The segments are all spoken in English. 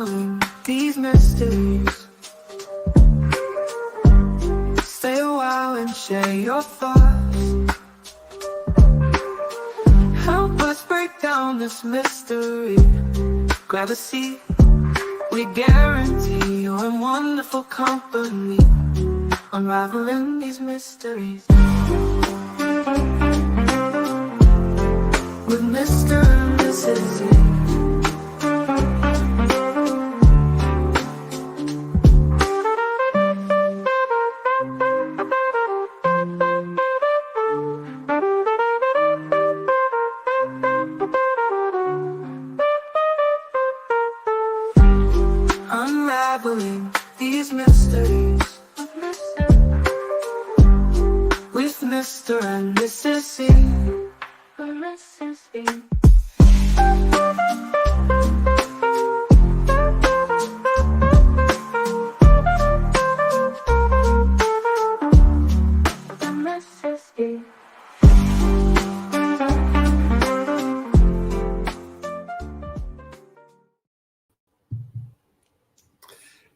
unraveling these mysteries. Stay a while and share your thoughts. Help us break down this mystery. Grab a seat, we guarantee you're in wonderful company. Unraveling these mysteries with Mr. and Mrs. E. Unraveling these mysteries with Mr. and Mrs. E. Mrs. E. Mrs. E.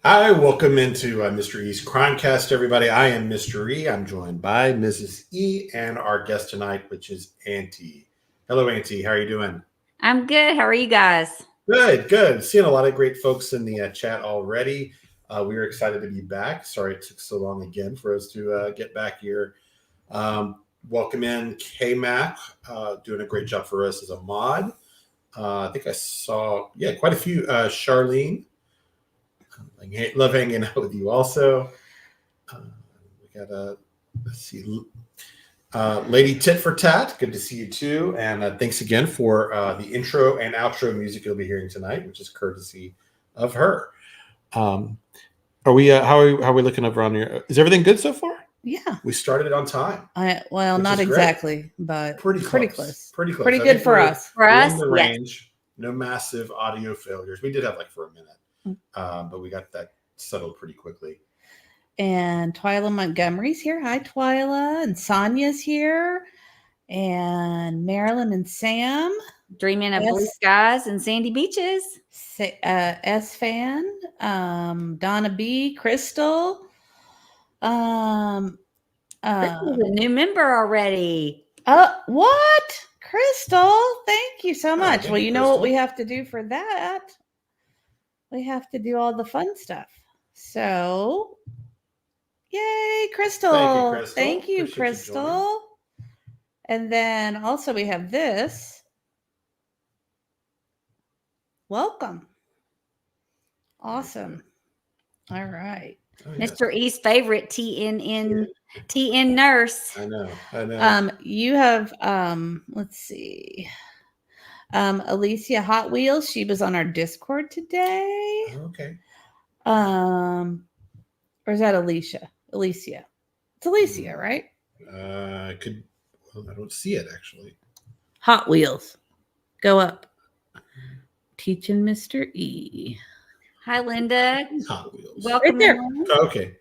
Hi, welcome into Mr. E's Crimecast, everybody. I am Mr. E. I'm joined by Mrs. E and our guest tonight, which is Auntie. Hello, Auntie. How are you doing? I'm good. How are you guys? Good, good. Seeing a lot of great folks in the chat already. We are excited to be back. Sorry it took so long again for us to get back here. Welcome in K-Mac, doing a great job for us as a mod. I think I saw, quite a few. Charlene. I love hanging out with you also. We got let's see, Lady Tit for Tat. Good to see you too. And thanks again for the intro and outro music you'll be hearing tonight, which is courtesy of her. Are we? How are we looking over on here? Is everything good so far? Yeah, we started it on time. Well, not exactly, but pretty close. Pretty good for us. For us, in the range. No massive audio failures. We did have like for a minute. But we got that settled pretty quickly. And Twyla Montgomery's here. Hi, Twyla. And Sonia's here. And Marilyn and Sam. Dreaming of blue skies and sandy beaches. S-Fan. Donna B. Crystal. Crystal's a new member already. What? Crystal, thank you so much. Well, you know Crystal. what we have to do for that? We have to do all the fun stuff. So, yay, Crystal. Thank you, Crystal. And then also we have this. Welcome. Awesome. All right. Oh, yeah. Mr. E's favorite TN nurse. I know. You have let's see. Alicia Hot Wheels, she was on our Discord today. Okay. Or is that Alicia? Alicia. It's Alicia, right? I don't see it actually. Hot Wheels. Go up. Teaching Mr. E. Hi, Linda. Hot Wheels. Welcome Right there. in. Oh, okay.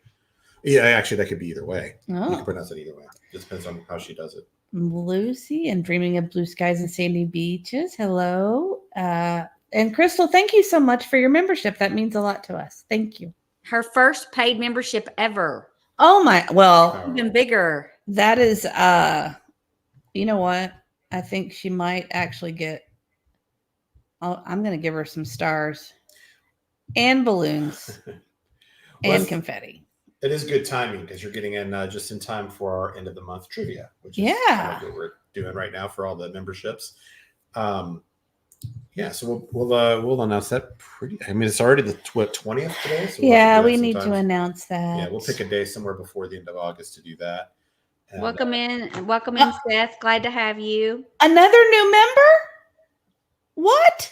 Yeah, actually that could be either way. You Oh. can pronounce it either way. It depends on how she does it. Lucy and Dreaming of Blue Skies and Sandy Beaches. Hello. And Crystal, thank you so much for your membership. That means a lot to us. Thank you. Her first paid membership ever. Oh my, well, Even bigger. that is you know what? I think she might actually get I'm going to give her some stars and balloons and confetti. It is good timing because you're getting in just in time for our end of the month trivia, which is Yeah. what we're doing right now for all the memberships. So we'll announce that pretty. I mean, it's already the 20th today. So We need to announce that. Yeah, we'll pick a day somewhere before the end of August to do that. And, Welcome in, Seth. Glad to have you. Another new member? What?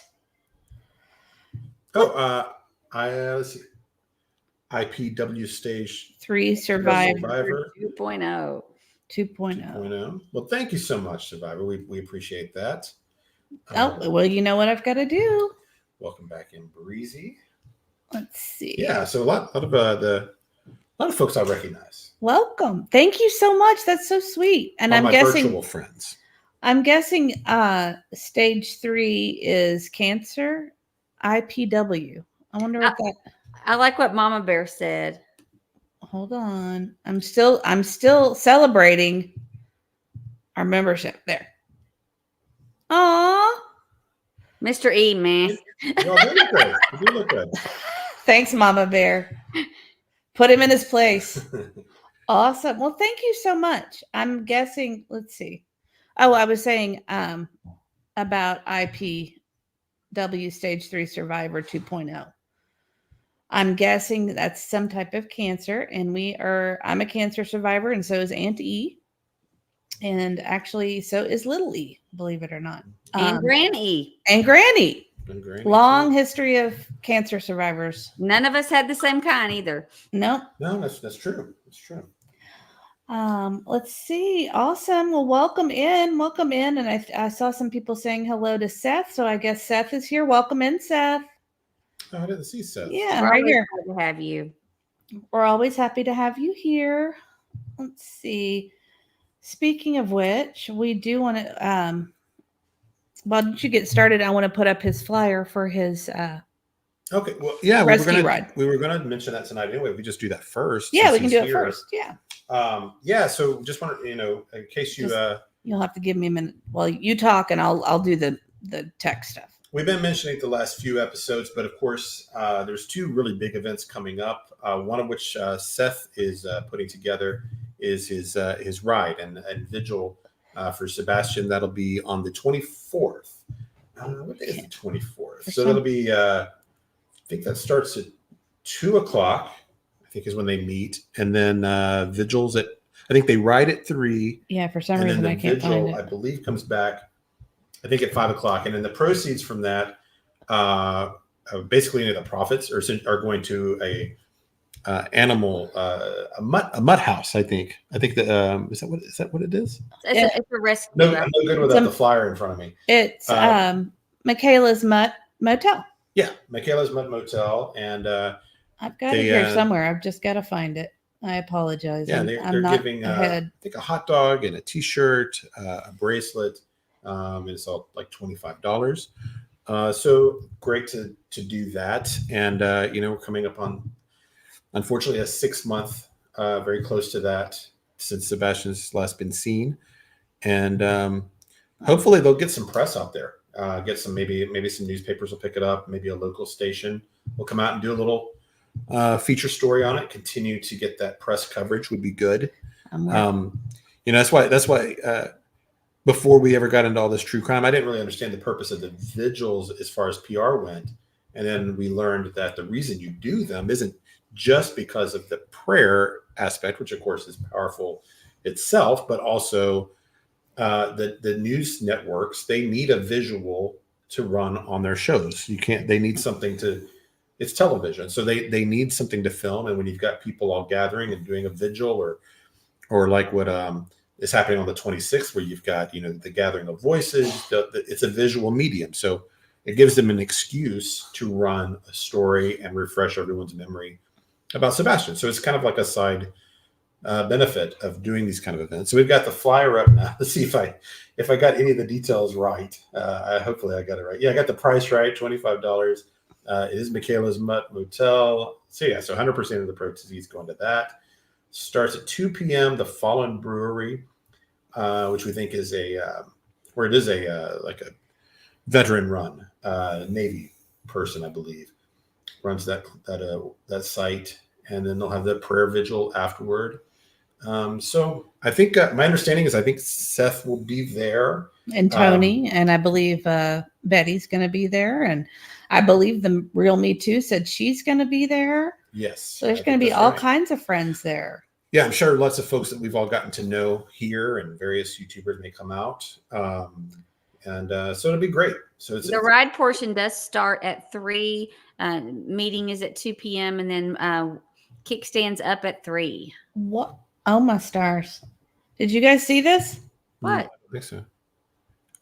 let's see. IPW Stage 3 Survivor 2.0. 2.0. Well, thank you so much, Survivor. We appreciate that. Well, you know what I've got to do. Welcome back in, Breezy. Let's see. Yeah, so a lot of folks I recognize. Welcome. Thank you so much. That's so sweet. And All I'm my guessing virtual friends. I'm guessing stage 3 is cancer. IPW. I wonder what that. I like what Mama Bear said. Hold on. I'm still celebrating our membership there. Aw. Mr. E, man. Y'all do look good. You do look good. Thanks, Mama Bear. Put him in his place. Awesome. Well, thank you so much. I'm guessing, let's see. Oh, I was saying about IPW Stage 3 Survivor 2.0. I'm guessing that's some type of cancer, and I'm a cancer survivor, and so is Aunt E. And actually, so is Little E, believe it or not. And Granny. And Granny. Long too. history of cancer survivors. None of us had the same kind either. Nope. No, that's true. That's true. Let's see. Awesome. Well, welcome in. And I saw some people saying hello to Seth. So I guess Seth is here. Welcome in, Seth. Oh, I didn't see Seth. Yeah, We're right always here. glad to have you. We're always happy to have you here. Let's see. Speaking of which, we do want to, why don't you get started? I want to put up his flyer for his Okay. Well, yeah, rescue ride. We were gonna mention that tonight anyway. We just do that first. Yeah, we can do it first. Yeah. Yeah. So just wanted, in case you you'll have to give me a minute while you talk, and I'll do the tech stuff. We've been mentioning it the last few episodes, but of course, there's two really big events coming up. One of which Seth is putting together is his ride and vigil for Sebastian. That'll be on the 24th. What day is the 24th? So that'll be. I think that starts at 2:00. I think is when they meet, and then vigils at. I think they ride at 3. Yeah, for some reason I can't find it. I believe comes back. I think at 5:00, and then the proceeds from that, basically, any of the profits are going to a mutt house. I think that is that what it is? It's a rescue. No, I'm no good without the flyer in front of me. It's Michaela's Mutt Motel. Yeah, Michaela's Mutt Motel, and I've got it here somewhere. I've just got to find it. I apologize. Yeah, they're giving I think a hot dog and a T-shirt, a bracelet. It's all like $25. So great to do that, and we're coming up on, unfortunately, a 6-month, very close to that since Sebastian's last been seen, and hopefully they'll get some press out there. Get some maybe some newspapers will pick it up. Maybe a local station will come out and do a little feature story on it. Continue to get that press coverage would be good. That's why. Before we ever got into all this true crime, I didn't really understand the purpose of the vigils as far as PR went. And then we learned that the reason you do them isn't just because of the prayer aspect, which of course is powerful itself, but also the news networks, they need a visual to run on their shows. They need something it's television. So they need something to film. And when you've got people all gathering and doing a vigil or like what, is happening on the 26th, where you've got, the gathering of voices, it's a visual medium. So it gives them an excuse to run a story and refresh everyone's memory about Sebastian. So it's kind of like a side benefit of doing these kind of events. So we've got the flyer up now. Let's see if I got any of the details right. Hopefully I got it right. Yeah, I got the price right, $25. It is Michaela's Mutt Motel. So yeah, so 100% of the proceeds going to that. Starts at 2 p.m. The Fallen Brewery, which we think is like a veteran run, Navy person, I believe, runs that site, and then they'll have the prayer vigil afterward. So I think my understanding is Seth will be there, and Tony, and I believe Betty's going to be there, and I believe the Real Me Too said she's going to be there. Yes. So there's going to be all kinds of friends there. Yeah, I'm sure lots of folks that we've all gotten to know here, and various YouTubers may come out. So it'll be great. So the ride portion does start at 3. Meeting is at 2 p.m. and then kickstands up at 3. What? Oh my stars! Did you guys see this? What? I think so.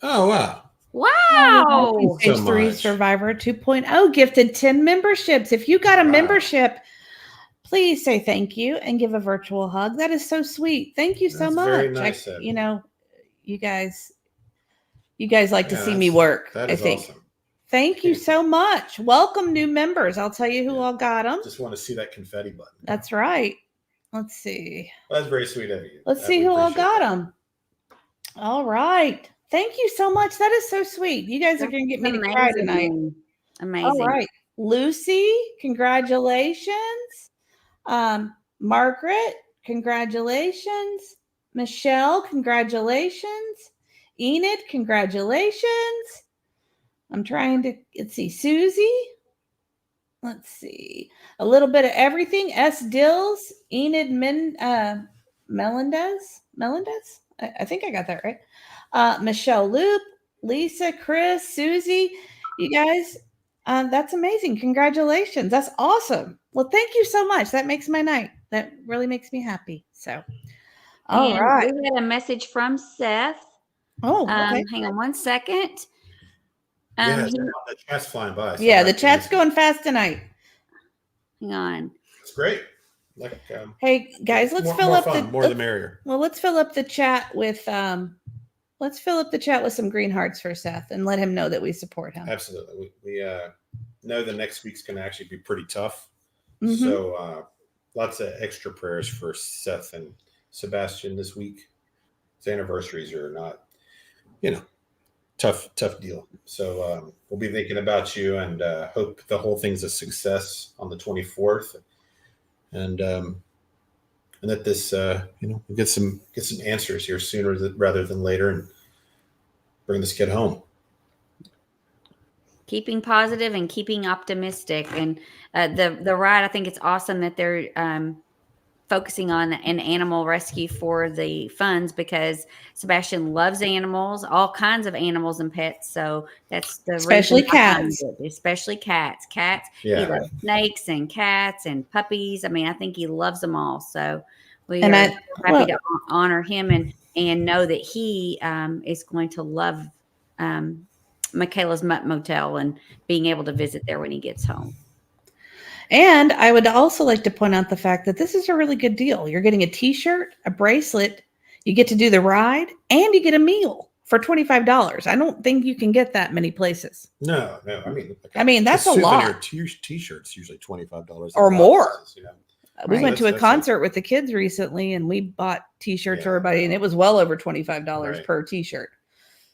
Oh wow! Wow! Stage 3 Survivor 2.0 gifted 10 memberships. If you got a membership, please say thank you and give a virtual hug. That is so sweet. Thank you so much. Very nice. You guys like to see me work. That is awesome. Thank you so much. Welcome, new members. I'll tell you who all got them. Just want to see that confetti button. That's right. Let's see. Well, that's very sweet of you. Let's see who all got them. All right. Thank you so much. That is so sweet. You guys are going to get me to cry tonight. Amazing. All right. Lucy, congratulations. Margaret, congratulations. Michelle, congratulations. Enid, congratulations. I'm trying to, let's see, Susie. Let's see. A little bit of everything. S. Dills, Enid Melendez. I think I got that right. Michelle Loop, Lisa, Chris, Susie. You guys, that's amazing. Congratulations. That's awesome. Well, thank you so much. That makes my night. That really makes me happy. So, all right. We had a message from Seth. Oh, okay. Hang on one second. The chat's flying by. So yeah, the chat's going fast tonight. Hang on. It's great. Hey guys, let's fill up the more the merrier. Well, let's fill up the chat with some green hearts for Seth and let him know that we support him. Absolutely. We know the next week's going to actually be pretty tough. Mm-hmm. So lots of extra prayers for Seth and Sebastian this week. His anniversaries are not, tough deal. So we'll be thinking about you and hope the whole thing's a success on the 24th. And that this, we'll get some answers here sooner rather than later and bring this kid home. Keeping positive and keeping optimistic. And the ride, I think it's awesome that they're focusing on an animal rescue for the funds because Sebastian loves animals, all kinds of animals and pets. So that's the especially cats. Especially cats. Cats. Yeah. He loves snakes and cats and puppies. I mean, I think he loves them all. So we are happy to honor him and know that he is going to love Michaela's Mutt Motel and being able to visit there when he gets home. And I would also like to point out the fact that this is a really good deal. You're getting a t-shirt, a bracelet, you get to do the ride, and you get a meal for $25. I don't think you can get that many places. No. I mean that's a lot. T-shirts usually $25 or more. Places, We went to a concert with the kids recently, and we bought t-shirts for everybody, and it was well over $25 per t-shirt.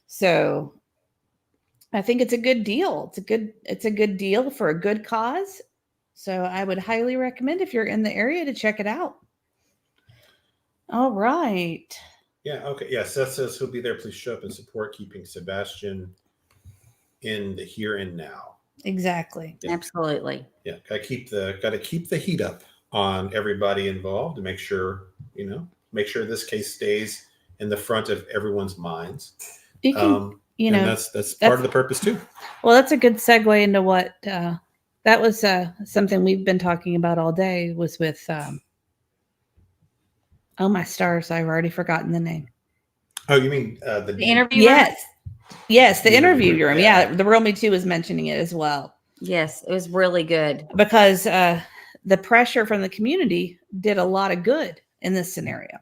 So I think it's a good deal. It's a good deal for a good cause. So I would highly recommend if you're in the area to check it out. All right. Yeah. Okay. Yeah. Seth says he'll be there. Please show up and support keeping Sebastian in the here and now. Exactly. Yeah. Absolutely. Yeah. Got to keep the heat up on everybody involved to make sure this case stays in the front of everyone's minds. You can, that's part of the purpose too. Well, that's a good segue into what, that was something we've been talking about all day was with, oh my stars, I've already forgotten the name. Oh, you mean the interview? Yes, the interview room. Yeah, the Real Me Too was mentioning it as well. Yes, it was really good. Because the pressure from the community did a lot of good in this scenario.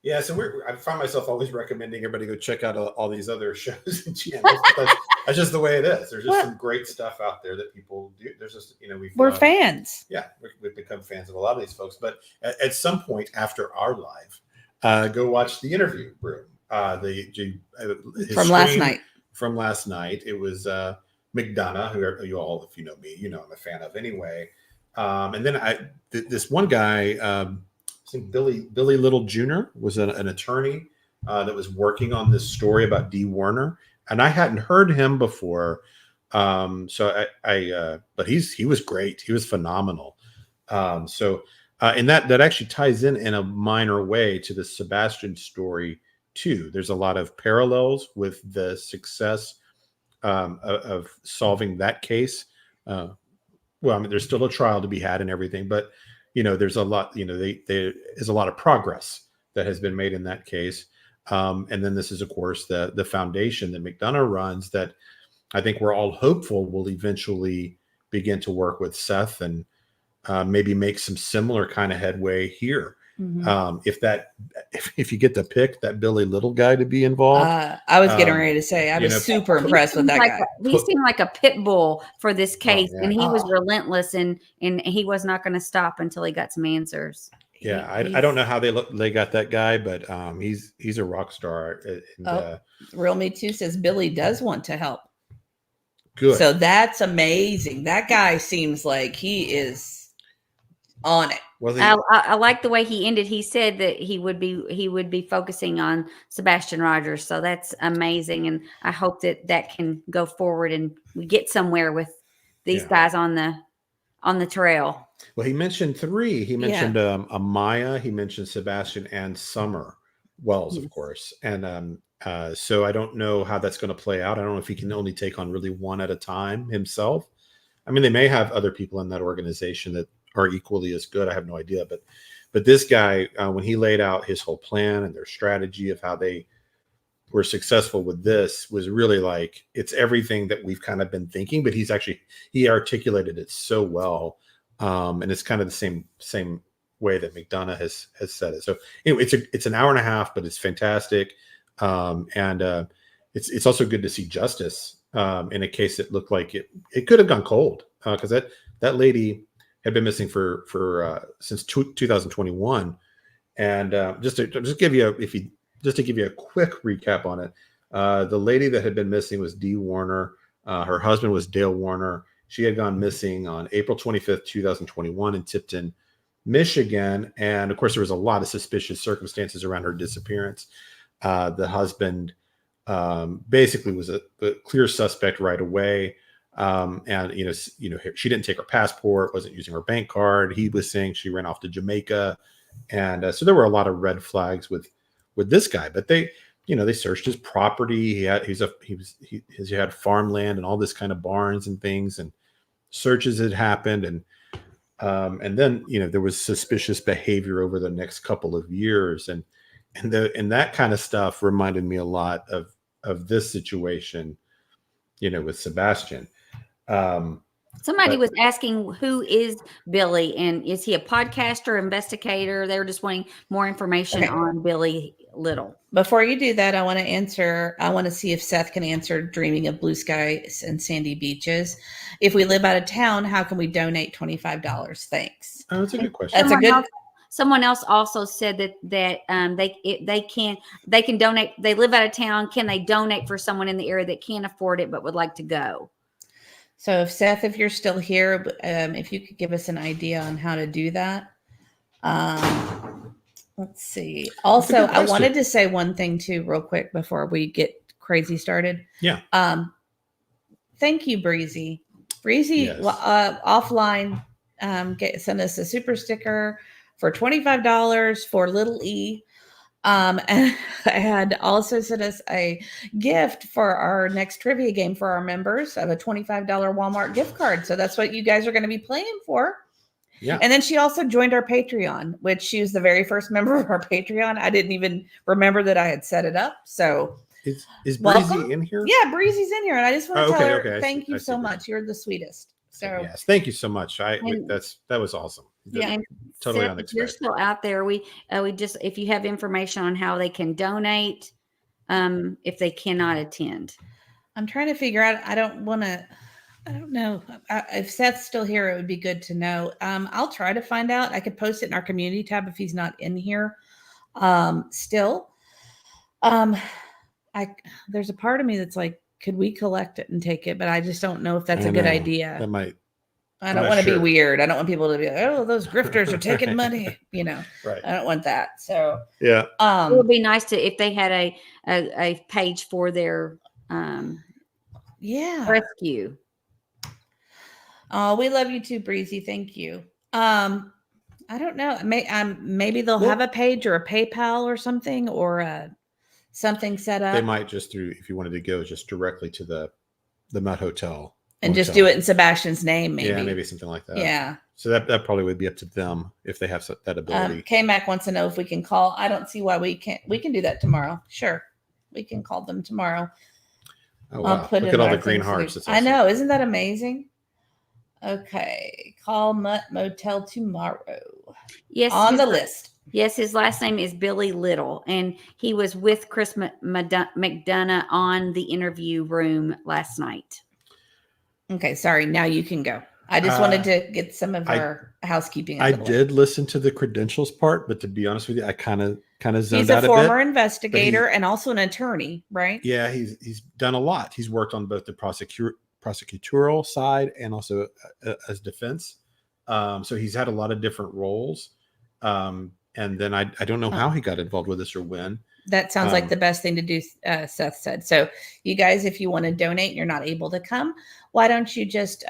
Yeah, so I find myself always recommending everybody go check out all these other shows and channels. That's just the way it is. There's just some great stuff out there that people do. There's just, we're fans. Yeah, we've become fans of a lot of these folks. But at some point after our live, go watch the interview room. From last night, it was McDonough, who you all, if you know me, I'm a fan of anyway. And then this one guy. I think Billy Little Jr. was an attorney that was working on this story about Dee Warner, and I hadn't heard him before. But he was great. He was phenomenal. And that actually ties in a minor way to the Sebastian story too. There's a lot of parallels with the success of solving that case. There's still a trial to be had and everything, but there's a lot, there is a lot of progress that has been made in that case. And then this is, of course, the foundation that McDonough runs that I think we're all hopeful will eventually begin to work with Seth and maybe make some similar kind of headway here. If you get to pick that Billy Little guy to be involved, I was getting ready to say I was super impressed with that guy. He seemed like a pit bull for this case, and he was relentless, and he was not going to stop until he got some answers. Yeah, I don't know how they got that guy, but he's a rock star. And, Real Me Too says Billy does want to help. Good. So that's amazing. That guy seems like he is on it. Well, I like the way he ended. He said that he would be focusing on Sebastian Rogers. So that's amazing, and I hope that can go forward and we get somewhere with these guys on the trail. Well, he mentioned 3. He mentioned Amaya. He mentioned Sebastian and Summer Wells, of course. And so I don't know how that's going to play out. I don't know if he can only take on really one at a time himself. I mean, they may have other people in that organization that are equally as good. I have no idea. But this guy, when he laid out his whole plan and their strategy of how they were successful with this, was really like, it's everything that we've kind of been thinking, but he articulated it so well. And it's kind of the same way that McDonough has said it. So anyway, it's an hour and a half, but it's fantastic. And it's also good to see justice in a case that looked like it could have gone cold, because that lady had been missing for since 2021. And just to give you a quick recap on it, the lady that had been missing was Dee Warner. Her husband was Dale Warner. She had gone missing on April 25th, 2021 in Tipton, Michigan. And of course, there was a lot of suspicious circumstances around her disappearance. The husband basically was a clear suspect right away. And she didn't take her passport, wasn't using her bank card. He was saying she ran off to Jamaica. And so there were a lot of red flags with this guy, but they searched his property. He had farmland and all this kind of barns and things, and searches had happened. And then, there was suspicious behavior over the next couple of years. And that kind of stuff reminded me a lot of this situation, with Sebastian. Somebody was asking, who is Billy, and is he a podcaster, investigator? They were just wanting more information on Billy Little. Before you do that, I want to see if Seth can answer Dreaming of Blue Skies and Sandy Beaches. If we live out of town, how can we donate $25? Thanks. Oh, that's a good question. Someone else also said that they can donate. They live out of town. Can they donate for someone in the area that can't afford it but would like to go? So if you're still here, if you could give us an idea on how to do that. Let's see. Also, I wanted to say one thing too, real quick, before we get crazy started. Yeah. Thank you, Breezy. Breezy, offline, sent us a super sticker for $25 for Little E. And I had also sent us a gift for our next trivia game for our members of a $25 Walmart gift card. So that's what you guys are going to be playing for. Yeah. And then she also joined our Patreon, which she was the very first member of our Patreon. I didn't even remember that I had set it up. So is Breezy in here? Yeah, Breezy's in here. And I just want to tell her, thank you so much. You're the sweetest. So yes, thank you so much. That was awesome. Yeah, and totally Seth, unexpected. If you're still out there, we just, if you have information on how they can donate, if they cannot attend. I'm trying to figure out. I don't know. If Seth's still here, it would be good to know. I'll try to find out. I could post it in our community tab if he's not in here. Still, there's a part of me that's like, could we collect it and take it? But I just don't know if that's a good idea. That might. I don't want to be weird. I don't want people to be like, oh, those grifters are taking money. Right. I don't want that. So yeah, it would be nice if they had a page for their rescue. Oh, we love you too, Breezy. Thank you. I don't know. Maybe they'll have a page or a PayPal or something, or something set up. They might just if you wanted to go just directly to the Met Hotel. And just do it in Sebastian's name, maybe. Yeah, maybe something like that. Yeah. So that probably would be up to them if they have that ability. K-Mac wants to know if we can call. I don't see why we can't. We can do that tomorrow. Sure. We can call them tomorrow. Oh, wow. Look at all the green hearts. Awesome. I know. Isn't that amazing? Okay. Call Mutt Motel tomorrow. Yes. On the list. Yes, his last name is Billy Little, and he was with Chris McDonough on the interview room last night. Okay, sorry. Now you can go. I just wanted to get some of our housekeeping. I did listen to the credentials part, but to be honest with you, I kind of zoned out a bit. He's a former investigator and also an attorney, right? Yeah, he's done a lot. He's worked on both the prosecutorial side and also as defense. So he's had a lot of different roles. And then I don't know how he got involved with this or when. That sounds like the best thing to do, Seth said. So you guys, if you want to donate and you're not able to come, why don't you just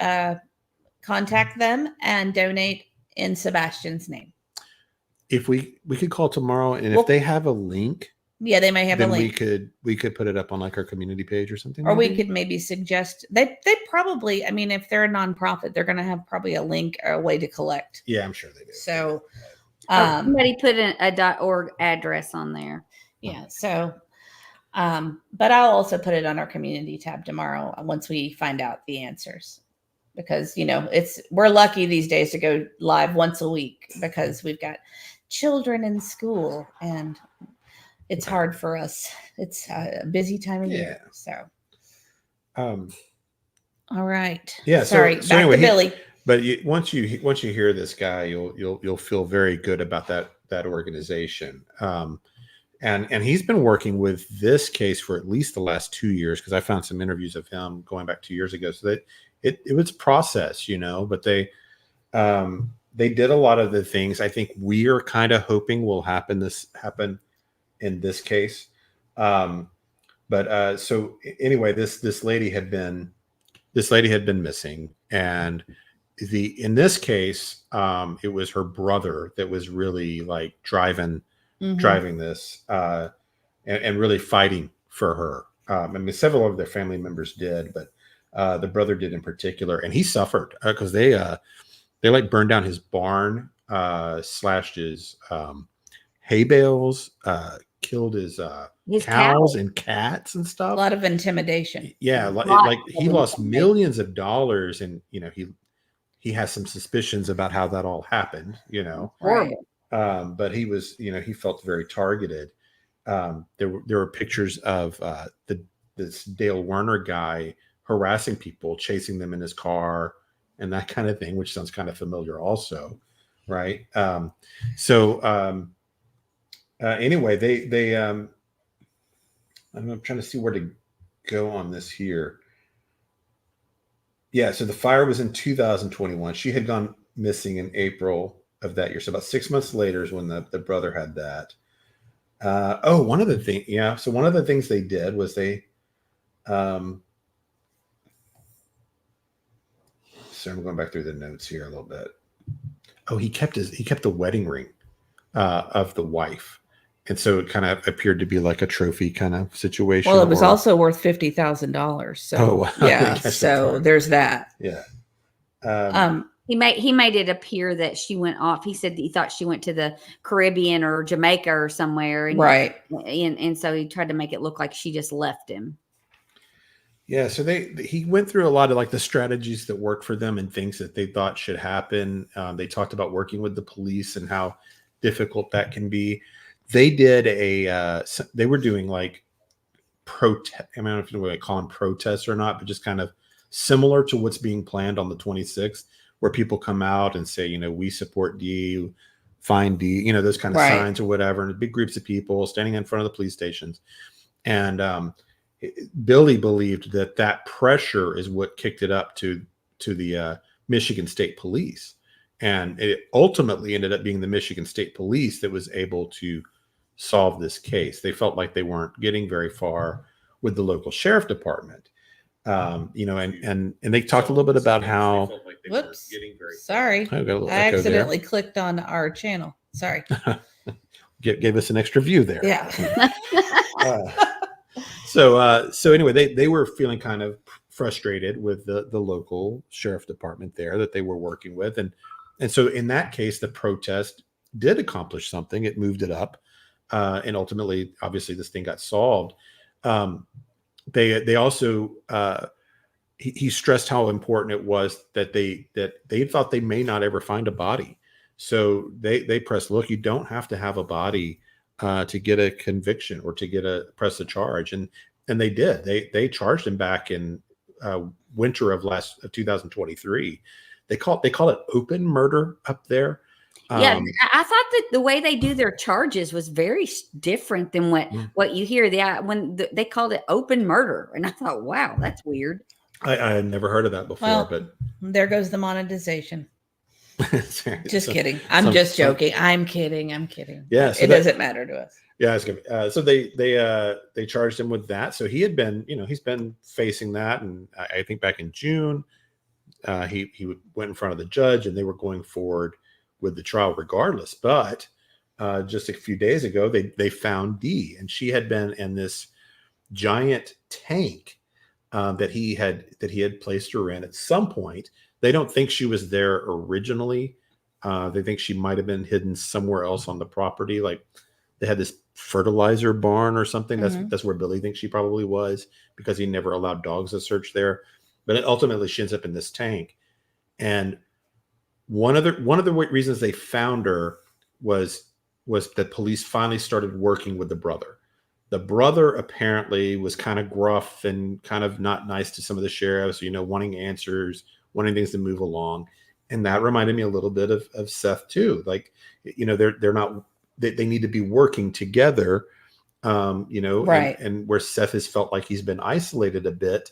contact them and donate in Sebastian's name? If we could call tomorrow, and if they have a link, yeah, they may have a link. We could put it up on like our community page or something. Or we could maybe suggest they probably, I mean, if they're a nonprofit, they're going to have probably a link or a way to collect. Yeah, I'm sure they do. So somebody put a .org address on there. Yeah. So, but I'll also put it on our community tab tomorrow once we find out the answers, because, you know, we're lucky these days to go live once a week because we've got children in school and it's hard for us. It's a busy time of year. So, all right. Yeah. Sorry. So back anyway, to Billy. But once you hear this guy, you'll feel very good about that organization. And he's been working with this case for at least the last 2 years, because I found some interviews of him going back 2 years ago. So that it was process, you know, but they did a lot of the things I think we are kind of hoping will happen in this case. But so anyway, this lady had been missing, and in this case, it was her brother that was really like driving this and really fighting for her. I mean, several of their family members did, but the brother did in particular, and he suffered because they like burned down his barn, slashed his hay bales, killed his cows and cats and stuff. A lot of intimidation. Yeah, like he lost millions of dollars, and you know he has some suspicions about how that all happened. You know, right. But he was, you know, he felt very targeted. There were pictures of this Dale Werner guy harassing people, chasing them in his car, and that kind of thing, which sounds kind of familiar, also, right? Anyway, they I'm trying to see where to go on this here. Yeah, so the fire was in 2021. She had gone missing in April of that year. So about 6 months later is when the brother had that. One of the things, yeah. So one of the things they did was they, so I'm going back through the notes here a little bit. Oh, he kept the wedding ring of the wife. And so it kind of appeared to be like a trophy kind of situation. Well, it was also worth $50,000. So yeah, so there's that. Yeah. He made it appear that she went off. He said he thought she went to the Caribbean or Jamaica or somewhere. And, right. And so he tried to make it look like she just left him. Yeah. So he went through a lot of like the strategies that worked for them and things that they thought should happen. They talked about working with the police and how difficult that can be. They did they were doing like protest. I mean, I don't know if you want to call them protests or not, but just kind of similar to what's being planned on the 26th, where people come out and say, you know, we support D, find D, you know, those kind of signs or whatever, and big groups of people standing in front of the police stations. And Billy believed that pressure is what kicked it up to the Michigan State Police. And it ultimately ended up being the Michigan State Police that was able to solve this case. They felt like they weren't getting very far with the local sheriff department. You know, and they talked a little bit about how. Whoops! Sorry, I accidentally clicked on our channel. Sorry. Gave us an extra view there. Yeah. So anyway, they were feeling kind of frustrated with the local sheriff department there that they were working with, and so in that case, the protest did accomplish something. It moved it up, and ultimately, obviously, this thing got solved. They also he stressed how important it was that they thought they may not ever find a body. So they pressed, look, you don't have to have a body to get a conviction or to press a charge. And they did. They charged him back in winter of 2023. They call it open murder up there. Yeah, I thought that the way they do their charges was very different than what you hear. They called it open murder, and I thought, wow, that's weird. I had never heard of that before, but there goes the monetization. Just kidding. I'm just joking. I'm kidding. Yeah, so it doesn't matter to us. Yeah, it's good. So they charged him with that. So he had been, he's been facing that, and I think back in June, he went in front of the judge, and they were going forward with the trial regardless. But just a few days ago, they found Dee, and she had been in this giant tank that he had placed her in at some point. They don't think she was there originally. They think she might have been hidden somewhere else on the property. Like they had this fertilizer barn or something. That's where Billy thinks she probably was, because he never allowed dogs to search there. But ultimately, she ends up in this tank. And one of the reasons they found her was that police finally started working with the brother. The brother apparently was kind of gruff and kind of not nice to some of the sheriffs, wanting answers, wanting things to move along. And that reminded me a little bit of Seth too. Like, they're not, they need to be working together, right. And where Seth has felt like he's been isolated a bit,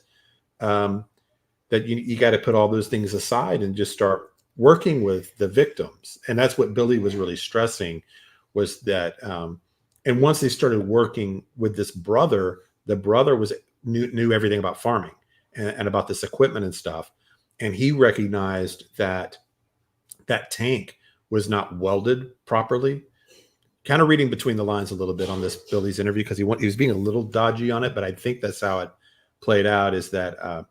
that you got to put all those things aside and just start working with the victims. And that's what Billy was really stressing, was that, and once they started working with this brother, the brother knew everything about farming and about this equipment and stuff. And he recognized that tank was not welded properly. Kind of reading between the lines a little bit on this Billy's interview, because he was being a little dodgy on it, but I think that's how it played out, is that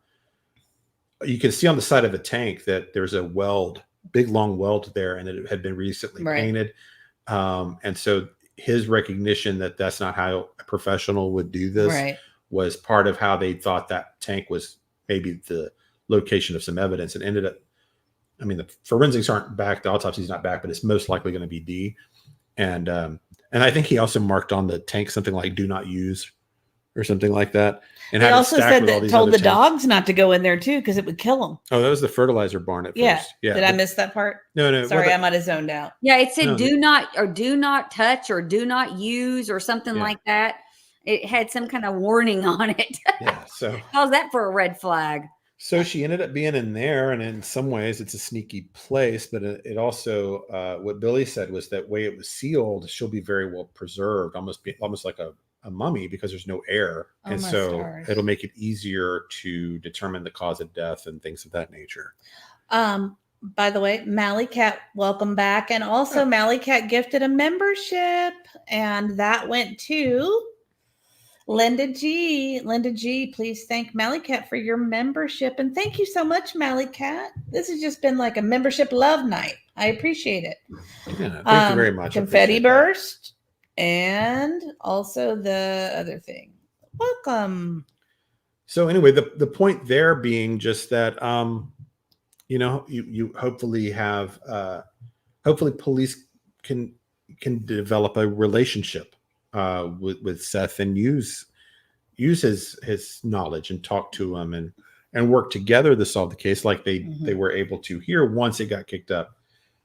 you can see on the side of the tank that there's a weld, big long weld there, and it had been recently painted. And so his recognition that that's not how a professional would do this was part of how they thought that tank was maybe the location of some evidence, and ended up, I mean, the forensics aren't back, the autopsy's not back, but it's most likely going to be D. And I think he also marked on the tank something like "do not use" or something like that. And he also said that told the dogs not to go in there too, because it would kill them. Oh, that was the fertilizer barn at first. Yeah. Did I miss that part? No. Sorry, I might have zoned out. Yeah, it said do not touch or do not use or something like that. It had some kind of warning on it. Yeah. So how's that for a red flag? So she ended up being in there, and in some ways it's a sneaky place, but it also, what Billy said was that way it was sealed, she'll be very well preserved, almost like a mummy, because there's no air. And so it'll make it easier to determine the cause of death and things of that nature. By the way, Mally Cat, welcome back. And also Mally Cat gifted a membership, and that went to Linda G. Linda G, please thank Mally Cat for your membership. And thank you so much, Mally Cat. This has just been like a membership love night. I appreciate it. Yeah, thank you very much. Confetti burst. And also the other thing. Welcome. So anyway, the point there being just that, you hopefully have, hopefully police can develop a relationship with Seth and use his knowledge and talk to him and work together to solve the case, like they were able to here once it got kicked up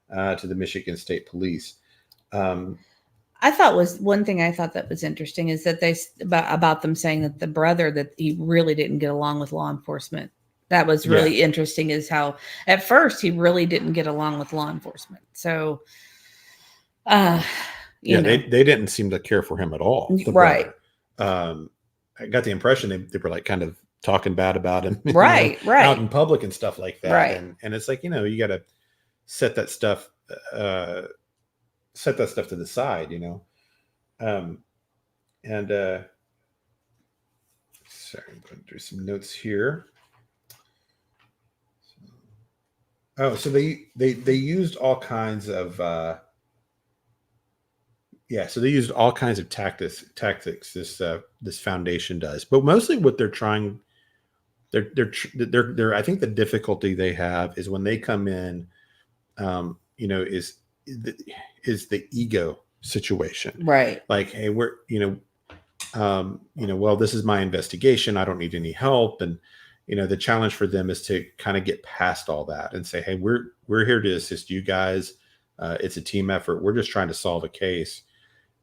to the Michigan State Police. I thought that was interesting is that they about them saying that the brother, that he really didn't get along with law enforcement. That was really interesting, is how at first he really didn't get along with law enforcement. So, they didn't seem to care for him at all. Right. I got the impression they were like kind of talking bad about him, right, out in public and stuff like that. Right. And it's like, you got to set that stuff to the side, sorry, I'm going through some notes here. So they used all kinds of so they used all kinds of tactics this foundation does, but mostly what they're trying, they're I think the difficulty they have is when they come in, is is the ego situation, right? Like, hey, we're well, this is my investigation. I don't need any help, and the challenge for them is to kind of get past all that and say, hey, we're here to assist you guys. It's a team effort. We're just trying to solve a case,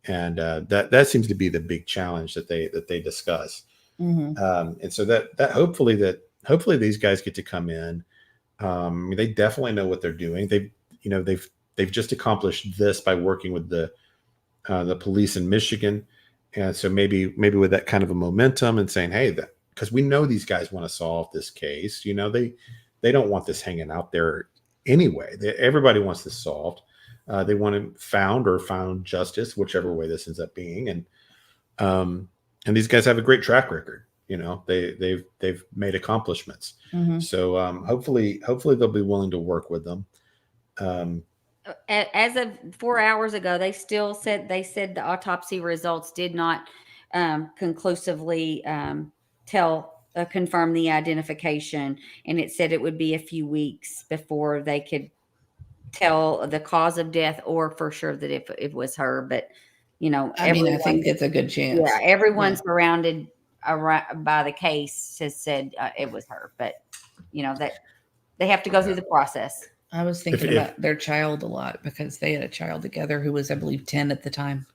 and that seems to be the big challenge that they discuss. And so that hopefully these guys get to come in. They definitely know what they're doing. They've just accomplished this by working with the police in Michigan, and so maybe with that kind of a momentum and saying, hey, because we know these guys want to solve this case. They don't want this hanging out there anyway. Everybody wants this solved. They want to found justice, whichever way this ends up being, and these guys have a great track record. They've made accomplishments. So hopefully they'll be willing to work with them. As of 4 hours ago, they said the autopsy results did not conclusively confirm the identification, and it said it would be a few weeks before they could tell the cause of death or for sure that if it was her. But I think it's a good chance. Yeah, everyone surrounded by the case has said it was her, but that they have to go through the process. I was thinking about their child a lot because they had a child together who was, I believe, 10 at the time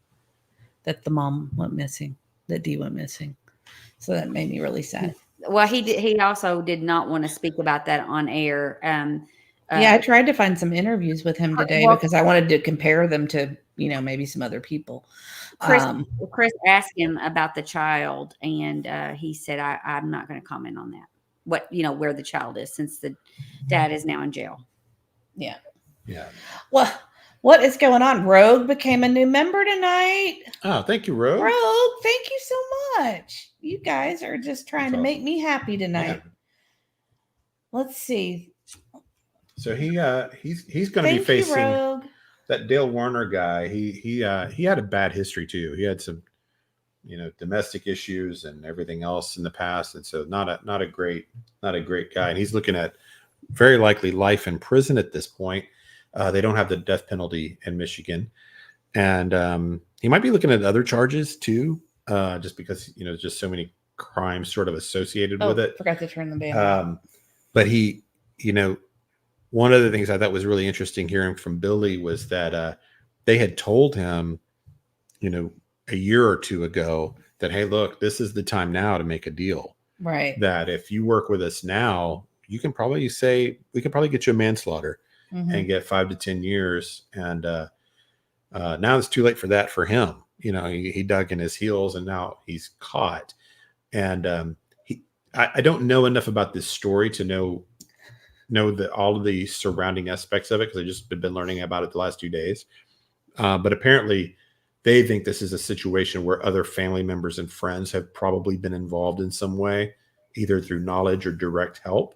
that the mom went missing, that Dee went missing. So that made me really sad. Well, he also did not want to speak about that on air. I tried to find some interviews with him today because I wanted to compare them to, maybe some other people. Chris asked him about the child, and he said, I'm not going to comment on that. Where the child is, since the dad is now in jail. Yeah. Yeah. Well, what is going on? Rogue became a new member tonight. Oh, thank you, Rogue. Rogue, thank you so much. You guys are just trying to make me happy tonight. Yeah. Let's see. So he's going to be facing that Dale Warner guy. He had a bad history too. He had some domestic issues and everything else in the past, and so not a great guy. And he's looking at very likely life in prison at this point. They don't have the death penalty in Michigan, and he might be looking at other charges too, just because just so many crimes sort of associated with it. Forgot to turn them down. But he, one of the things I thought was really interesting hearing from Billy was that they had told him, a year or two ago that, hey, look, this is the time now to make a deal. Right. That if you work with us now, you can probably we can probably get you a manslaughter and get 5 to 10 years. And now it's too late for that for him. He dug in his heels and now he's caught. And I don't know enough about this story to know all of the surrounding aspects of it, because I've just been learning about it the last 2 days. But apparently they think this is a situation where other family members and friends have probably been involved in some way, either through knowledge or direct help.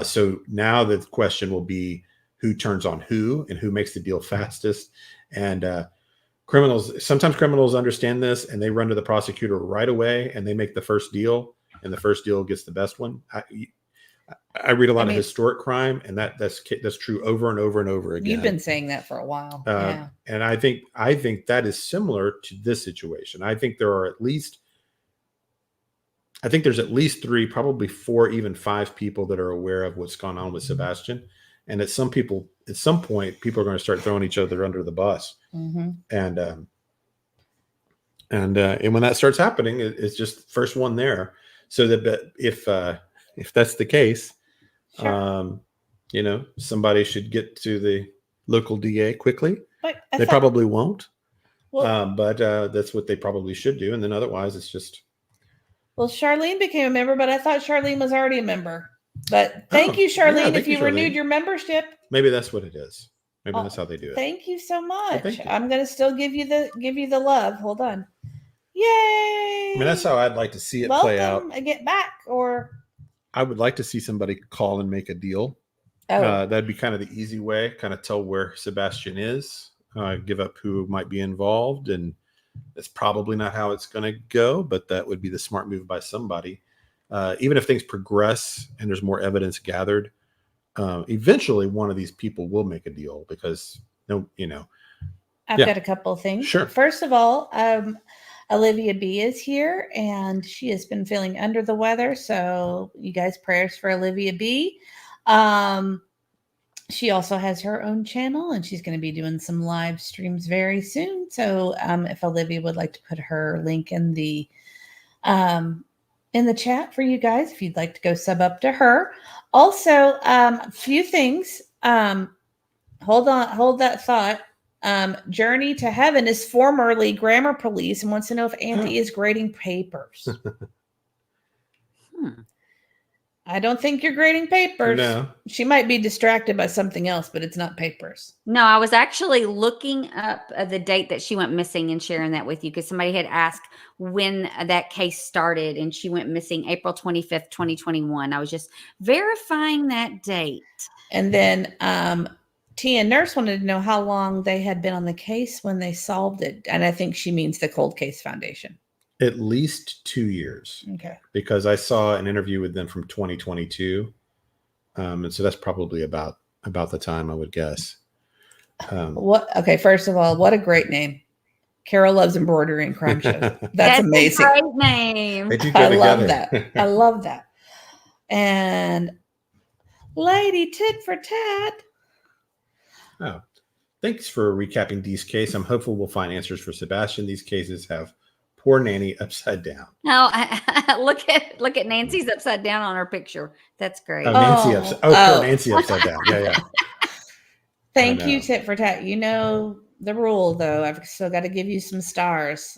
So now the question will be who turns on who and who makes the deal fastest. And sometimes criminals understand this and they run to the prosecutor right away and they make the first deal, and the first deal gets the best one. I read a lot of historic crime, and that's true over and over and over again. You've been saying that for a while. Yeah. And I think that is similar to this situation. I think there's at least 3, probably 4, even 5 people that are aware of what's gone on with Sebastian. And at some point, people are going to start throwing each other under the bus. And when that starts happening, it's just first one there. So that if that's the case, sure. Somebody should get to the local DA quickly. They probably won't. But that's what they probably should do. And then otherwise, it's just. Well, Charlene became a member, but I thought Charlene was already a member. But thank you, Charlene, if you renewed your membership. Maybe that's what it is. Maybe that's how they do it. Thank you so much. Well, I'm going to still give you the love. Hold on. Yay! That's how I'd like to see it play out. And get back, or I would like to see somebody call and make a deal. That'd be kind of the easy way, kind of tell where Sebastian is, give up who might be involved, and that's probably not how it's going to go, but that would be the smart move by somebody. Even if things progress and there's more evidence gathered, eventually one of these people will make a deal, because no, I've got a couple of things. Sure. First of all, Olivia B is here, and she has been feeling under the weather. So you guys, prayers for Olivia B. She also has her own channel, and she's going to be doing some live streams very soon. So if Olivia would like to put her link in the chat for you guys, if you'd like to go sub up to her. Also, a few things. Hold that thought. Journey to Heaven is formerly grammar police and wants to know if Auntie is grading papers. I don't think you're grading papers. No. She might be distracted by something else, but it's not papers. No, I was actually looking up the date that she went missing and sharing that with you, because somebody had asked when that case started, and she went missing April 25th, 2021. I was just verifying that date. And then Tia Nurse wanted to know how long they had been on the case when they solved it. And I think she means the Cold Case Foundation. At least 2 years. Okay. Because I saw an interview with them from 2022. And so that's probably about the time, I would guess. Okay, first of all, what a great name. Carol loves embroidery and crime shows. That's amazing. A great name. I love that. I love that. And Lady Tit for Tat. Oh, thanks for recapping Dee's case. I'm hopeful we'll find answers for Sebastian. These cases have poor Nanny upside down. No, look at Nancy's upside down on her picture. That's great. Poor Nancy upside down. Yeah. Thank you, Tit for Tat. You know the rule, though. I've still got to give you some stars.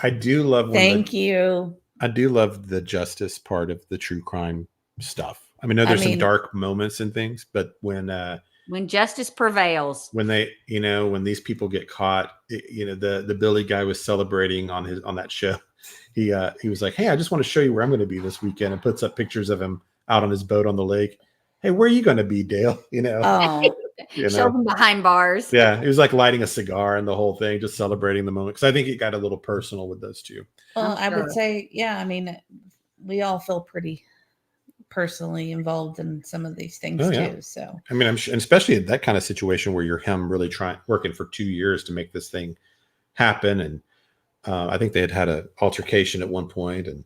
I do love. Thank you. I do love the justice part of the true crime stuff. I mean, there's some dark moments and things, but when justice prevails, when these people get caught, the Billy guy was celebrating on that show. He was like, "Hey, I just want to show you where I'm going to be this weekend," and puts up pictures of him out on his boat on the lake. Hey, where are you going to be, Dale? Show him behind bars. Yeah, he was like lighting a cigar and the whole thing, just celebrating the moment. Because I think it got a little personal with those two. Well, I would say, yeah. I mean, we all feel pretty personally involved in some of these things too. So I mean, especially in that kind of situation where you're really working for 2 years to make this thing happen, and I think they had an altercation at one point, and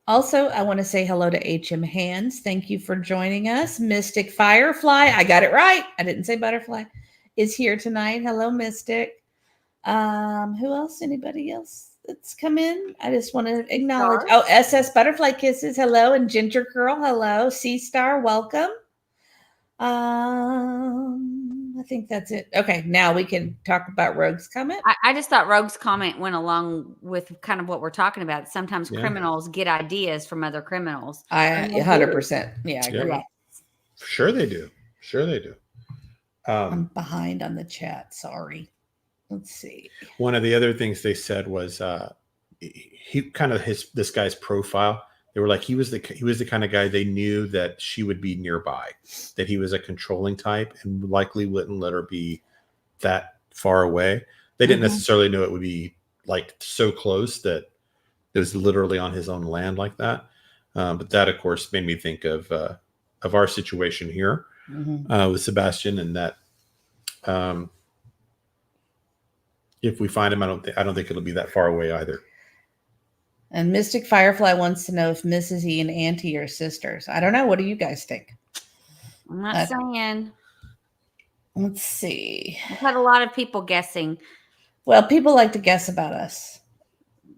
Also, I want to say hello to HM Hands. Thank you for joining us. Mystic Firefly, I got it right. I didn't say butterfly. Is here tonight. Hello, Mystic. Who else? Anybody else that's come in? I just want to acknowledge. Oh, SS Butterfly Kisses. Hello. And Ginger Girl. Hello. Sea Star. Welcome. I think that's it. Okay. Now we can talk about Rogue's comment. I just thought Rogue's comment went along with kind of what we're talking about. Sometimes criminals get ideas from other criminals. 100%. Yeah, I agree. Yeah. Sure they do. I'm behind on the chat. Sorry. Let's see. One of the other things they said was this guy's profile. They were like, he was the kind of guy they knew that she would be nearby, that he was a controlling type and likely wouldn't let her be that far away. They didn't necessarily know it would be like so close that it was literally on his own land like that. But that, of course, made me think of our situation here with Sebastian, and that if we find him, I don't think it'll be that far away either. And Mystic Firefly wants to know if Mrs. E and Auntie are sisters. I don't know. What do you guys think? I'm not saying. Let's see. I've had a lot of people guessing. Well, people like to guess about us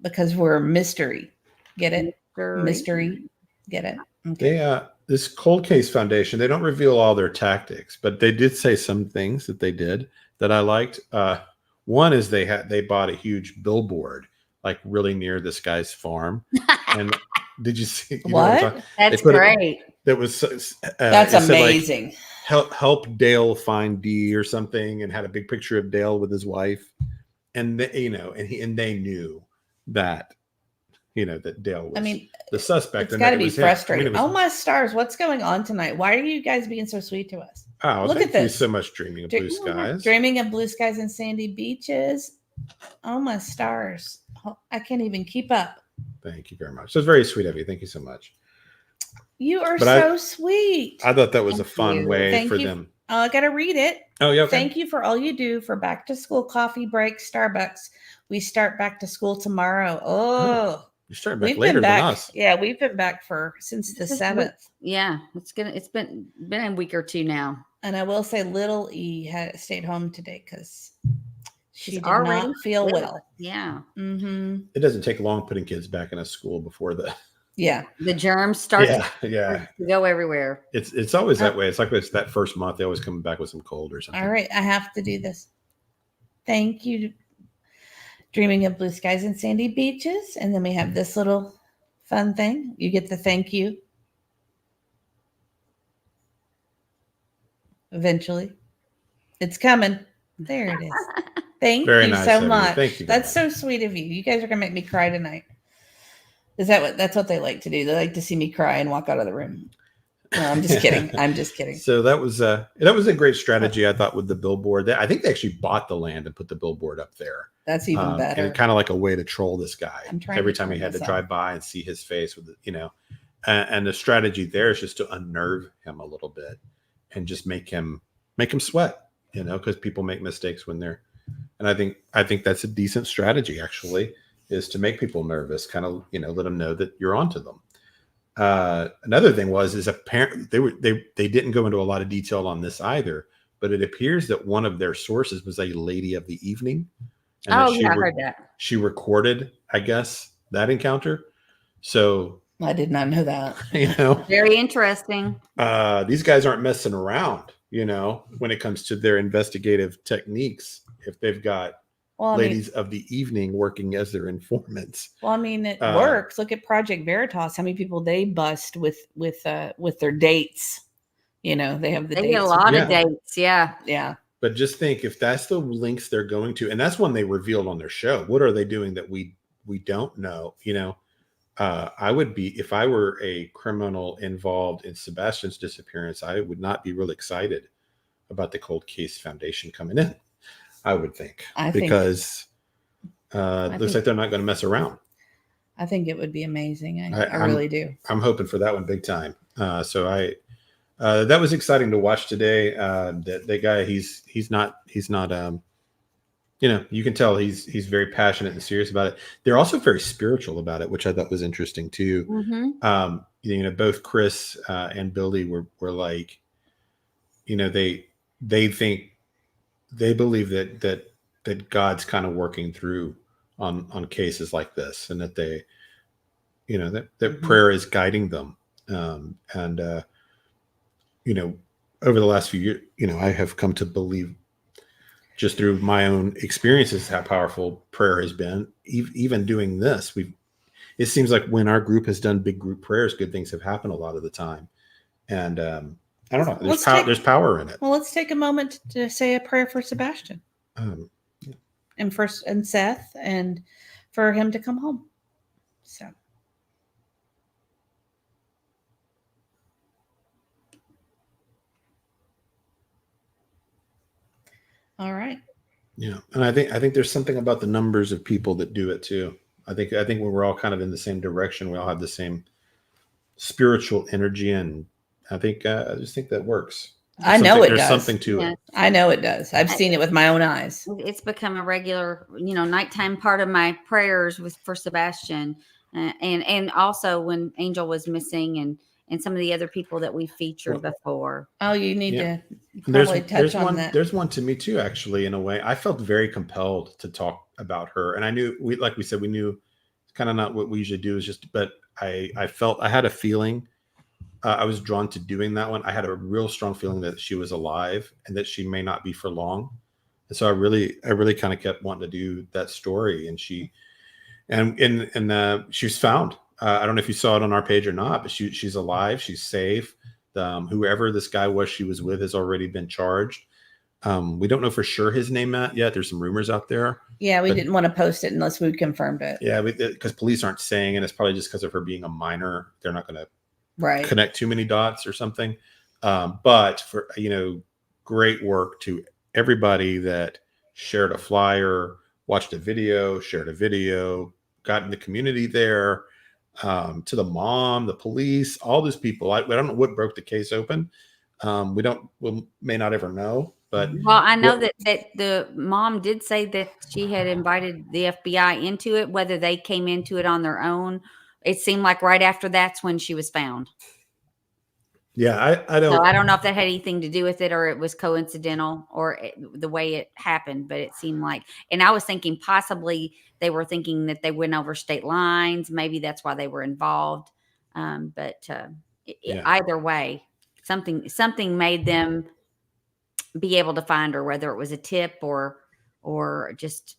because we're mystery. Get it? Mystery. Get it? Okay. This Cold Case Foundation, they don't reveal all their tactics, but they did say some things that they did that I liked. One is they bought a huge billboard like really near this guy's farm. And did you see what? That's great. That's amazing. Like, help Dale find D or something, and had a big picture of Dale with his wife. And they knew that, that Dale was the suspect. It's got to be frustrating. Oh my stars, what's going on tonight? Why are you guys being so sweet to us? Oh, look at this. You so much dreaming of blue skies. Dreaming of blue skies and sandy beaches. Oh my stars. I can't even keep up. Thank you very much. So it's very sweet of you. Thank you so much. You are so sweet. I thought that was a fun way for them. I got to read it. Oh, yeah. Okay. Thank you for all you do for back to school coffee break, Starbucks. We start back to school tomorrow. Oh, you started back later than us. Yeah, we've been back since the 7th. Yeah, it's been a week or two now. And I will say, little E had stayed home today because she did already not feel well. Yeah. Mm-hmm. It doesn't take long putting kids back in a school before the germs start to go everywhere. It's always that way. It's like it's that first month they always come back with some cold or something. All right, I have to do this. Thank you. Dreaming of blue skies and sandy beaches. And then we have this little fun thing. You get the thank you. Eventually. It's coming. There it is. Thank you so much. Thank you. That's so sweet of you. You guys are going to make me cry tonight. That's what they like to do. They like to see me cry and walk out of the room. No, I'm just kidding. I'm just kidding. So that was a great strategy, I thought, with the billboard. I think they actually bought the land and put the billboard up there. That's even better. And kind of like a way to troll this guy. Every time he had to drive by and see his face with and the strategy there is just to unnerve him a little bit and just make him sweat, because people make mistakes when they're, and I think that's a decent strategy actually, is to make people nervous, kind of, let them know that you're onto them. Another thing is apparently they didn't go into a lot of detail on this either, but it appears that one of their sources was a lady of the evening. And I heard that. She recorded, I guess, that encounter. So I did not know that. Very interesting. These guys aren't messing around, when it comes to their investigative techniques. If they've got ladies of the evening working as their informants. Well, it works. Look at Project Veritas. How many people they bust with their dates? They have they get a lot of dates. Yeah. But just think, if that's the links they're going to, and that's one they revealed on their show. What are they doing that we don't know? I would be, if I were a criminal involved in Sebastian's disappearance, I would not be real excited about the Cold Case Foundation coming in. I would think, because it looks like they're not going to mess around. I think it would be amazing. I really do. I'm hoping for that one big time. So that was exciting to watch today. That guy, he's not. You can tell he's very passionate and serious about it. They're also very spiritual about it, which I thought was interesting too. Mm-hmm. Both Chris and Billy were like, they believe that God's kind of working through on cases like this, and that they, that prayer is guiding them. Over the last few years, I have come to believe, just through my own experiences, how powerful prayer has been. Even doing this, it seems like when our group has done big group prayers, good things have happened a lot of the time. And I don't know, there's power in it. Well, let's take a moment to say a prayer for Sebastian, and Seth, and for him to come home. So. All right. Yeah, and I think there's something about the numbers of people that do it too. I think when we're all kind of in the same direction, we all have the same spiritual energy, and I just think that works. I know it does. There's something to it. I know it does. I've seen it with my own eyes. It's become a regular, nighttime part of my prayers for Sebastian, and also when Angel was missing, and some of the other people that we featured before. Oh, you need to probably touch on that. There's one to me too, actually, in a way. I felt very compelled to talk about her. And I knew, like we said, we knew it's kind of not what we usually do, but I felt, I had a feeling, I was drawn to doing that one. I had a real strong feeling that she was alive and that she may not be for long. And so I really kind of kept wanting to do that story. And she was found. I don't know if you saw it on our page or not, but she's alive. She's safe. Whoever this guy was she was with has already been charged. We don't know for sure his name yet. There's some rumors out there. Yeah, we didn't want to post it unless we confirmed it. Yeah, because police aren't saying, and it's probably just because of her being a minor. They're not going to connect too many dots or something. But for great work to everybody that shared a flyer, watched a video, shared a video, got in the community there. To the mom, the police, all those people. I don't know what broke the case open, We may not ever know, but well, I know that the mom did say that she had invited the FBI into it. Whether they came into it on their own, it seemed like right after that's when she was found. Yeah, I don't. So I don't know if that had anything to do with it, or it was coincidental, or the way it happened. But it seemed like, and I was thinking possibly they were thinking that they went over state lines. Maybe that's why they were involved. Either way, something made them be able to find her, whether it was a tip or just,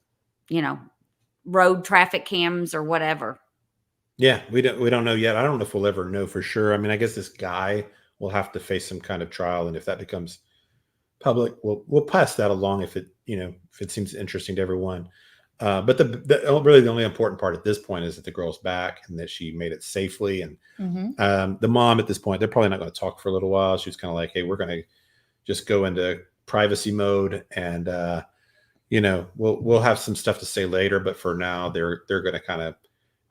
road traffic cams or whatever. Yeah, we don't know yet. I don't know if we'll ever know for sure. I mean, I guess this guy will have to face some kind of trial, and if that becomes public, we'll pass that along if it seems interesting to everyone. But really the only important part at this point is that the girl's back and that she made it safely. And the mom at this point, they're probably not going to talk for a little while. She was kind of like, hey, we're going to just go into privacy mode, and we'll have some stuff to say later. But for now, they're going to kind of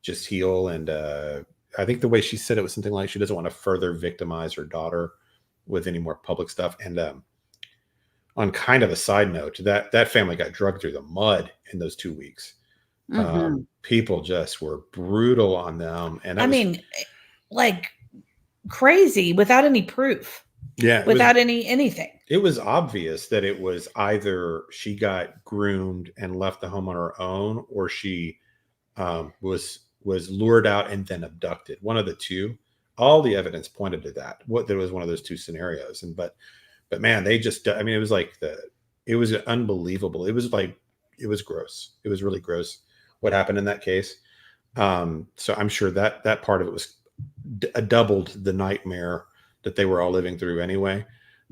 just heal. And I think the way she said it was something like she doesn't want to further victimize her daughter with any more public stuff. And on kind of a side note, that family got dragged through the mud in those 2 weeks. People just were brutal on them. And I mean, like crazy without any proof. Yeah. Without anything. It was obvious that it was either she got groomed and left the home on her own, or she was lured out and then abducted. One of the two. All the evidence pointed to that. There was one of those two scenarios. But man, they just, I mean, it was like it was unbelievable. It was gross. It was really gross what happened in that case. So I'm sure that part of it was doubled the nightmare that they were all living through anyway.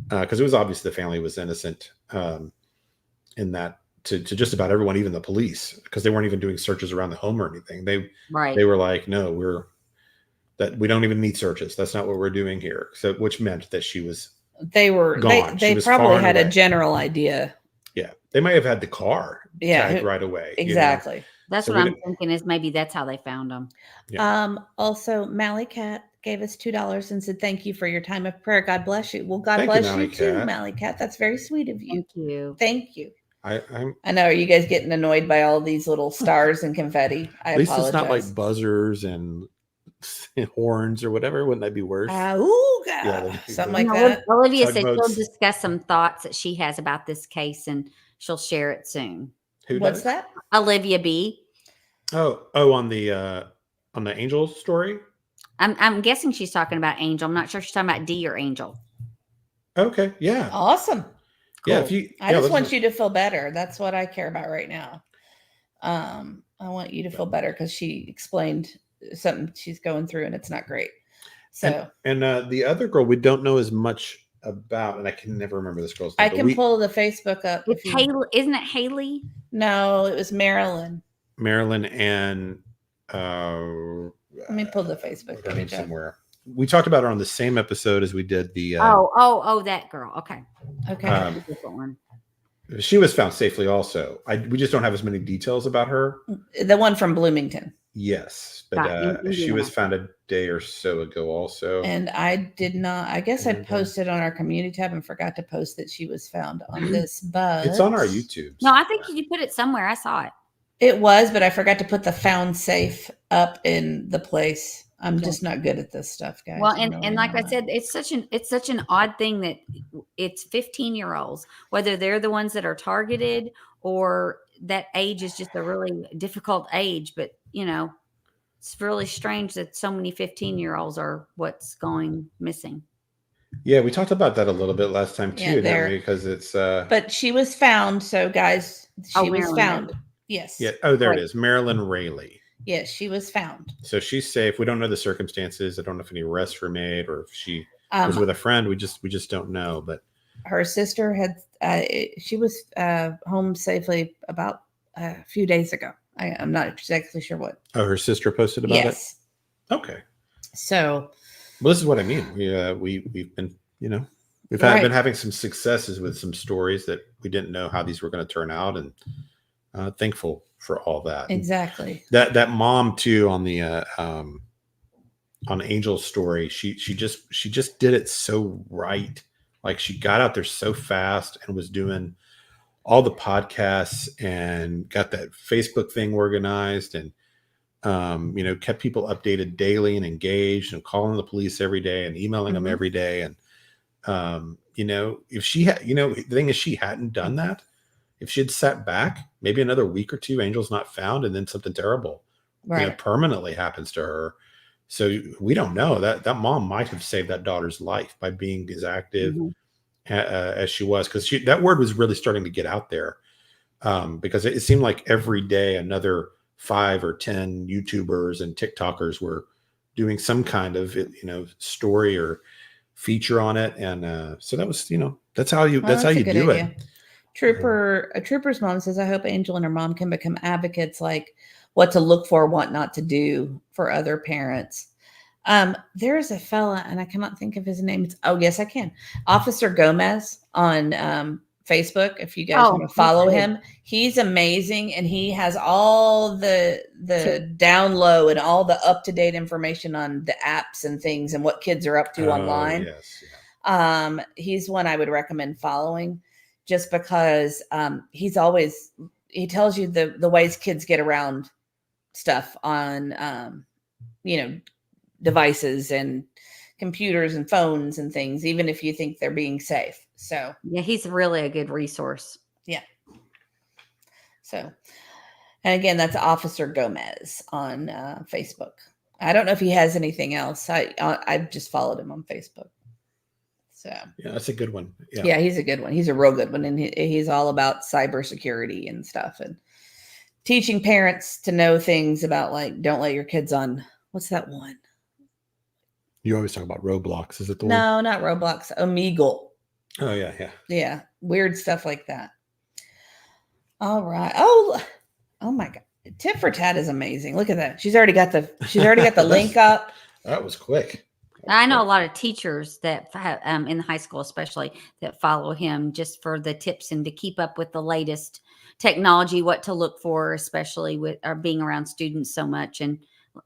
Because it was obvious the family was innocent in that to just about everyone, even the police, because they weren't even doing searches around the home or anything. They were like, no, we don't even need searches. That's not what we're doing here. So, which meant that she was gone. They probably had a general idea. Yeah. They might have had the car tagged right away. Exactly. That's what I'm thinking, is maybe that's how they found them. Yeah. Also, Mally Cat gave us $2 and said, thank you for your time of prayer. God bless you. Well, God bless you too, Mally Cat. That's very sweet of you. Thank you. I know. Are you guys getting annoyed by all these little stars and confetti? At least it's not like buzzers and horns or whatever. Wouldn't that be worse? Something like that. Olivia said she'll discuss some thoughts that she has about this case, and she'll share it soon. What's that? Olivia B. Oh, on the Angel story. I'm guessing she's talking about Angel. I'm not sure if she's talking about D or Angel. Okay. Yeah. Awesome. Cool. Yeah. I just want you to feel better. That's what I care about right now. I want you to feel better because she explained something she's going through and it's not great. So and the other girl we don't know as much about, and I can never remember this girl's name. I can pull the Facebook up. It's Haley, isn't it Haley? No, it was Marilyn. Marilyn and let me pull the Facebook page somewhere. We talked about her on the same episode as we did the. That girl. Okay. Different one. She was found safely. Also, we just don't have as many details about her. The one from Bloomington. Yes, but she was found a day or so ago. Also, and I did not. I guess I posted on our community tab and forgot to post that she was found on this. But it's on our YouTube. No, I think you put it somewhere. I saw it. It was, but I forgot to put the found safe up in the place. I'm just not good at this stuff, guys. Well, and like I said, it's such an odd thing that it's 15-year-olds, whether they're the ones that are targeted or that age is just a really difficult age. But it's really strange that so many 15-year-olds are what's going missing. Yeah, we talked about that a little bit last time too, didn't we? Because it's. But she was found. So, guys, she was found. Yes. Yeah. Oh, there it is. Marilyn Rayleigh. Yes, she was found. So she's safe. We don't know the circumstances. I don't know if any arrests were made or if she was with a friend. We just don't know. But her sister she was home safely about a few days ago. I'm not exactly sure what. Oh, her sister posted about it? Okay. So. Well, this is what I mean. We've been, we've been having some successes with some stories that we didn't know how these were going to turn out, and thankful for all that. Exactly. That mom too on the on Angel's story, she just did it so right Like she got out there so fast and was doing all the podcasts and got that Facebook thing organized and, kept people updated daily and engaged and calling the police every day and emailing them every day. And, if she had, the thing is she hadn't done that, if she had sat back, maybe another week or two, Angel's not found, and then something terrible permanently happens to her. So we don't know that mom might have saved that daughter's life by being as active as she was, because that word was really starting to get out there, because it seemed like every day another 5 or 10 YouTubers and TikTokers were doing some kind of story or feature on it, and so that was that's how you do idea. It. A trooper's mom says, I hope Angel and her mom can become advocates, like what to look for, what not to do for other parents. There's a fella, and I cannot think of his name. Yes, I can. Officer Gomez on Facebook. If you guys want to follow him, he's amazing, and he has all the down low and all the up to date information on the apps and things and what kids are up to online. Yes, yeah. He's one I would recommend following, just because he tells you the ways kids get around stuff on devices and computers and phones and things, even if you think they're being safe. So yeah, he's really a good resource. Yeah. So, and again, that's Officer Gomez on Facebook. I don't know if he has anything else. I've just followed him on Facebook. So yeah, that's a good one. Yeah, he's a good one. He's a real good one, and he's all about cybersecurity and stuff, and teaching parents to know things about, like, don't let your kids on, what's that one? You always talk about Roblox. Is it the one? No, not Roblox. Omegle. Oh yeah. Yeah, weird stuff like that. All right. Oh my God. Tit for Tat is amazing. Look at that. She's already got the link up. That was quick. I know a lot of teachers that in the high school, especially, that follow him just for the tips and to keep up with the latest technology, what to look for, especially with being around students so much. And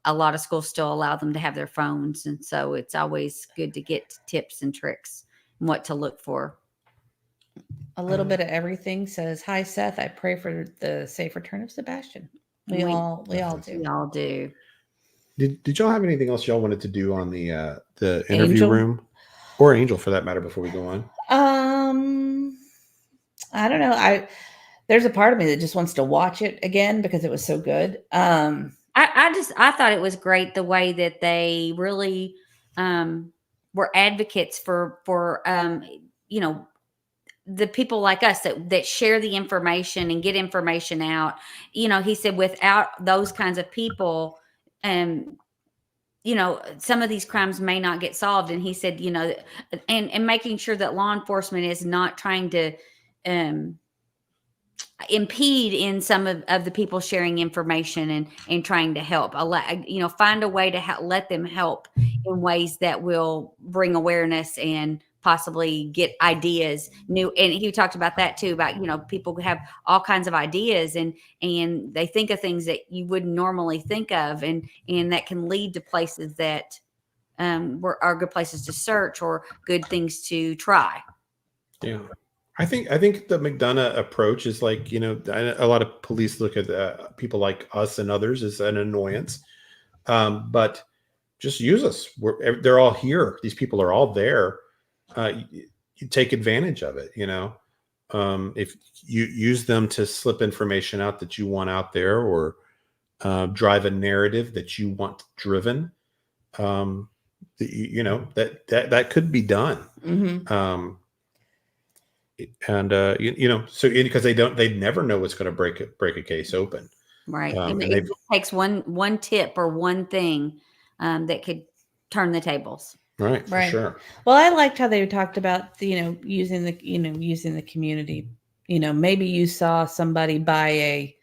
a lot of schools still allow them to have their phones. And so it's always good to get tips and tricks and what to look for. A little bit of everything says, hi, Seth. I pray for the safe return of Sebastian. We all do. We all do. Did y'all have anything else y'all wanted to do on the interview Angel? room, or Angel for that matter, before we go on? I don't know. There's a part of me that just wants to watch it again because it was so good. I thought it was great the way that they really were advocates for the people like us that share the information and get information out. He said without those kinds of people, some of these crimes may not get solved. And he said, and making sure that law enforcement is not trying to impede in some of the people sharing information and trying to help. Find a way to let them help in ways that will bring awareness and possibly get ideas new. And he talked about that too, about, people have all kinds of ideas and they think of things that you wouldn't normally think of. And that can lead to places that are good places to search or good things to try. Yeah. I think the McDonough approach is like, a lot of police look at people like us and others as an annoyance, but just use us. They're all here. These people are all there. You take advantage of it. If you use them to slip information out that you want out there, or drive a narrative that you want driven, that could be done. Mm-hmm. So because they never know what's going to break a case open, right? And it takes one tip or one thing that could turn the tables, right? For sure. Well, I liked how they talked about using the community. Maybe you saw somebody buy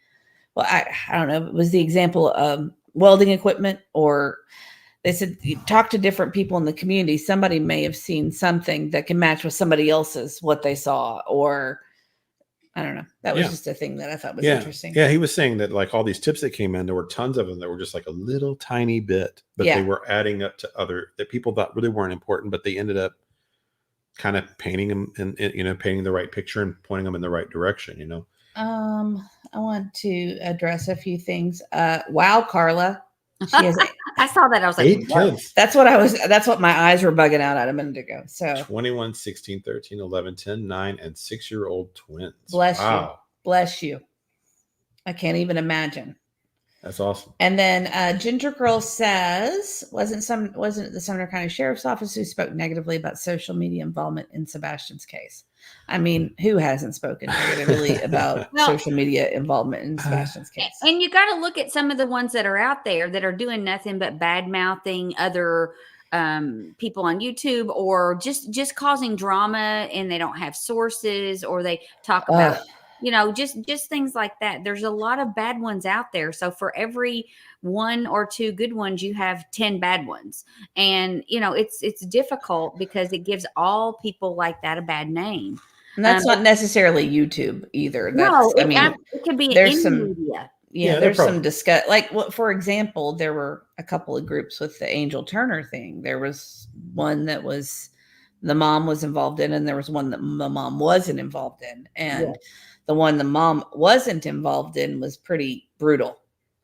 I don't know, it was the example of welding equipment, or they said you talk to different people in the community. Somebody may have seen something that can match with somebody else's what they saw, or I don't know. That was just a thing that I thought was interesting. Yeah, he was saying that like all these tips that came in, there were tons of them that were just like a little tiny bit, but they were adding up to other that people thought really weren't important, but they ended up kind of painting them and painting the right picture and pointing them in the right direction. I want to address a few things. Wow, Carla. She has I saw that. I was like, 8 kids. That's what my eyes were bugging out at a minute ago. So 21, 16, 13, 11, 10, 9, and 6-year-old twins. Bless you. I can't even imagine. That's awesome. And then Ginger Girl says, wasn't it the Sumner County Sheriff's Office who spoke negatively about social media involvement in Sebastian's case? I mean, who hasn't spoken negatively about social media involvement in Sebastian's case? And you got to look at some of the ones that are out there that are doing nothing but bad mouthing other people on YouTube, or just causing drama, and they don't have sources, or they talk about just things like that. There's a lot of bad ones out there. So for every 1 or 2 good ones, you have 10 bad ones. And, it's difficult because it gives all people like that a bad name. And that's not necessarily YouTube either. It could be there's in some media. Yeah, there's some discuss. Like, for example, there were a couple of groups with the Angel Turner thing. There was one that was the mom was involved in, and there was one that the mom wasn't involved in. And the one the mom wasn't involved in was pretty brutal,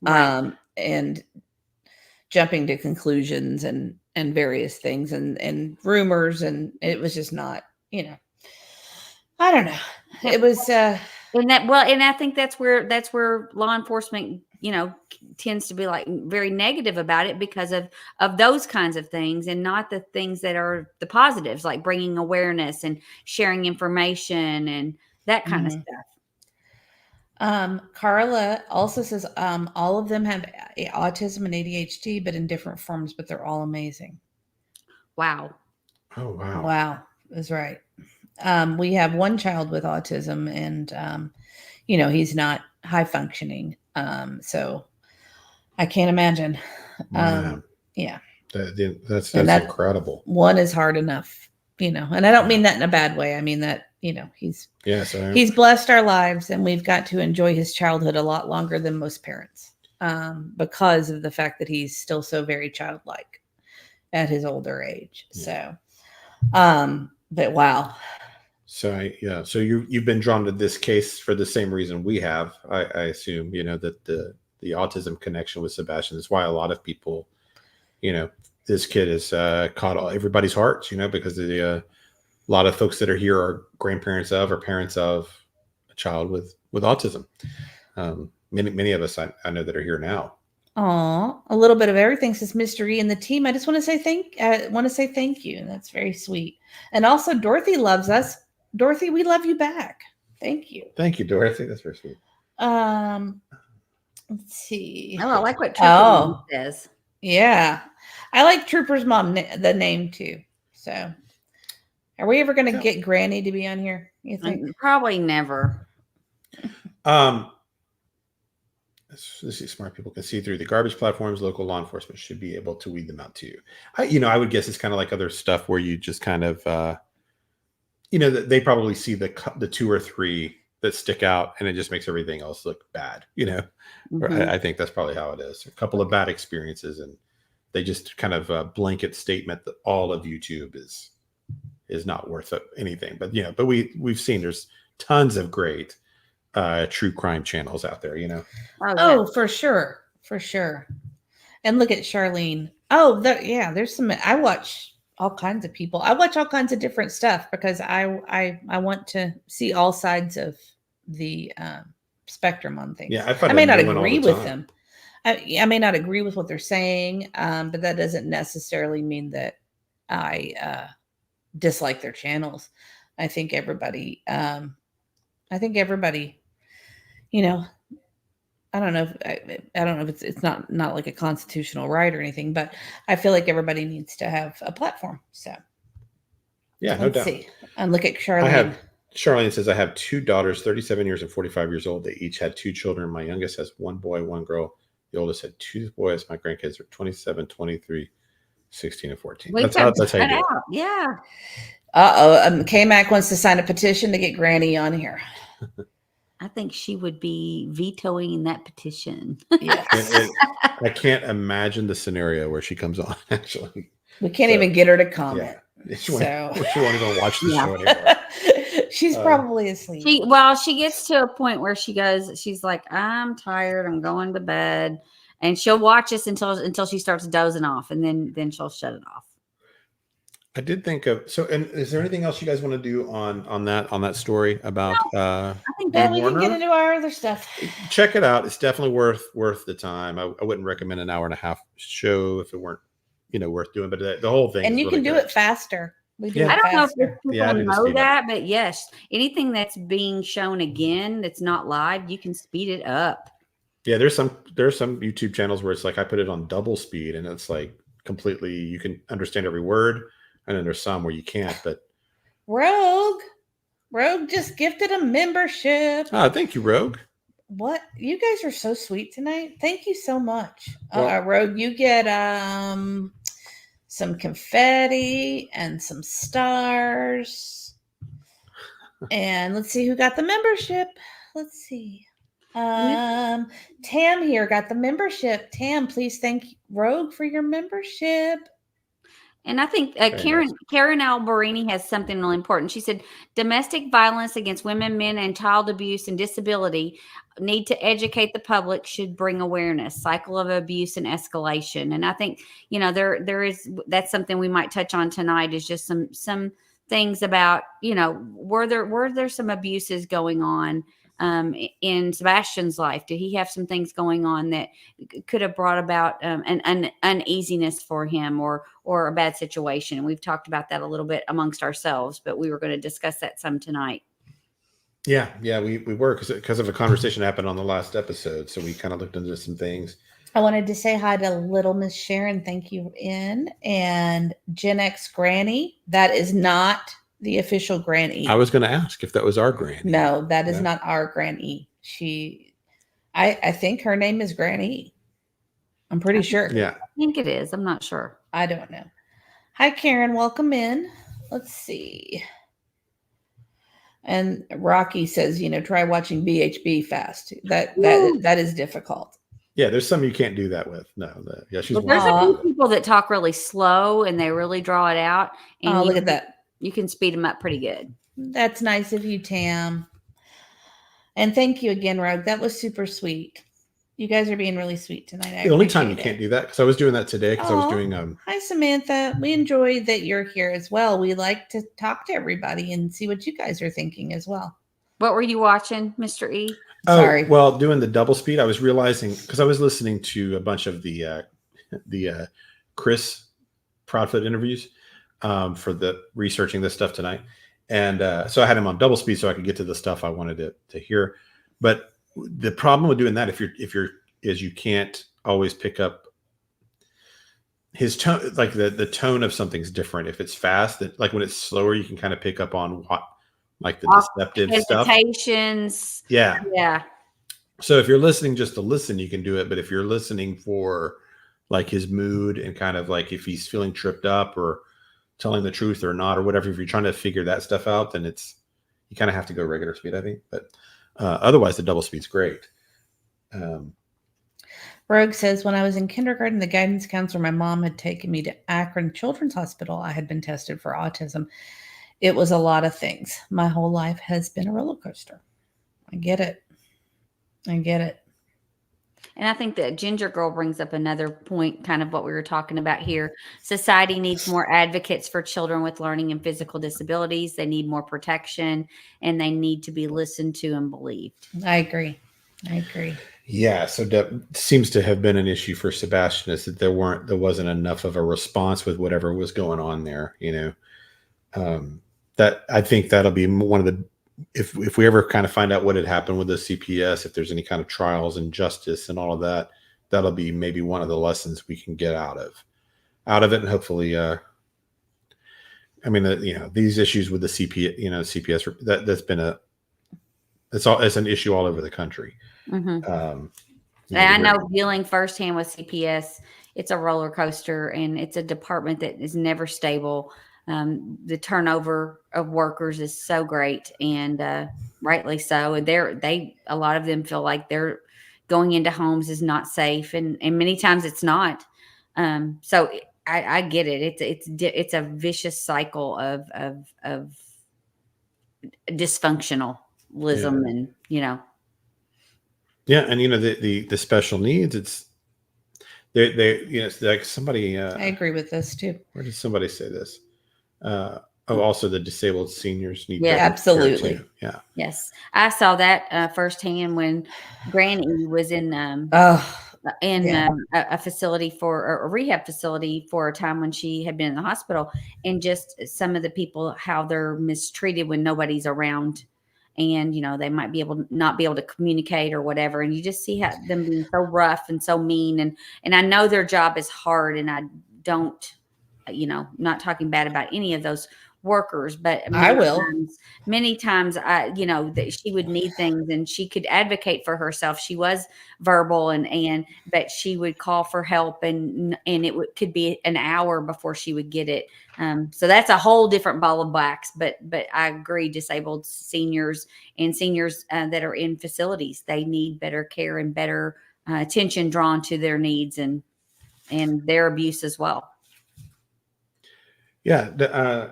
and jumping to conclusions and various things and rumors, and it was just not, I don't know. It was and I think that's where law enforcement, tends to be like very negative about it because of those kinds of things, and not the things that are the positives, like bringing awareness and sharing information and that kind of stuff. Carla also says all of them have autism and ADHD, but in different forms, but they're all amazing. Wow. Oh, wow. Wow. That's right. We have one child with autism, and he's not high functioning. So I can't imagine. Yeah. That's incredible. One is hard enough, and I don't mean that in a bad way. I mean that, he's blessed our lives, and we've got to enjoy his childhood a lot longer than most parents, because of the fact that he's still so very childlike at his older age. Yeah. So, but wow. So so you've been drawn to this case for the same reason we have. I assume, that the autism connection with Sebastian is why a lot of people, this kid has caught everybody's hearts, because a lot of folks that are here are grandparents of or parents of a child with autism. Many of us I know that are here now. Oh, a little bit of everything, says Mystery and the team. I just want to say thank you. And that's very sweet. And also Dorothy loves us. Dorothy, we love you back. Thank you. Thank you, Dorothy. That's very sweet. Let's see. Oh, I like what Trooper says. Yeah. I like Trooper's mom, the name too. So are we ever going to get Granny to be on here, you think? Probably never. Let's see, smart people can see through the garbage platforms. Local law enforcement should be able to weed them out too. I would guess it's kind of like other stuff where you just kind of, they probably see the 2 or 3 that stick out, and it just makes everything else look bad. Mm-hmm. I think that's probably how it is. A couple of bad experiences, and they just kind of blanket statement that all of YouTube is not worth anything. But but we've seen there's tons of great true crime channels out there, Oh, for sure. And look at Charlene. There's some. I watch all kinds of people. I watch all kinds of different stuff because I want to see all sides of the spectrum on things. Yeah, I may not agree with them. I may not agree with what they're saying, but that doesn't necessarily mean that I dislike their channels. I think everybody. I don't know if it's not like a constitutional right or anything, but I feel like everybody needs to have a platform. So yeah, no doubt. See. And look at Charlene. Charlene says, I have 2 daughters, 37 years and 45 years old. They each had 2 children. My youngest has 1 boy, 1 girl. The oldest had 2 boys. My grandkids are 27, 23, 16, and 14. That's how you do it. Yeah. K-Mac wants to sign a petition to get Granny on here. I think she would be vetoing that petition. Yes. I can't imagine the scenario where she comes on, actually. We can't even get her to comment. She won't even watch the show anymore. She's probably asleep. She gets to a point where she's like, I'm tired. I'm going to bed. And she'll watch us until she starts dozing off, and then she'll shut it off. I did think of and is there anything else you guys want to do on that story about I think that we can get into our other stuff. Check it out. It's definitely worth the time. I wouldn't recommend an hour and a half show if it weren't worth doing, but the whole thing and you really can do it faster. I don't know if people know that, but yes, anything that's being shown again that's not live, you can speed it up. Yeah, there's some YouTube channels where it's like I put it on double speed and it's like completely, you can understand every word, and then there's some where you can't. But Rogue just gifted a membership. Oh, thank you, Rogue. What? You guys are so sweet tonight. Thank you so much. Rogue, you get some confetti and some stars. And let's see who got the membership. Let's see. Tam here got the membership. Tam, please thank Rogue for your membership. And I think Karen Alberini has something really important. She said, domestic violence against women, men, and child abuse and disability need to educate the public, should bring awareness, cycle of abuse and escalation. And I think, that's something we might touch on tonight, is just some things about, were there some abuses going on in Sebastian's life? Did he have some things going on that could have brought about an uneasiness for him or a bad situation? And we've talked about that a little bit amongst ourselves, but we were going to discuss that some tonight. Yeah, we were because of a conversation that happened on the last episode. So we kind of looked into some things. I wanted to say hi to Little Miss Sharon. Thank you, and Gen X Granny. That is not the official Granny. I was going to ask if that was our Granny. No, that is not our Granny. I think her name is Granny. I'm pretty sure. Yeah. I think it is. I'm not sure. I don't know. Hi, Karen. Welcome in. Let's see. And Rocky says, try watching BHB fast. That is difficult. Yeah, there's some you can't do that with. No, she's. There's a few people that talk really slow and they really draw it out. And look at that. You can speed them up pretty good. That's nice of you, Tam. And thank you again, Rogue. That was super sweet. You guys are being really sweet tonight. The only time you can't do that, because I was doing that today, because I was doing Hi, Samantha. We enjoy that you're here as well. We like to talk to everybody and see what you guys are thinking as well. What were you watching, Mr. E? Sorry. Well, doing the double speed, I was realizing, because I was listening to a bunch of the Chris Proudfoot interviews for the researching this stuff tonight. And so I had him on double speed so I could get to the stuff I wanted to hear. But the problem with doing that, is you can't always pick up his tone, like the tone of something's different. If it's fast, like when it's slower, you can kind of pick up on what, like the deceptive hesitations stuff. Yeah. So if you're listening just to listen, you can do it. But if you're listening for like his mood and kind of like if he's feeling tripped up or telling the truth or not, or whatever, if you're trying to figure that stuff out, then you kind of have to go regular speed, I think. But otherwise, the double speed's great. Rogue says, when I was in kindergarten, the guidance counselor, my mom had taken me to Akron Children's Hospital. I had been tested for autism. It was a lot of things. My whole life has been a roller coaster. I get it. And I think that Ginger Girl brings up another point, kind of what we were talking about here. Society needs more advocates for children with learning and physical disabilities. They need more protection, and they need to be listened to and believed. I agree. Yeah, so that seems to have been an issue for Sebastian, is that there wasn't enough of a response with whatever was going on there. That I think that'll be one of the, if we ever kind of find out what had happened with the CPS, if there's any kind of trials and justice and all of that, that'll be maybe one of the lessons we can get out of it. And hopefully, these issues with the CPS, that's been it's an issue all over the country. Mm-hmm. I know, dealing firsthand with CPS, it's a roller coaster, and it's a department that is never stable. The turnover of workers is so great, and rightly so. And a lot of them feel like they're going into homes is not safe, and many times it's not. So I get it. It's a vicious cycle of dysfunctionalism, and Yeah, and the special needs, it's they it's like somebody. I agree with this too. Where did somebody say this? Also the disabled seniors need Yeah, absolutely. Care too. Yeah. Yes, I saw that firsthand when Granny was in a facility for a rehab facility for a time when she had been in the hospital, and just some of the people, how they're mistreated when nobody's around, and they might not be able to communicate or whatever, and you just see how them being so rough and so mean, and I know their job is hard, and I don't, not talking bad about any of those workers, but many times that she would need things and she could advocate for herself. She was verbal but she would call for help, and could be an hour before she would get it. So that's a whole different ball of wax, but I agree, disabled seniors and seniors that are in facilities, they need better care and better attention drawn to their needs and their abuse as well. Yeah.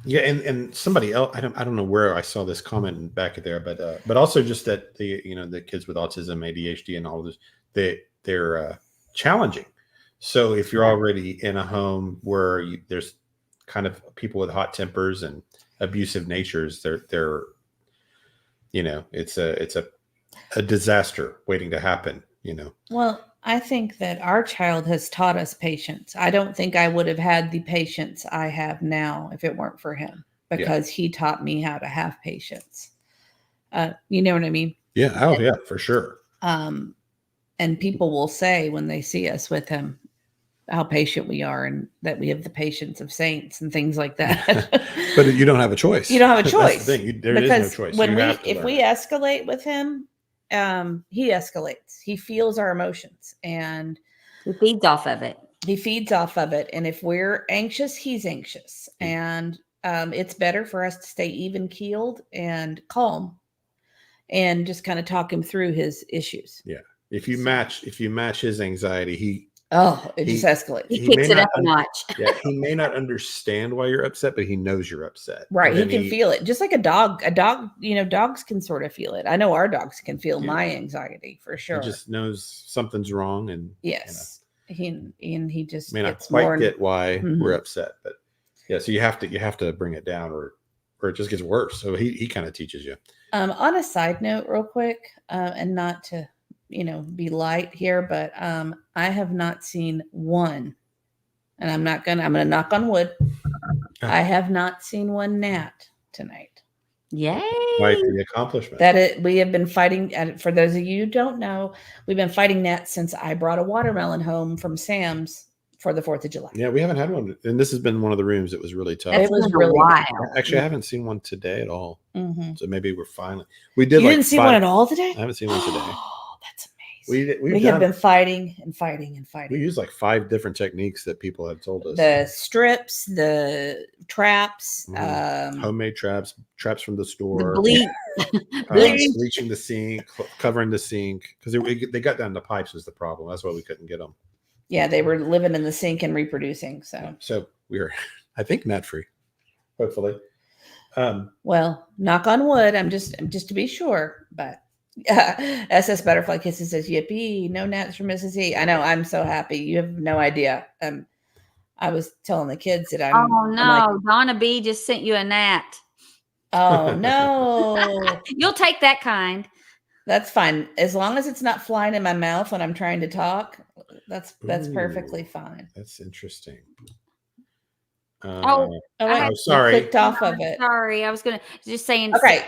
Yeah, and somebody else, I don't know where I saw this comment back there, but also just that the kids with autism, ADHD, and all of this, they're challenging. So if you're already in a home where there's kind of people with hot tempers and abusive natures, they're it's a disaster waiting to happen. Well, I think that our child has taught us patience. I don't think I would have had the patience I have now if it weren't for him, because he taught me how to have patience. You know what I mean? Yeah. Oh, yeah, for sure. And people will say when they see us with him how patient we are, and that we have the patience of saints and things like that. But you don't have a choice. You don't have a choice. That's the thing. There is no choice. If we escalate with him, he escalates. He feels our emotions, and he feeds off of it. And if we're anxious, he's anxious. And it's better for us to stay even keeled and calm and just kind of talk him through his issues. Yeah. If you match his anxiety, it just escalates. He kicks it up a notch. Yeah, he may not understand why you're upset, but he knows you're upset. Right. He can feel it. Just like a dog. A dog, dogs can sort of feel it. I know our dogs can feel my anxiety for sure. He just knows something's wrong, and yes, he just may not quite get why we're upset, but yeah. So you have to bring it down, or it just gets worse. So he kind of teaches you. On a side note, real quick, and not to be light here, but I have not seen one, and I'm gonna knock on wood. I have not seen one gnat tonight. Yay! Quite the accomplishment. We have been fighting, and for those of you who don't know, we've been fighting gnats since I brought a watermelon home from Sam's for the 4th of July. Yeah, we haven't had one, and this has been one of the rooms that was really tough. It was really wild. Actually, I haven't seen one today at all. Mm-hmm. So maybe we're finally. We did. You didn't see one at all today? I haven't seen one today. That's amazing. We have been fighting and fighting and fighting. We used like 5 different techniques that people have told us. The strips, the traps, homemade traps from the store, the bleach, bleaching the sink, covering the sink, because they got down the pipes was the problem. That's why we couldn't get them. Yeah, they were living in the sink and reproducing. So we were, I think, gnat free, hopefully. Well, knock on wood. I'm just to be sure, but. SS Butterfly Kisses says, yippee, no gnats from Mrs. E. I know, I'm so happy. You have no idea. I was telling the kids that I'm like, Donna B just sent you a gnat. Oh no. You'll take that kind. That's fine. As long as it's not flying in my mouth when I'm trying to talk, that's perfectly fine. That's interesting. I'm sorry. Clicked off of it. Sorry, I was gonna just saying. Okay.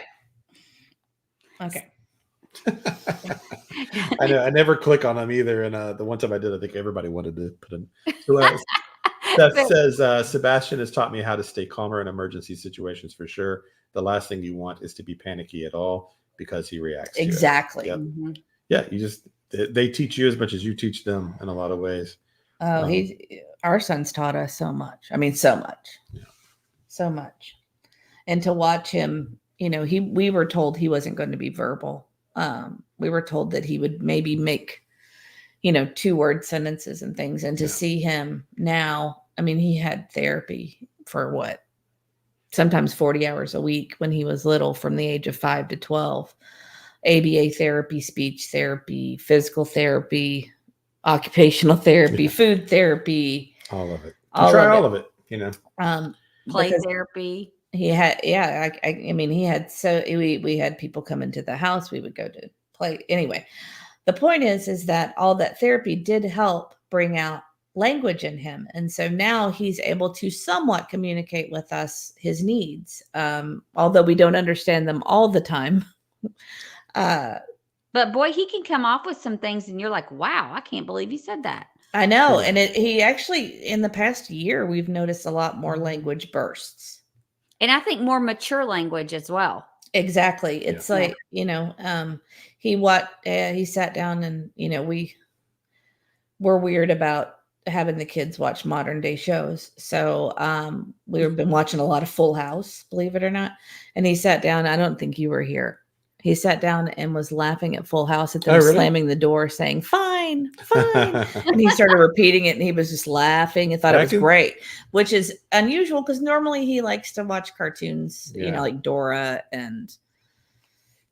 I know. I never click on them either. And the one time I did, I think everybody wanted to put them. So Steph says, Sebastian has taught me how to stay calmer in emergency situations for sure. The last thing you want is to be panicky at all because he reacts. Exactly. Yep. Mm-hmm. Yeah. They teach you as much as you teach them in a lot of ways. Oh, our son's taught us so much. I mean, so much. Yeah. So much. And to watch him, we were told he wasn't going to be verbal. We were told that he would maybe make, 2-word sentences and things. And to see him now, I mean, he had therapy for what? Sometimes 40 hours a week when he was little, from the age of 5 to 12. ABA therapy, speech therapy, physical therapy, occupational therapy, food therapy. All of it. Try all of it, Play therapy. He had, I mean, he had, so we had people come into the house. We would go to play. Anyway, the point is that all that therapy did help bring out language in him. And so now he's able to somewhat communicate with us his needs, although we don't understand them all the time. But boy, he can come off with some things and you're like, wow, I can't believe he said that. I know. And he actually, in the past year, we've noticed a lot more language bursts. And I think more mature language as well. Exactly. It's like, he sat down and, we're weird about having the kids watch modern day shows. So we've been watching a lot of Full House, believe it or not. And he sat down. I don't think you were here. He sat down and was laughing at Full House at them slamming the door, saying, fine, fine. And he started repeating it and he was just laughing and thought it was great, which is unusual because normally he likes to watch cartoons, like Dora and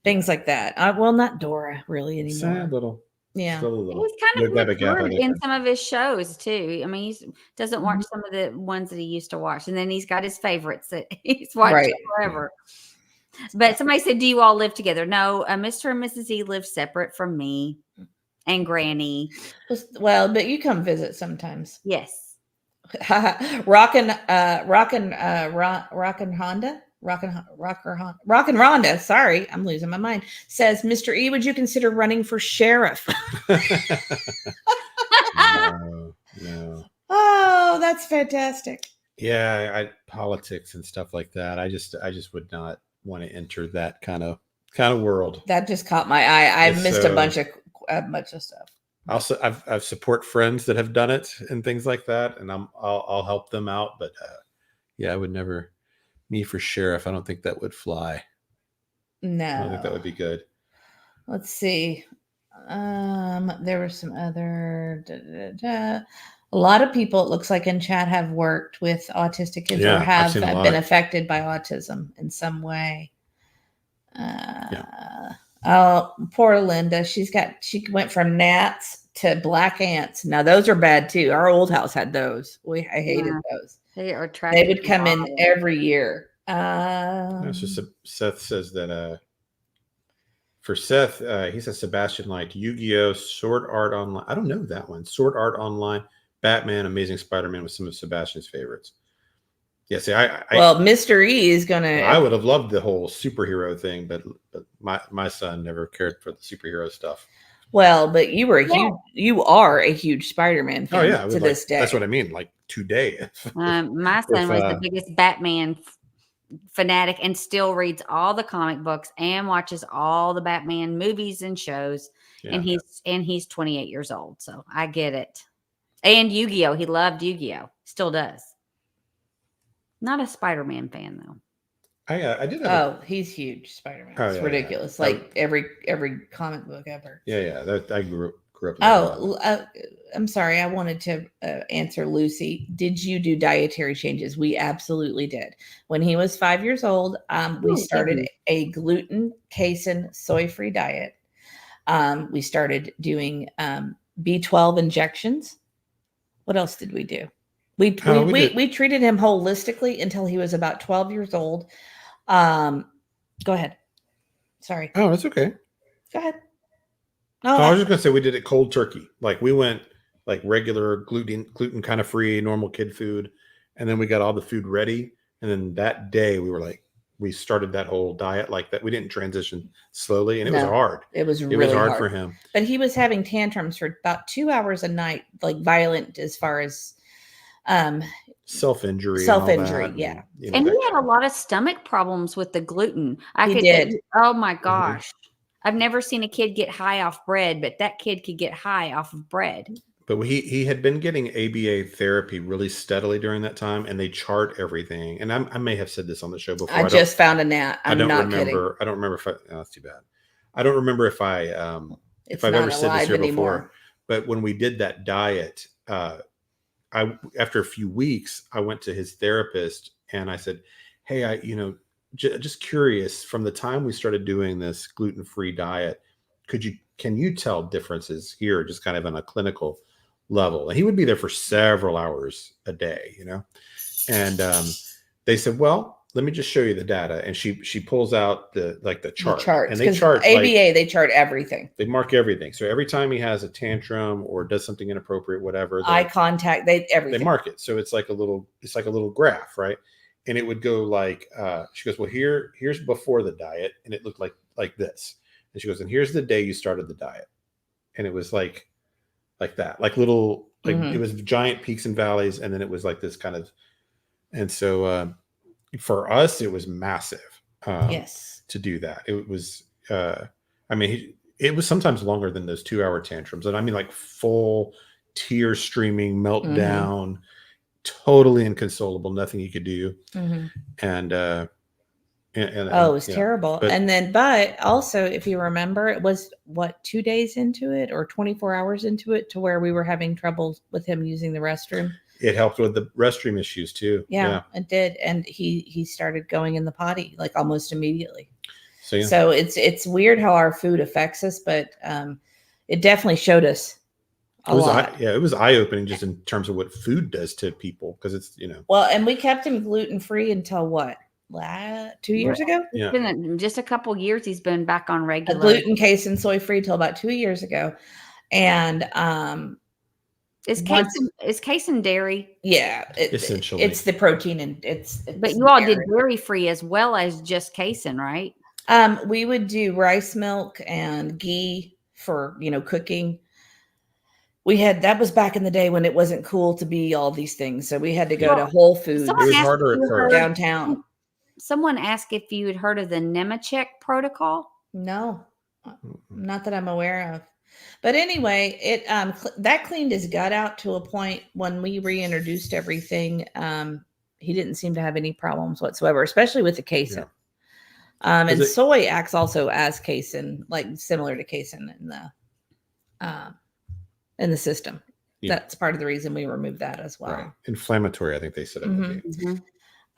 things like that. Well, not Dora really anymore. Sad little. Yeah. He's kind of matured in some of his shows too. I mean, he doesn't watch some of the ones that he used to watch. And then he's got his favorites that he's watched forever. But somebody said, do you all live together? No, Mr. and Mrs. E live separate from me and Granny. Well, but you come visit sometimes. Yes. Rockin' Rhonda. Sorry, I'm losing my mind. Says, Mr. E, would you consider running for sheriff? No. Oh, that's fantastic. Yeah, politics and stuff like that. I just would not want to enter that kind of world. That just caught my eye. I missed a bunch of stuff. Also, I've support friends that have done it and things like that, and I'll help them out. But I would never. Me for sheriff, I don't think that would fly. No, I don't think that would be good. Let's see. There were some other. A lot of people, it looks like in chat, have worked with autistic kids or have been affected by autism in some way. Oh, poor Linda. She went from gnats to black ants. Now those are bad too. Our old house had those. I hated those. They would come in every year. So Seth says that for Seth, he says Sebastian liked Yu-Gi-Oh, Sword Art Online. I don't know that one. Sword Art Online, Batman, Amazing Spider-Man was some of Sebastian's favorites. Yeah, see, Mr. E is gonna. I would have loved the whole superhero thing, but my son never cared for the superhero stuff. Well, but you are a huge Spider-Man fan to this day. That's what I mean. Like today, my son was the biggest Batman fanatic and still reads all the comic books and watches all the Batman movies and shows. Yeah. And he's 28 years old, so I get it. And Yu-Gi-Oh, he loved Yu-Gi-Oh, still does. Not a Spider-Man fan though. I did. He's huge. Spider-Man. It's ridiculous. Like every comic book ever. Yeah. I grew up. I'm sorry. I wanted to answer Lucy. Did you do dietary changes? We absolutely did. When he was 5 years old, we started a gluten, casein, soy-free diet. We started doing B12 injections. What else did we do? We treated him holistically until he was about 12 years old. Go ahead. Sorry. Oh, it's okay. Go ahead. I was just gonna say we did it cold turkey. Like we went like regular gluten kind of free, normal kid food, and then we got all the food ready. And then that day we started that whole diet like that. We didn't transition slowly, and it was hard. It was really hard for him. But he was having tantrums for about 2 hours a night, like violent as far as self-injury, yeah. And he had a lot of stomach problems with the gluten. Oh my gosh. I've never seen a kid get high off bread, but that kid could get high off of bread. But he had been getting ABA therapy really steadily during that time, and they chart everything. And I may have said this on the show before. I just found a gnat. I don't remember. I don't remember if that's too bad. I don't remember if I've ever said this here before. But when we did that diet, after a few weeks, I went to his therapist and I said, hey, just curious, from the time we started doing this gluten-free diet, can you tell differences here, just kind of on a clinical level? And he would be there for several hours a day, and they said, well, let me just show you the data. And she pulls out the chart. The charts. And they chart ABA, they chart everything. They mark everything. So every time he has a tantrum or does something inappropriate, whatever, eye contact, everything. They mark it. So it's like a little graph, right? And it would go like, she goes, well, here's before the diet, and it looked like this. And she goes, and here's the day you started the diet. And it was like that, like little, it was giant peaks and valleys. And then it was like this kind of, and so for us, it was massive. Yes. To do that. It was, it was sometimes longer than those 2-hour tantrums. And I mean, like full tear streaming meltdown, totally inconsolable, nothing you could do. And it was terrible. But also, if you remember, it was 2 days into it or 24 hours into it to where we were having trouble with him using the restroom. It helped with the restroom issues too. Yeah, it did. And he started going in the potty like almost immediately. So it's weird how our food affects us, but it definitely showed us a lot. It was eye-opening just in terms of what food does to people, because it's, Well, and we kept him gluten-free until what? 2 years ago? Yeah. It's been just a couple years he's been back on regular. Gluten, casein, soy-free till about 2 years ago. And is casein dairy? Yeah, essentially it's the protein, and it's but you all did dairy free as well as just casein, right? We would do rice milk and ghee for cooking. That was back in the day when it wasn't cool to be all these things, so we had to go to Whole Foods. It was harder at first. Downtown. Someone asked if you had heard of the Nemechek protocol. No, not that I'm aware of. But anyway, that cleaned his gut out to a point. When we reintroduced everything, he didn't seem to have any problems whatsoever, especially with the casein. And soy acts also as casein, like similar to casein in the system. Yeah. That's part of the reason we removed that as well. Right. Inflammatory, I think they said it would be.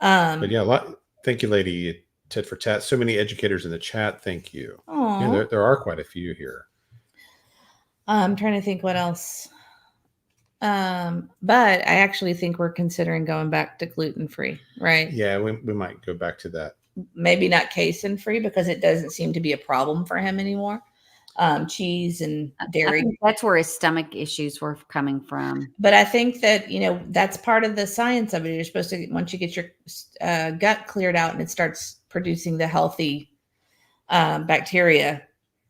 But yeah, thank you, Lady Tit for Tat. So many educators in the chat. Thank you. Yeah, there are quite a few here. I'm trying to think what else. But I actually think we're considering going back to gluten-free, right? Yeah, we might go back to that. Maybe not casein-free, because it doesn't seem to be a problem for him anymore. Cheese and dairy. I think that's where his stomach issues were coming from. But I think that, that's part of the science of it. You're supposed to, once you get your gut cleared out and it starts producing the healthy bacteria,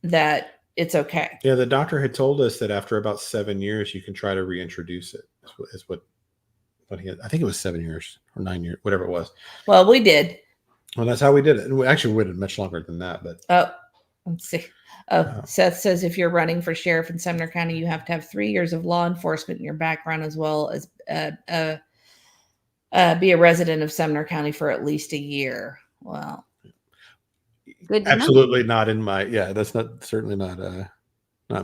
that it's okay. Yeah, the doctor had told us that after about 7 years, you can try to reintroduce it. Is what he had. I think it was 7 years or 9 years, whatever it was. Well, we did. Well, that's how we did it. And we actually waited much longer than that. But let's see. Seth says if you're running for sheriff in Sumner County, you have to have 3 years of law enforcement in your background, as well as be a resident of Sumner County for at least a year. Well, good. Absolutely not in my. Yeah, that's certainly not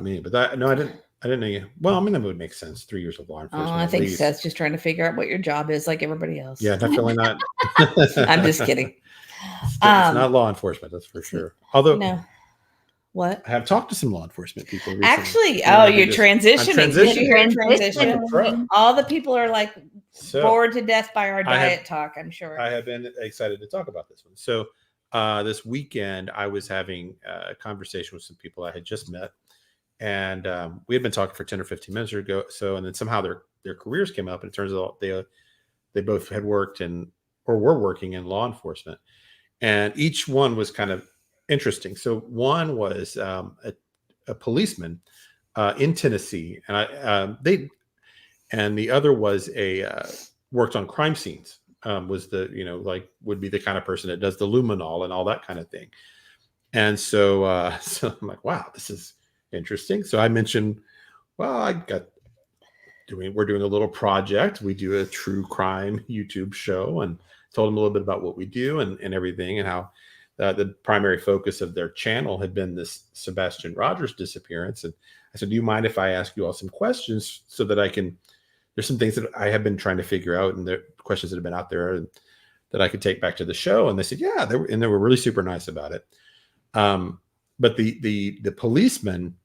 me. But I didn't know you. Well, I mean, that would make sense. 3 years of law enforcement. I think Seth's just trying to figure out what your job is, like everybody else. Yeah, definitely not. I'm just kidding. It's not law enforcement, that's for sure. Although, no. What? I have talked to some law enforcement people recently. Actually, you're transitioning. Transitioning. All the people are like bored to death by our diet talk, I'm sure. I have been excited to talk about this one. So this weekend, I was having a conversation with some people I had just met. And we had been talking for 10 or 15 minutes ago. So, and then somehow their careers came up, and it turns out they both had worked or were working in law enforcement. And each one was kind of interesting. So one was a policeman in Tennessee, and the other was worked on crime scenes. Was would be the kind of person that does the luminol and all that kind of thing. And so I'm like, wow, this is interesting. So I mentioned, well, we're doing a little project. We do a true crime YouTube show, and told them a little bit about what we do and everything, and how the primary focus of their channel had been this Sebastian Rogers disappearance. And I said, do you mind if I ask you all some questions so that I can, there's some things that I have been trying to figure out, and the questions that have been out there and that I could take back to the show. And they said, yeah, they were really super nice about it. But the policemen,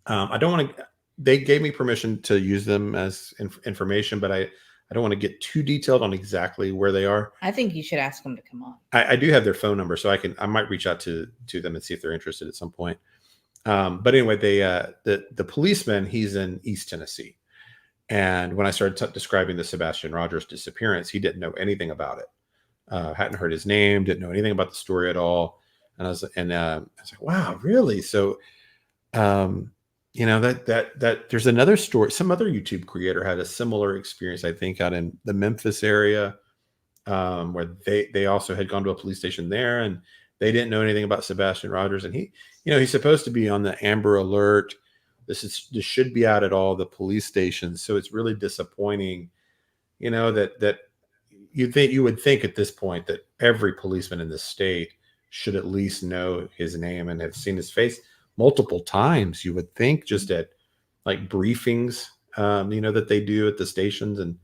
I don't want to, they gave me permission to use them as information, but I don't want to get too detailed on exactly where they are. I think you should ask them to come on. I do have their phone number, so I might reach out to them and see if they're interested at some point. But anyway, the policeman, he's in East Tennessee. And when I started describing the Sebastian Rogers disappearance, he didn't know anything about it. Hadn't heard his name, didn't know anything about the story at all. And I was like, wow, really? So, that there's another story. Some other YouTube creator had a similar experience, I think, out in the Memphis area, where they also had gone to a police station there, and they didn't know anything about Sebastian Rogers. And he's supposed to be on the Amber Alert. This should be out at all the police stations. So it's really disappointing, that you would think at this point that every policeman in the state should at least know his name and have seen his face multiple times. You would think, just at like briefings, that they do at the stations and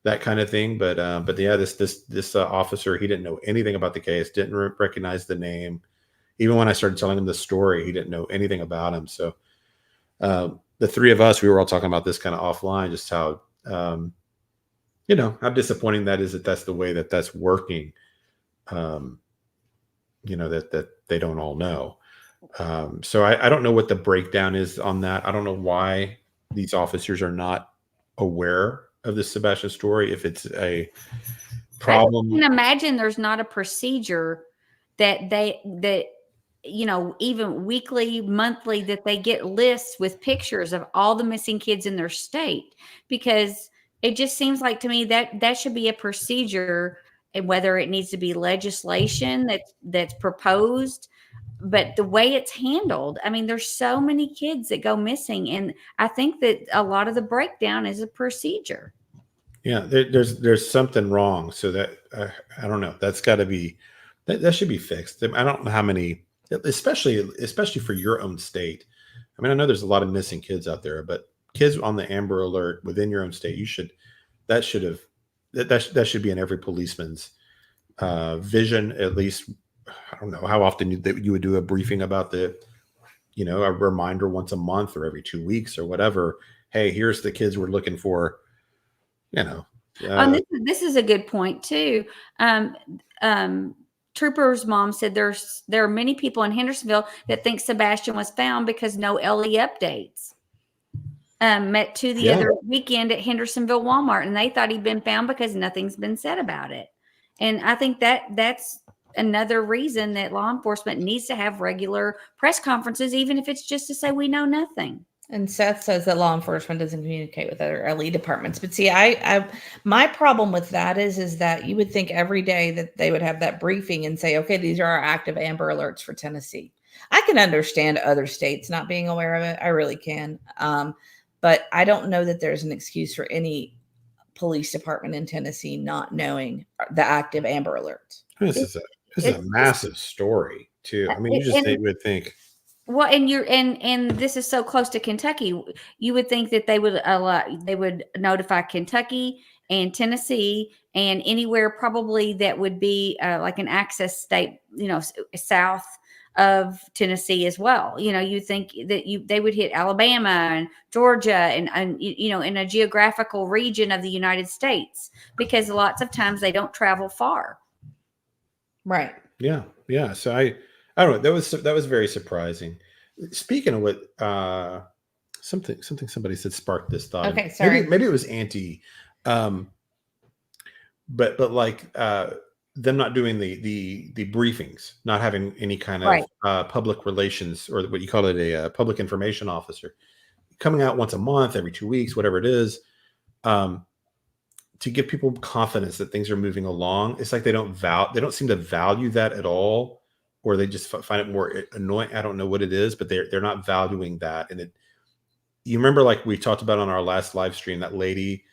that kind of thing. But yeah, this officer, he didn't know anything about the case, didn't recognize the name. Even when I started telling him the story, he didn't know anything about him. So the three of us, we were all talking about this kind of offline, just how how disappointing that is, that that's the way that's working. That they don't all know. So I don't know what the breakdown is on that. I don't know why these officers are not aware of the Sebastian story, if it's a problem. I can imagine there's not a procedure that even weekly, monthly, that they get lists with pictures of all the missing kids in their state, because it just seems like to me that should be a procedure, and whether it needs to be legislation that's proposed. But the way it's handled, I mean, there's so many kids that go missing, and I think that a lot of the breakdown is a procedure. Yeah, there's something wrong. So that I don't know. That's got to be that should be fixed. I don't know how many, especially for your own state. I mean, I know there's a lot of missing kids out there, but kids on the Amber Alert within your own state, that should be in every policeman's vision, at least. I don't know how often you would do a briefing about a reminder once a month or every 2 weeks or whatever. Hey, here's the kids we're looking for. This is a good point too. Trooper's mom said there are many people in Hendersonville that think Sebastian was found because no LE updates. Met the other weekend at Hendersonville Walmart, and they thought he'd been found because nothing's been said about it. And I think that's another reason that law enforcement needs to have regular press conferences, even if it's just to say we know nothing. And Seth says that law enforcement doesn't communicate with other LE departments. But see, my problem with that is that you would think every day that they would have that briefing and say, okay, these are our active Amber Alerts for Tennessee. I can understand other states not being aware of it. I really can. But I don't know that there's an excuse for any police department in Tennessee not knowing the active Amber Alerts. This is a massive story too. I mean, you would think. Well, and this is so close to Kentucky. You would think that they would notify Kentucky and Tennessee and anywhere probably that would be like an access state, south of Tennessee as well. You think that they would hit Alabama and Georgia and in a geographical region of the United States, because lots of times they don't travel far. Right. Yeah. Yeah. So I don't know. That was very surprising. Speaking of what, something somebody said sparked this thought. Okay. Sorry. Maybe it was Auntie. But like, them not doing the briefings, not having any kind of public relations, or what you call it, a public information officer, coming out once a month, every 2 weeks, whatever it is, to give people confidence that things are moving along. It's like they don't seem to value that at all, or they just find it more annoying. I don't know what it is, but they're not valuing that. And you remember, like we talked about on our last live stream, that lady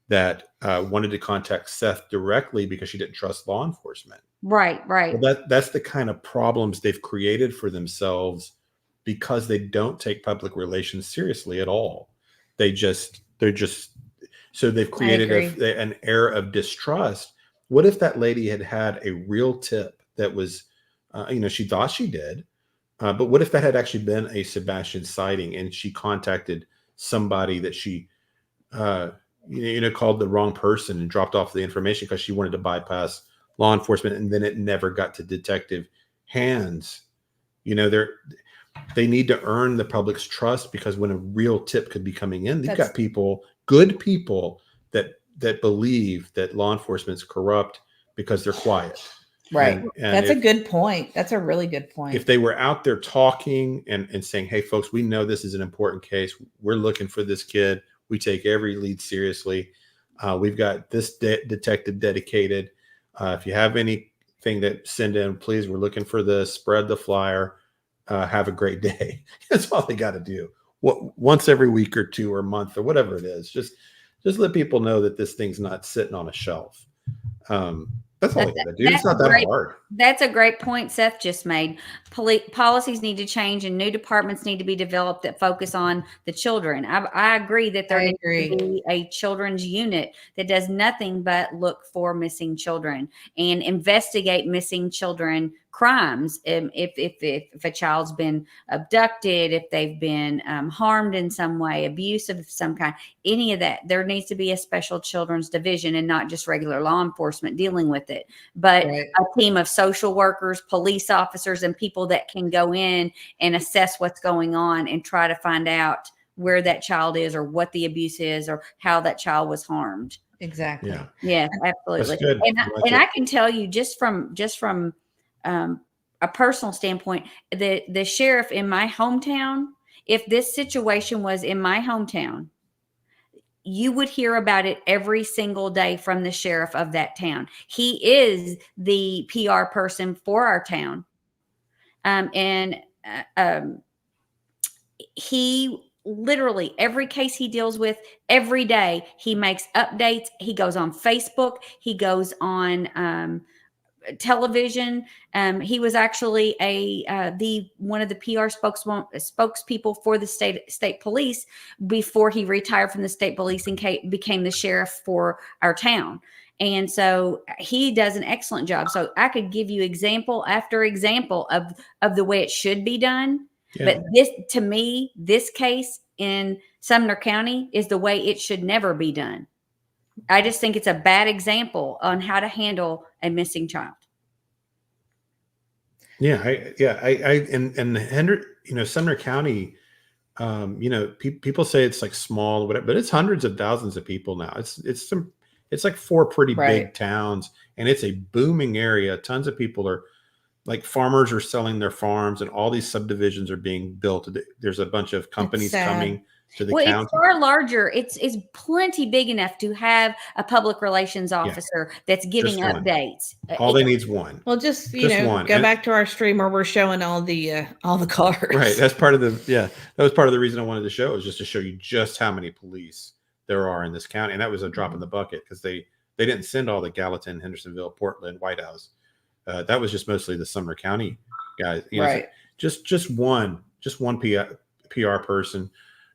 that wanted to contact Seth directly because she didn't trust law enforcement. Right. Well, that's the kind of problems they've created for themselves because they don't take public relations seriously at all. They're just so they've created an air of distrust. What if that lady had a real tip that was, she thought she did, but what if that had actually been a Sebastian sighting and she contacted somebody that she, called the wrong person and dropped off the information because she wanted to bypass law enforcement, and then it never got to detective hands? They need to earn the public's trust, because when a real tip could be coming in, they've got people, good people that believe that law enforcement's corrupt because they're quiet. Right. And that's a good point. That's a really good point. If they were out there talking and saying, hey, folks, we know this is an important case. We're looking for this kid. We take every lead seriously. We've got this detective dedicated. If you have anything that send in, please, we're looking for this. Spread the flyer. Have a great day. That's all they got to do. Once every week or two or month or whatever it is. Just let people know that this thing's not sitting on a shelf. That's all they got to do. It's not that hard. That's a great point Seth just made. Policies need to change, and new departments need to be developed that focus on the children. I agree that there needs to be a children's unit that does nothing but look for missing children and investigate missing children crimes. If a child's been abducted, if they've been harmed in some way, abuse of some kind, any of that, there needs to be a special children's division and not just regular law enforcement dealing with it, but a team of social workers, police officers, and people that can go in and assess what's going on and try to find out where that child is or what the abuse is or how that child was harmed. Exactly. Yeah, absolutely. And I can tell you just from a personal standpoint, the sheriff in my hometown, if this situation was in my hometown, you would hear about it every single day from the sheriff of that town. He is the PR person for our town. He literally, every case he deals with every day, he makes updates. He goes on Facebook. He goes on television. He was actually one of the PR spokespeople for the state police before he retired from the state police and became the sheriff for our town. And so he does an excellent job. So I could give you example after example of the way it should be done. Yeah. But to me, this case in Sumner County is the way it should never be done. I just think it's a bad example on how to handle a missing child. Yeah, Sumner County, people say it's like small, whatever, but it's hundreds of thousands of people now. It's like 4 pretty big towns, and it's a booming area. Tons of people are like farmers are selling their farms, and all these subdivisions are being built. There's a bunch of companies coming to the county. It's far larger. It's plenty big enough to have a public relations officer that's giving updates. All they need is one. Well, just one. Go back to our stream where we're showing all the cars. Right. That's part of that was part of the reason I wanted to show, is just to show you just how many police there are in this county. And that was a drop in the bucket, because they didn't send all the Gallatin, Hendersonville, Portland, White House. That was just mostly the Sumner County guys. Just one PR person.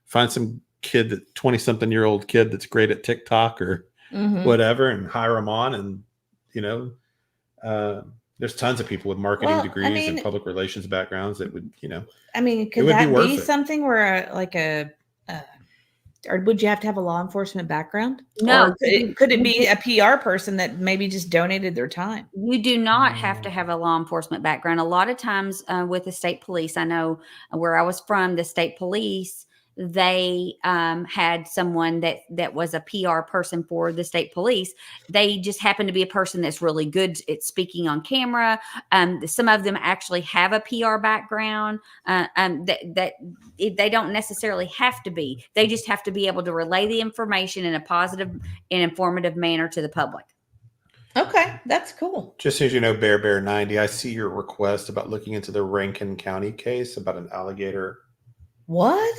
Find some kid, 20-something-year-old kid that's great at TikTok or whatever, and hire them on. And there's tons of people with marketing degrees and public relations backgrounds that would, could that be something where or would you have to have a law enforcement background? No. Could it be a PR person that maybe just donated their time? You do not have to have a law enforcement background. A lot of times with the state police, I know where I was from, the state police, they had someone that was a PR person for the state police. They just happen to be a person that's really good at speaking on camera. Some of them actually have a PR background. That they don't necessarily have to be. They just have to be able to relay the information in a positive and informative manner to the public. Okay, that's cool. Just as you know, Bear 90, I see your request about looking into the Rankin County case about an alligator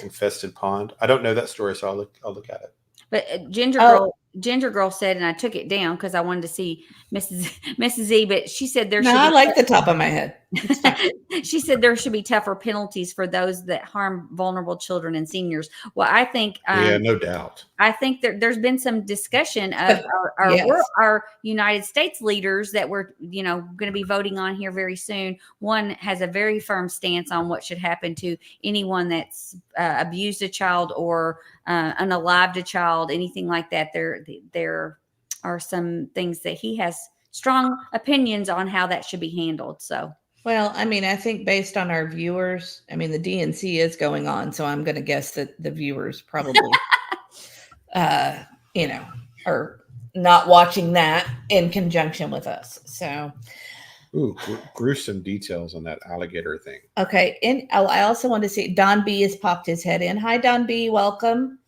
infested pond. I don't know that story, so I'll look at it. But Ginger Girl said, and I took it down because I wanted to see Mrs. E, but she said there's. No, I like the top of my head. She said there should be tougher penalties for those that harm vulnerable children and seniors. Well, I think, no doubt. I think there's been some discussion of our United States leaders that we're, going to be voting on here very soon. One has a very firm stance on what should happen to anyone that's abused a child or unalived a child, anything like that. There are some things that he has strong opinions on how that should be handled. So. Well, I mean, I think based on our viewers, I mean, the DNC is going on, so I'm going to guess that the viewers probably, are not watching that in conjunction with us. So, ooh, gruesome details on that alligator thing. Okay, and I also want to see Don B has popped his head in. Hi, Don B, welcome.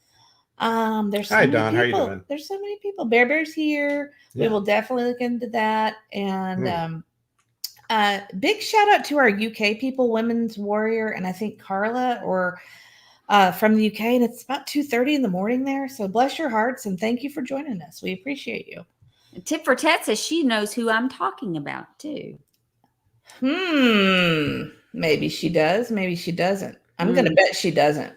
There's so Hi, many Don. people. How you doing? There's so many people. Bear's here. Yeah. We will definitely look into that. And big shout out to our UK people, Women's Warrior, and I think Carla from the UK, and it's about 2:30 in the morning there. So bless your hearts and thank you for joining us. We appreciate you. Tip for Tat says she knows who I'm talking about too. Maybe she does. Maybe she doesn't. I'm going to bet she doesn't.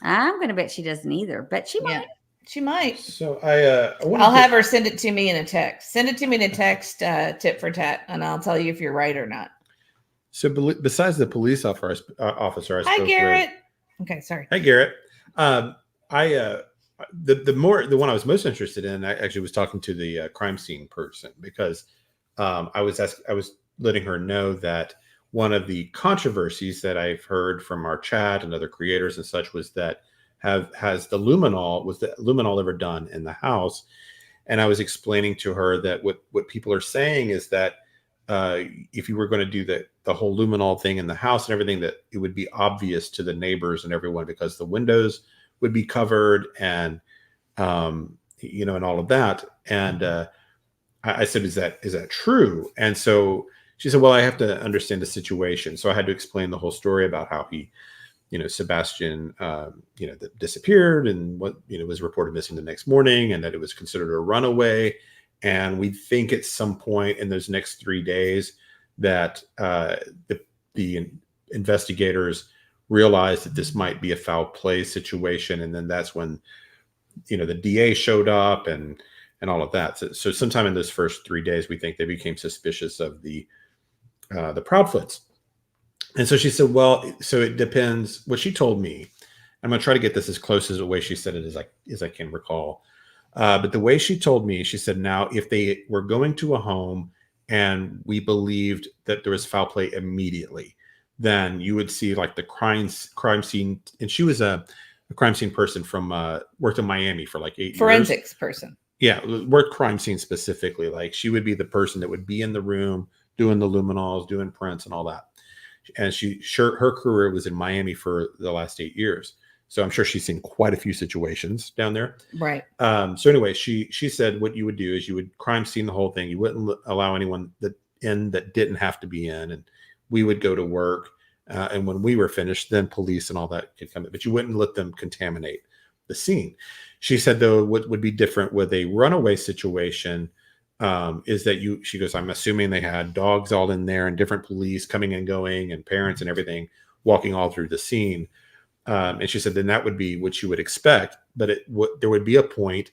I'm going to bet she doesn't either, but she might. She might. So I'll have her send it to me in a text. Send it to me in a text, Tip for Tat, and I'll tell you if you're right or not. So besides the police officer, Hi, Garrett. Okay, sorry. Hi, Garrett. The one I was most interested in, I actually was talking to the crime scene person because I was letting her know that one of the controversies that I've heard from our chat and other creators and such was that was the luminol ever done in the house? And I was explaining to her that what people are saying is that if you were going to do the whole luminol thing in the house and everything, that it would be obvious to the neighbors and everyone because the windows would be covered and and all of that. And I said, is that true? And so she said, well, I have to understand the situation. So I had to explain the whole story about how he, Sebastian, that disappeared and what, was reported missing the next morning and that it was considered a runaway. And we think at some point in those next 3 days that the investigators realized that this might be a foul play situation. And then that's when, the DA showed up and all of that. So sometime in those first 3 days, we think they became suspicious of the Proudfoots. And so she said, well, so it depends. What she told me, I'm going to try to get this as close as the way she said it as I can recall. But the way she told me, she said, now, if they were going to a home and we believed that there was foul play immediately, then you would see like the crime scene. And she was a crime scene person from worked in Miami for like 8 years. Forensics person. Yeah, worked crime scene specifically. Like she would be the person that would be in the room doing the luminols, doing prints and all that. And her career was in Miami for the last 8 years. So I'm sure she's seen quite a few situations down there. Right. So anyway, she said what you would do is you would crime scene the whole thing. You wouldn't allow anyone that didn't have to be in. And we would go to work. And when we were finished, then police and all that could come in. But you wouldn't let them contaminate the scene. She said, though, what would be different with a runaway situation is that she goes, I'm assuming they had dogs all in there and different police coming and going and parents and everything walking all through the scene. And she said, then that would be what you would expect. But there would be a point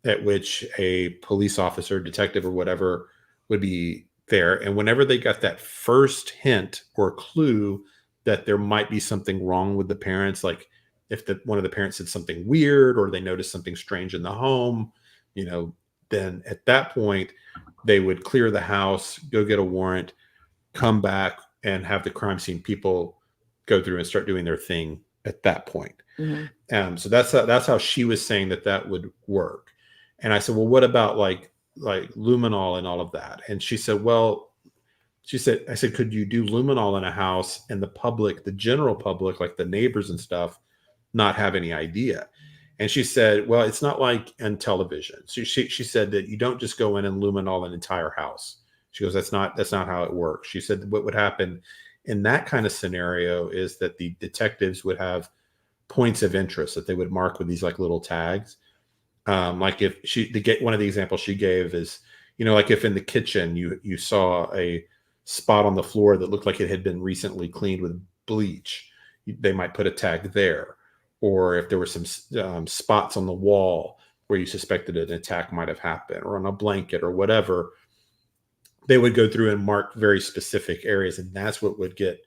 at which a police officer, detective or whatever would be there. And whenever they got that first hint or clue that there might be something wrong with the parents, like if one of the parents said something weird or they noticed something strange in the home, then at that point, they would clear the house, go get a warrant, come back and have the crime scene people go through and start doing their thing at that point. Mm-hmm. So that's how she was saying that would work. And I said, well, what about like luminol and all of that? And she said, I said, could you do luminol in a house and the general public, like the neighbors and stuff, not have any idea? And she said, well, it's not like in television. So she said that you don't just go in and luminol an entire house. She goes, that's not how it works. She said what would happen in that kind of scenario is that the detectives would have points of interest that they would mark with these like little tags. Like one of the examples she gave is, like if in the kitchen you saw spot on the floor that looked like it had been recently cleaned with bleach, they might put a tag there. Or if there were some spots on the wall where you suspected an attack might have happened, or on a blanket or whatever, they would go through and mark very specific areas, and that's what would get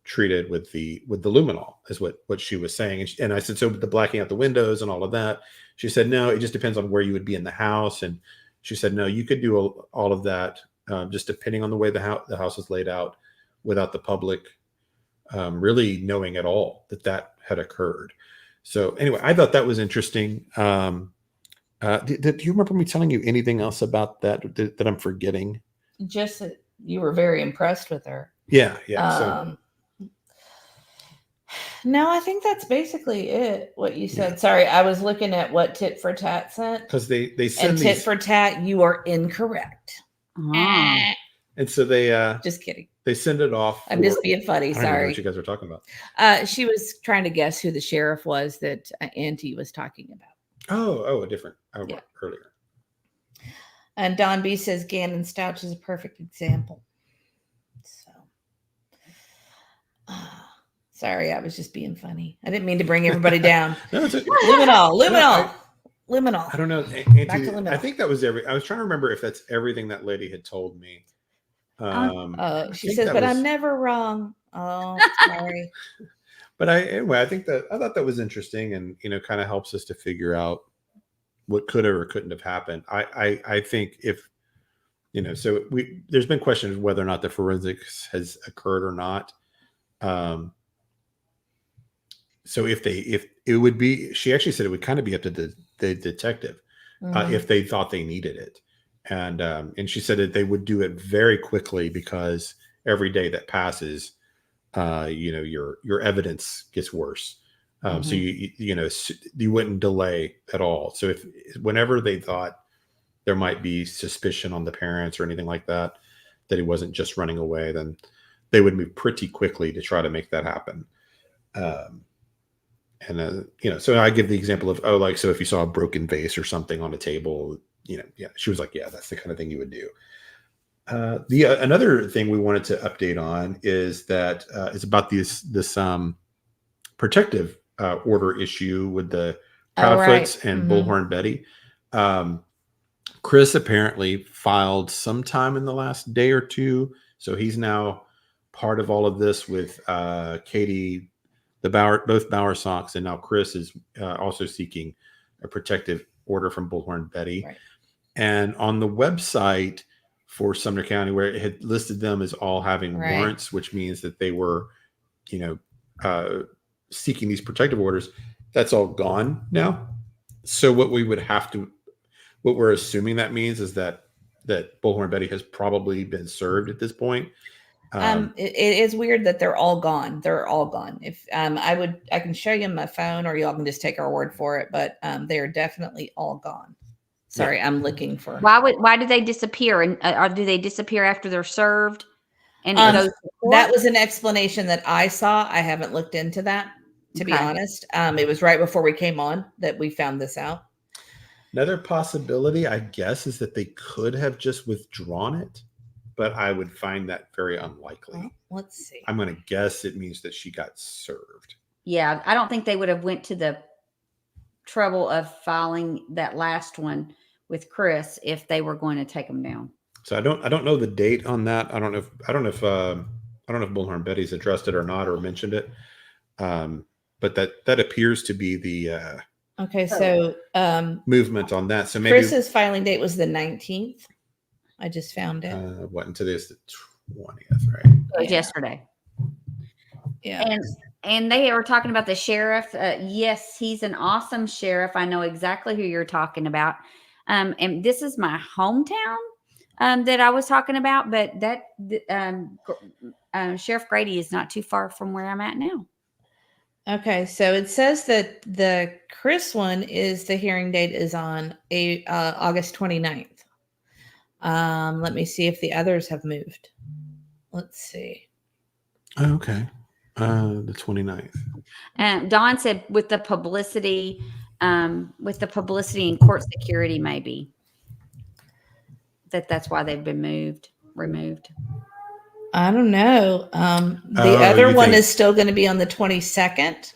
treated with the luminol, is what she was saying. And I said, so with the blacking out the windows and all of that, she said, no, it just depends on where you would be in the house. And she said, no, you could do all of that just depending on the way the house is laid out, without the public really knowing at all that had occurred. So anyway, I thought that was interesting. Do you remember me telling you anything else about that I'm forgetting? Just that you were very impressed with her. Yeah. So. No, I think that's basically it. What you said. Yeah. Sorry, I was looking at what Tit for Tat sent, because they send Tit for Tat. You are incorrect. And so they just kidding. They send it off. I'm just being funny. I don't know what you guys were talking about. She was trying to guess who the sheriff was that Auntie was talking about. Oh, a different earlier. And Don B says Gannon Stouch is a perfect example. So, sorry, I was just being funny. I didn't mean to bring everybody down. No, it's Luminol. I don't know. Auntie, Back to Luminol. I think that was I was trying to remember if that's everything that lady had told me. She says, but I'm never wrong. Oh, sorry. But I thought that was interesting, and kind of helps us to figure out what could have or couldn't have happened. I think if so there's been questions whether or not the forensics has occurred or not. So if it would be, she actually said it would kind of be up to the detective if they thought they needed it. And she said that they would do it very quickly, because every day that passes, your evidence gets worse. So you wouldn't delay at all. So whenever they thought there might be suspicion on the parents or anything like that he wasn't just running away, then they would move pretty quickly to try to make that happen. So I give the example of, so if you saw a broken vase or something on a table, she was like, yeah, that's the kind of thing you would do. Another thing we wanted to update on is that it's about this protective order issue with the Proudfoots and Bullhorn Betty. Chris apparently filed sometime in the last day or two, so he's now part of all of this with Katie, both Bauer Sox, and now Chris is also seeking a protective order from Bullhorn Betty. Right. And on the website for Sumner County, where it had listed them as all having warrants, which means that they were, seeking these protective orders, that's all gone now. So what we're assuming that means is that Bullhorn Betty has probably been served at this point. It is weird that they're all gone. They're all gone. If I can show you my phone, or y'all can just take our word for it, but they are definitely all gone. Sorry, yeah. I'm looking for. Why do they disappear? And do they disappear after they're served? And that was an explanation that I saw. I haven't looked into that, to be honest. It was right before we came on that we found this out. Another possibility, I guess, is that they could have just withdrawn it, but I would find that very unlikely. Well, let's see. I'm going to guess it means that she got served. Yeah, I don't think they would have went to the trouble of filing that last one with Chris if they were going to take them down. So I don't know the date on that. I don't know if Bullhorn Betty's addressed it or not, or mentioned it. But that appears to be the movement on that. So maybe Chris's filing date was the 19th. I just found it. And today's the 20th, right? It was yesterday. Yeah. And they were talking about the sheriff. Yes, he's an awesome sheriff. I know exactly who you're talking about. And this is my hometown that I was talking about. But that Sheriff Grady is not too far from where I'm at now. Okay, so it says that the Chris one is the hearing date is on August 29th. Let me see if the others have moved. Let's see. Okay. The 29th. Dawn said with the publicity and court security, maybe that's why they've been removed. I don't know. The other one is still going to be on the 22nd.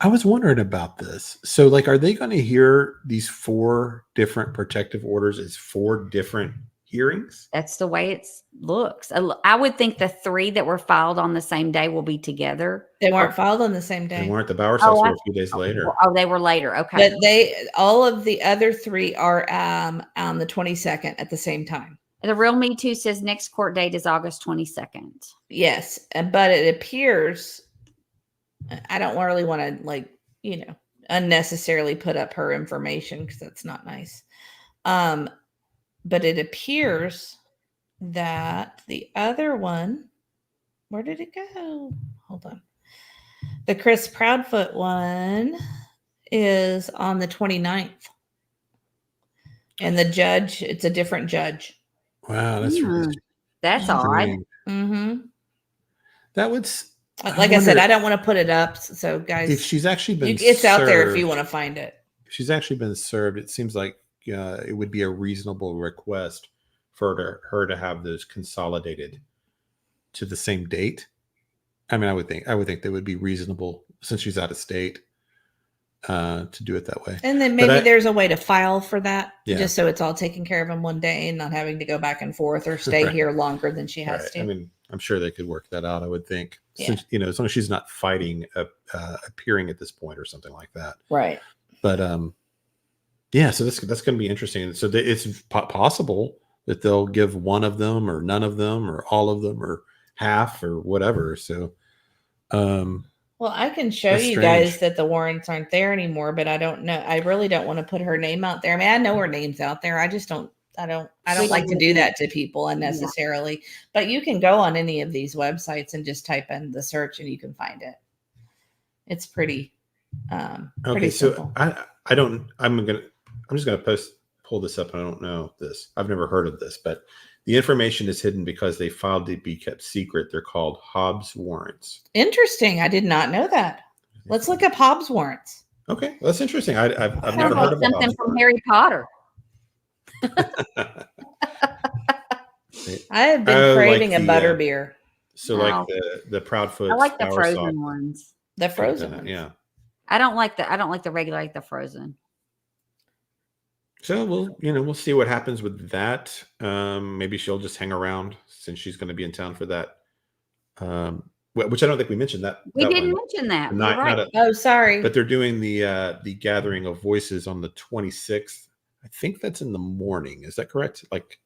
I was wondering about this. So, like, are they going to hear these 4 different protective orders as 4 different hearings? That's the way it looks. I would think the 3 that were filed on the same day will be together. They weren't filed on the same day. They weren't. The Bowers House were a few days later. Oh, they were later. Okay. But all of the other 3 are on the 22nd at the same time. The Real Me Too says next court date is August 22nd. Yes, but it appears, I don't really want to unnecessarily put up her information because that's not nice. But it appears that the other one, where did it go? Hold on. The Chris Proudfoot one is on the 29th. And the judge, it's a different judge. Wow, that's odd. Mm-hmm. That would, like I said, I don't want to put it up. So, guys, if she's actually been, it's out there if you want to find it. If she's actually been served, it seems like it would be a reasonable request for her to have those consolidated to the same date. I mean, I would think they would be reasonable since she's out of state to do it that way. And then maybe there's a way to file for that, just so it's all taken care of in one day and not having to go back and forth or stay here longer than she has to. I mean, I'm sure they could work that out. I would think, since, as long as she's not fighting appearing at this point or something like that, right? But so that's going to be interesting. So it's possible that they'll give one of them or none of them or all of them or half or whatever. So, well, I can show you guys that the warrants aren't there anymore, but I don't know. I really don't want to put her name out there. I mean, I know her name's out there. I just don't. I don't like to do that to people unnecessarily. Yeah. But you can go on any of these websites and just type in the search, and you can find it. It's pretty. Pretty simple. So I'm just gonna pull this up. And I don't know this. I've never heard of this, but the information is hidden because they filed to be kept secret. They're called Hobbs warrants. Interesting. I did not know that. Let's look up Hobbs warrants. Okay, well, that's interesting. I've never heard of something from Harry Potter. I have been craving a butterbeer. So like the Proudfoot. I like the frozen ones. The frozen ones. Yeah. I don't like the regular, like the frozen. So we'll see what happens with that. Maybe she'll just hang around since she's going to be in town for that. Which I don't think we mentioned that. We didn't mention that. Oh, sorry. But they're doing the gathering of voices on the 26th. I think that's in the morning. Is that correct? Like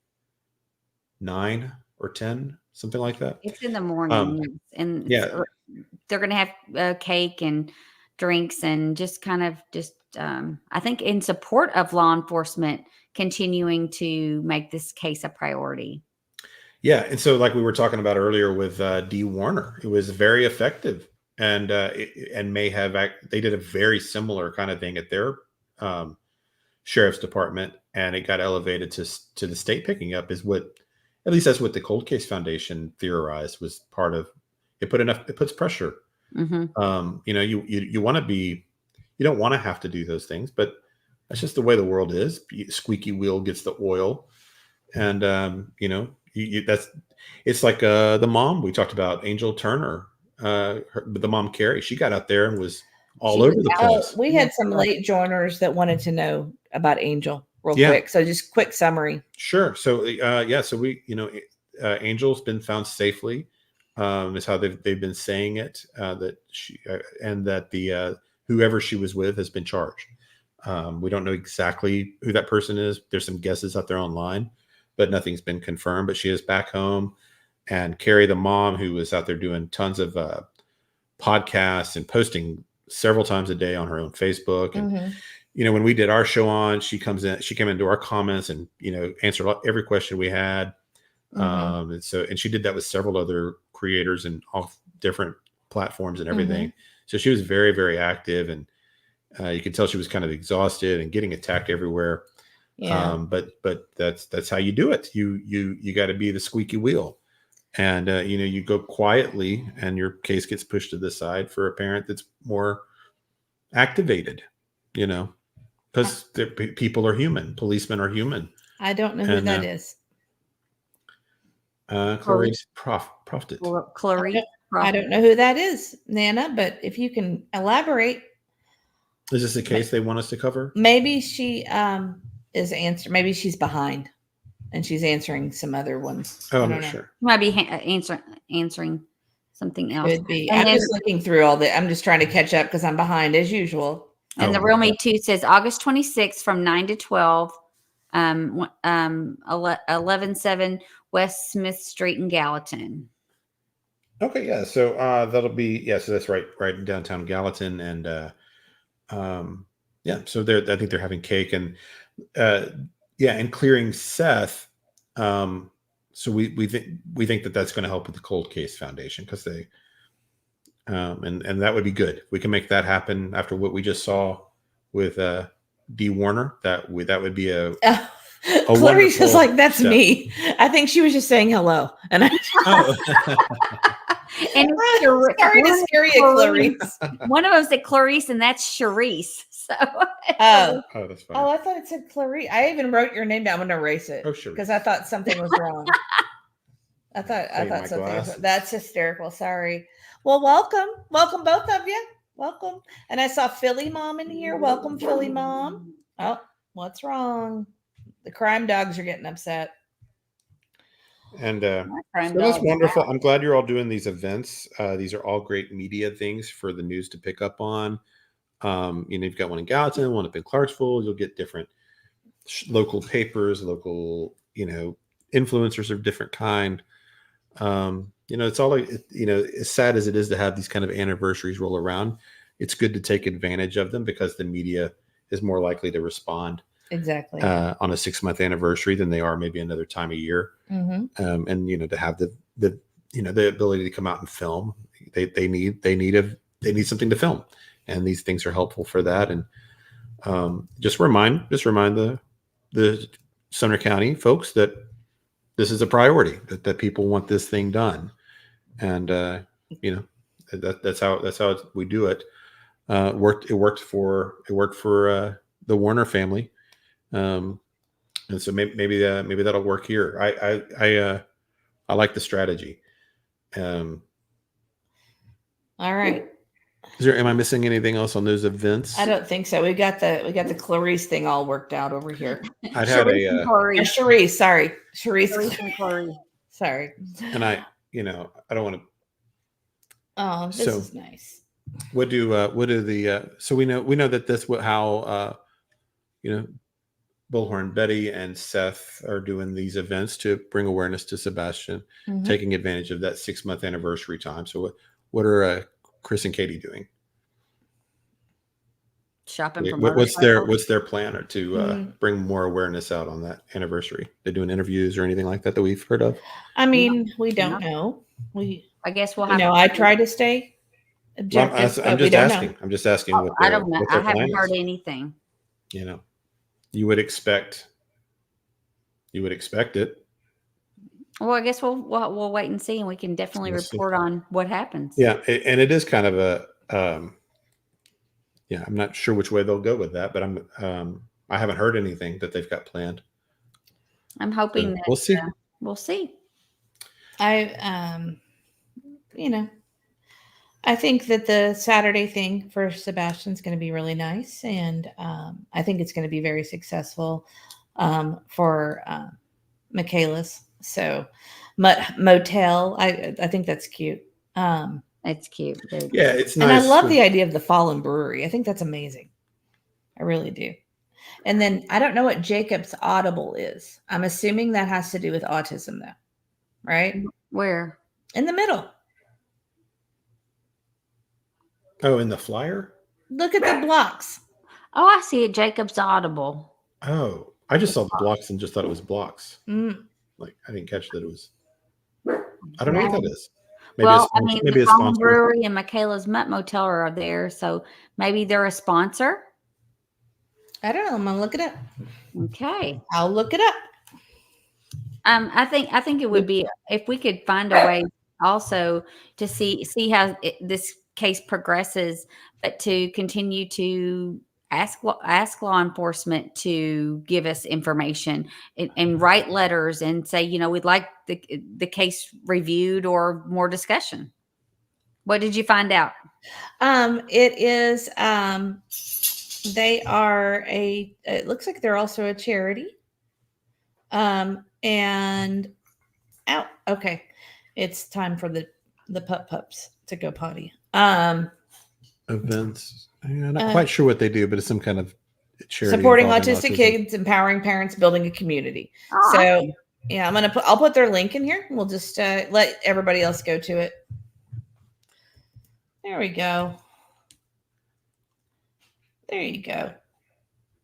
9 or 10, something like that. It's in the morning, and they're going to have cake and drinks and just kind of I think in support of law enforcement continuing to make this case a priority. Yeah. And so like we were talking about earlier with Dee Warner, it was very effective and they did a very similar kind of thing at their sheriff's department, and it got elevated to the state picking up at least that's what the Cold Case Foundation theorized was part of it. It puts pressure. Mm-hmm. You want to be, you don't want to have to do those things, but that's just the way the world is. Squeaky wheel gets the oil. And, it's like the mom we talked about, Angel Turner, the mom, Carrie, she got out there and was all over the place. We had some late joiners that wanted to know about Angel real quick. So just quick summary. Sure. So, so we, Angel's been found safely, is how they've been saying it, that she, and that the, whoever she was with has been charged. We don't know exactly who that person is. There's some guesses out there online, but nothing's been confirmed. But she is back home. And Carrie, the mom, who was out there doing tons of podcasts and posting several times a day on her own Facebook. And, when we did our show on, she came into our comments and, answered every question we had. And she did that with several other creators and all different platforms and everything. So she was very, very active, and you could tell she was kind of exhausted and getting attacked everywhere. Yeah. But that's how you do it. You got to be the squeaky wheel, and you go quietly, and your case gets pushed to the side for a parent that's more activated. Because people are human. Policemen are human. I don't know who that is. Clarice Proudfoot. Clarice. I don't know who that is, Nana, but if you can elaborate. Is this a case they want us to cover? Maybe she is answering. Maybe she's behind, and she's answering some other ones. Oh, I'm not sure. Might be answering something else. Could be. And I'm then, just looking through all the. I'm just trying to catch up because I'm behind as usual. And the Real Me Too says August 26th from 9 to 12, 11-7 West Smith Street in Gallatin. Okay, yeah. So that'll be so that's right in downtown Gallatin, and so I think they're having cake and and clearing Seth. So we think that that's going to help with the Cold Case Foundation because they and that would be good. We can make that happen after what we just saw with D. Warner. That would be a Clarice was like, "That's step. Me." I think she was just saying hello, and I. And sorry to scare you, Clarice. One of them said Clarice, and that's Charisse. So that's funny. Oh, I thought it said Clarice. I even wrote your name down. I'm going to erase it. Oh, sure. Because I thought something was wrong. I thought something was. That's hysterical. Sorry. Well, welcome, both of you. Welcome. And I saw Philly Mom in here. Welcome, Philly Mom. Oh, what's wrong? The crime dogs are getting upset. And so that's wonderful. I'm glad you're all doing these events. These are all great media things for the news to pick up on. You've got one in Gallatin, one up in Clarksville. You'll get different local papers, local, influencers of different kind. It's all as sad as it is to have these kind of anniversaries roll around. It's good to take advantage of them because the media is more likely to respond. Exactly. On a 6-month anniversary than they are maybe another time a year. Mm-hmm. And to have the ability to come out and film, they need something to film, and these things are helpful for that. And just remind the Sumner County folks that this is a priority, that people want this thing done, and that's how we do it. It worked for the Warner family. And so maybe that'll work here. I like the strategy. All right. Am I missing anything else on those events? I don't think so. We got the Clarice thing all worked out over here. I'd had Charisse. Sorry, Charisse. Sorry. And I don't want to. Oh, this is nice. What do the so we know that this how Bullhorn, Betty, and Seth are doing these events to bring awareness to Sebastian, taking advantage of that 6-month anniversary time. So what are Chris and Katie doing? Shopping for what's their plan to bring more awareness out on that anniversary? They're doing interviews or anything like that we've heard of? I mean, we don't know. I guess we'll have. I try to stay objective. I'm just asking. What I don't know. I haven't heard anything. You would expect it. Well, I guess we'll wait and see, and we can definitely report on what happens. Yeah, and it is kind of a I'm not sure which way they'll go with that, but I haven't heard anything that they've got planned. I'm hoping that we'll see. We'll see. I think that the Saturday thing for Sebastian's going to be really nice, and I think it's going to be very successful for Michaela's. So, motel, I think that's cute. It's cute. Yeah, it's nice. And I love the idea of the Fallen Brewery. I think that's amazing. I really do. And then I don't know what Jacob's Audible is. I'm assuming that has to do with autism, though, right? Where? In the middle. Oh, in the flyer? Look at the blocks. Oh, I see it. Jacob's Audible. Oh, I just saw the blocks and just thought it was blocks. Like I didn't catch that it was. I don't know what that is. Maybe the Fallen Brewery and Michaela's Mutt Motel are there, so maybe they're a sponsor. I don't know. I'm gonna look it up. Okay, I'll look it up. I think it would be if we could find a way also to see how this case progresses, but to continue to ask law enforcement to give us information and write letters and say, we'd like the case reviewed or more discussion. What did you find out? It is, they are it looks like they're also a charity. And okay. It's time for the pups to go potty. Events. I'm not quite sure what they do, but it's some kind of charity supporting autistic kids, empowering parents, building a community. So yeah, I'll put their link in here. We'll just let everybody else go to it. There we go. There you go.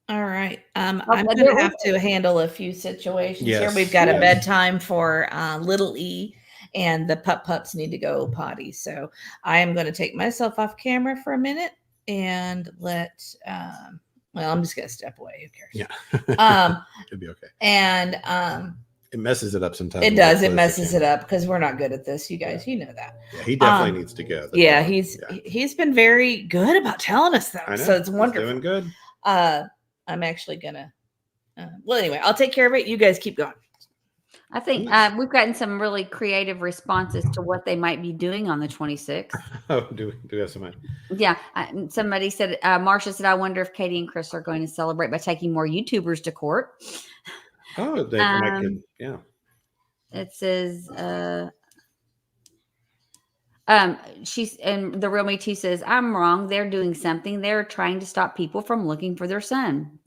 All right. I'm going to have to handle a few situations here. We've got a bedtime for little E, and the pups need to go potty. So I am going to take myself off camera for a minute and let, I'm just going to step away. Who cares? Yeah. It'll be okay. And it messes it up sometimes. It does. It messes it up because we're not good at this. You guys, you know that. Yeah, he definitely needs to go. He's been very good about telling us that. So it's wonderful. He's doing good. I'm actually gonna. Well, anyway, I'll take care of it. You guys keep going. I think we've gotten some really creative responses to what they might be doing on the 26th. Oh, do we have somebody? Yeah. Somebody said, Marcia said, I wonder if Katie and Chris are going to celebrate by taking more YouTubers to court. Oh, they could, yeah. It says, and the real me too says, I'm wrong. They're doing something. They're trying to stop people from looking for their son.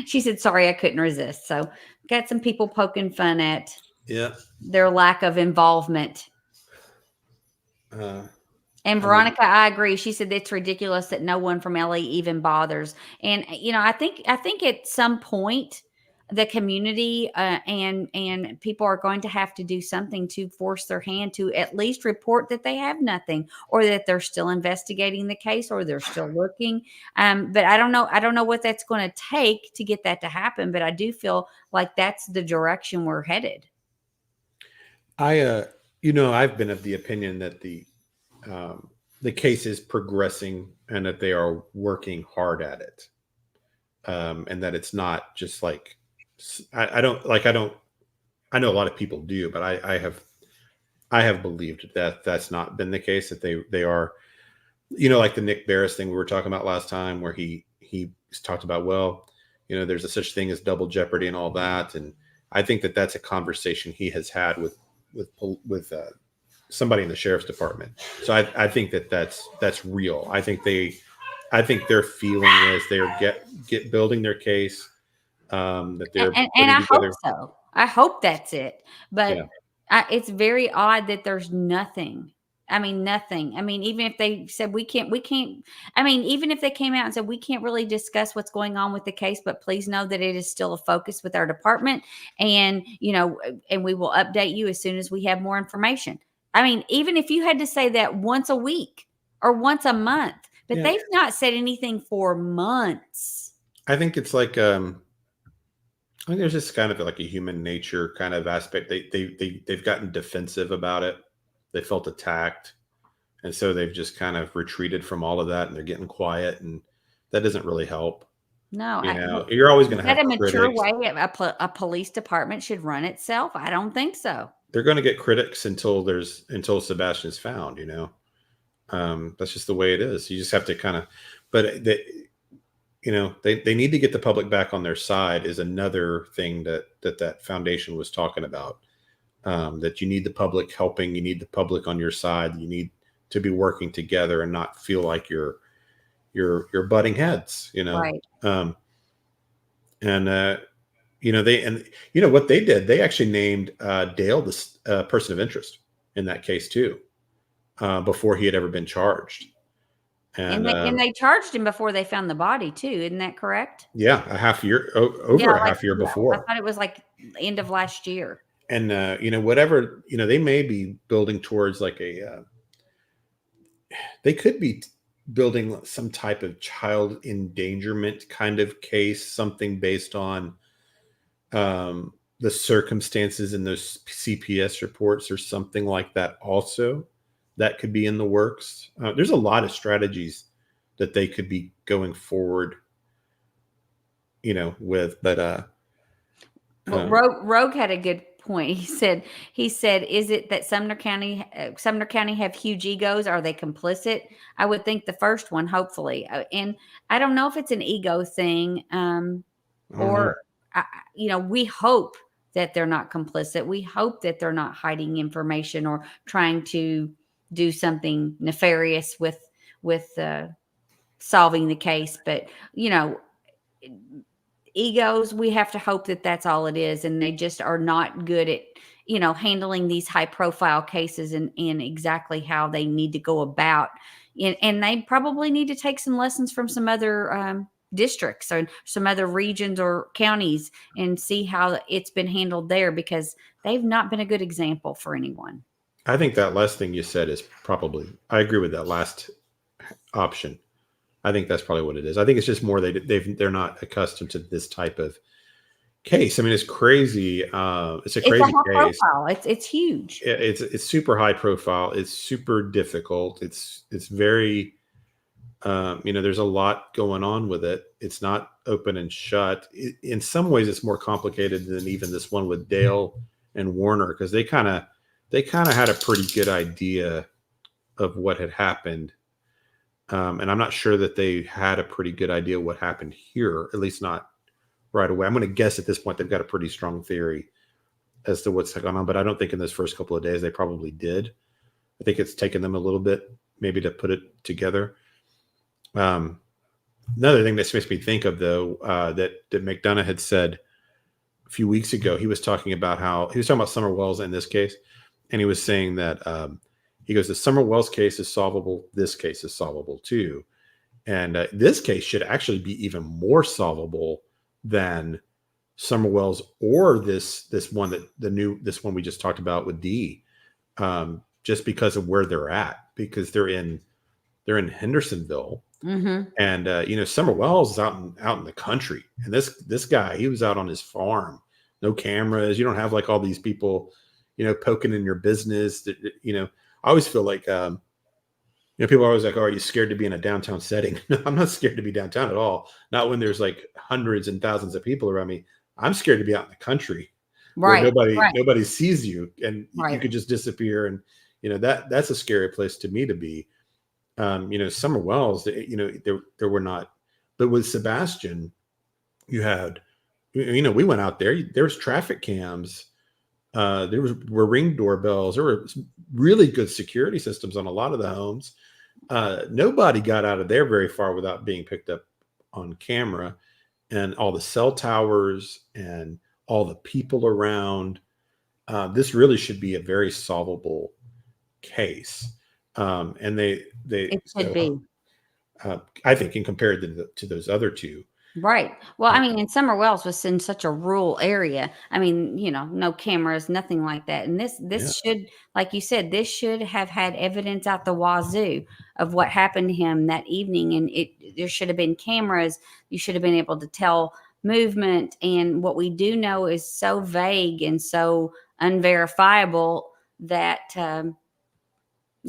She said, sorry, I couldn't resist. So got some people poking fun at their lack of involvement. And Veronica, I agree. She said it's ridiculous that no one from LA even bothers. And, I think at some point, the community and people are going to have to do something to force their hand to at least report that they have nothing, or that they're still investigating the case, or they're still looking. But I don't know what that's going to take to get that to happen. But I do feel like that's the direction we're headed. I've been of the opinion that the case is progressing and that they are working hard at it. And that it's not just like, I know a lot of people do, but I have believed that that's not been the case, that they are, like the Nick Barris thing we were talking about last time, where he talked about, there's a such thing as double jeopardy and all that. And I think that that's a conversation he has had with somebody in the sheriff's department. So I think that's real. I think their feeling is they're building their case. That they're and I hope so. I hope that's it. But it's very odd that there's nothing. I mean, nothing. I mean, even if they said we can't, I mean, even if they came out and said, we can't really discuss what's going on with the case, but please know that it is still a focus with our department. And, and we will update you as soon as we have more information. I mean, even if you had to say that once a week or once a month, but they've not said anything for months. I think it's like, I think there's just kind of like a human nature kind of aspect. They've gotten defensive about it. They felt attacked. And so they've just kind of retreated from all of that, and they're getting quiet, and that doesn't really help. No, you're always going to have a mature way a police department should run itself. I don't think so. They're going to get critics until Sebastian's found, that's just the way it is. You just have to kind of, but they need to get the public back on their side is another thing that foundation was talking about. That you need the public helping, you need the public on your side, you need to be working together and not feel like you're butting heads, Right. What they did, they actually named Dale the person of interest in that case too, before he had ever been charged. And they charged him before they found the body too. Isn't that correct? Yeah. A half year, over a half year before. I thought it was like end of last year. And, whatever, they may be building towards like they could be building some type of child endangerment kind of case, something based on the circumstances in those CPS reports or something like that also. That could be in the works. There's a lot of strategies that they could be going forward, with. But well, Rogue had a good point. He said, is it that Sumner County have huge egos? Are they complicit? I would think the first one, hopefully. And I don't know if it's an ego thing, or we hope that they're not complicit. We hope that they're not hiding information or trying to do something nefarious with solving the case. But egos, we have to hope that that's all it is, and they just are not good at handling these high profile cases and exactly how they need to go about, and they probably need to take some lessons from some other districts or some other regions or counties and see how it's been handled there, because they've not been a good example for anyone. I think that last thing you said is I agree with that last option. I think that's probably what it is. I think it's just more they're not accustomed to this type of case. I mean, it's crazy. It's a crazy case. Profile. It's huge. It's super high profile. It's super difficult. It's very, there's a lot going on with it. It's not open and shut. In some ways, it's more complicated than even this one with Dale and Warner, because they kind of had a pretty good idea of what had happened. And I'm not sure that they had a pretty good idea what happened here, at least not right away. I'm going to guess at this point they've got a pretty strong theory as to what's going on, but I don't think in those first couple of days they probably did. I think it's taken them a little bit maybe to put it together. Another thing that makes me think of, though, that McDonough had said a few weeks ago, he was talking about Summer Wells in this case, and he was saying that he goes, the Summer Wells case is solvable. This case is solvable too. And this case should actually be even more solvable than Summer Wells or this one this one we just talked about with D, just because of where they're at, because they're in Hendersonville. Mm-hmm. And Summer Wells is out in the country, and this guy, he was out on his farm, no cameras. You don't have like all these people, poking in your business. That I always feel like, people are always like, "Oh, are you scared to be in a downtown setting?" No, I'm not scared to be downtown at all. Not when there's like hundreds and thousands of people around me. I'm scared to be out in the country, right? Where nobody sees you, and right. You could just disappear. And that's a scary place to me to be. Summer Wells, there were not, but with Sebastian, you had, we went out there. There was traffic cams. There were Ring doorbells. There were really good security systems on a lot of the homes. Nobody got out of there very far without being picked up on camera, and all the cell towers and all the people around. This really should be a very solvable case. And it should be. I think, in compared to those other two. Right. Well, I mean, and Summer Wells was in such a rural area. I mean, no cameras, nothing like that. And this should, like you said, this should have had evidence out the wazoo of what happened to him that evening. And there should have been cameras. You should have been able to tell movement. And what we do know is so vague and so unverifiable that,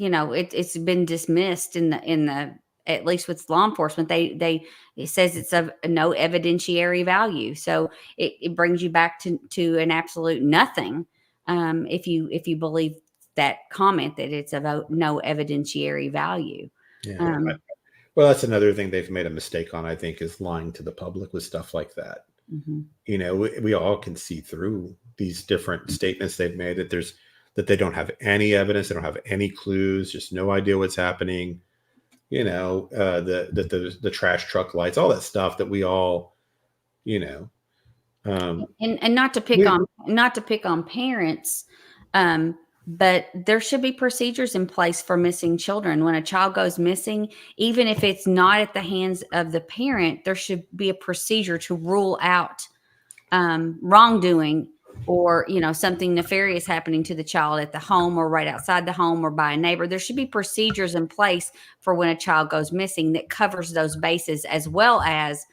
it's been dismissed in the at least with law enforcement. It says it's of no evidentiary value. So it brings you back to an absolute nothing. If you believe that comment that it's of no evidentiary value. Yeah. Well, that's another thing they've made a mistake on, I think, is lying to the public with stuff like that. Mm-hmm. We all can see through these different statements they've made that they don't have any evidence. They don't have any clues, just no idea what's happening. The trash truck lights, all that stuff that we all, and not to pick on parents, but there should be procedures in place for missing children. When a child goes missing, even if it's not at the hands of the parent, there should be a procedure to rule out wrongdoing or, something nefarious happening to the child at the home or right outside the home or by a neighbor. There should be procedures in place for when a child goes missing that covers those bases, as well as,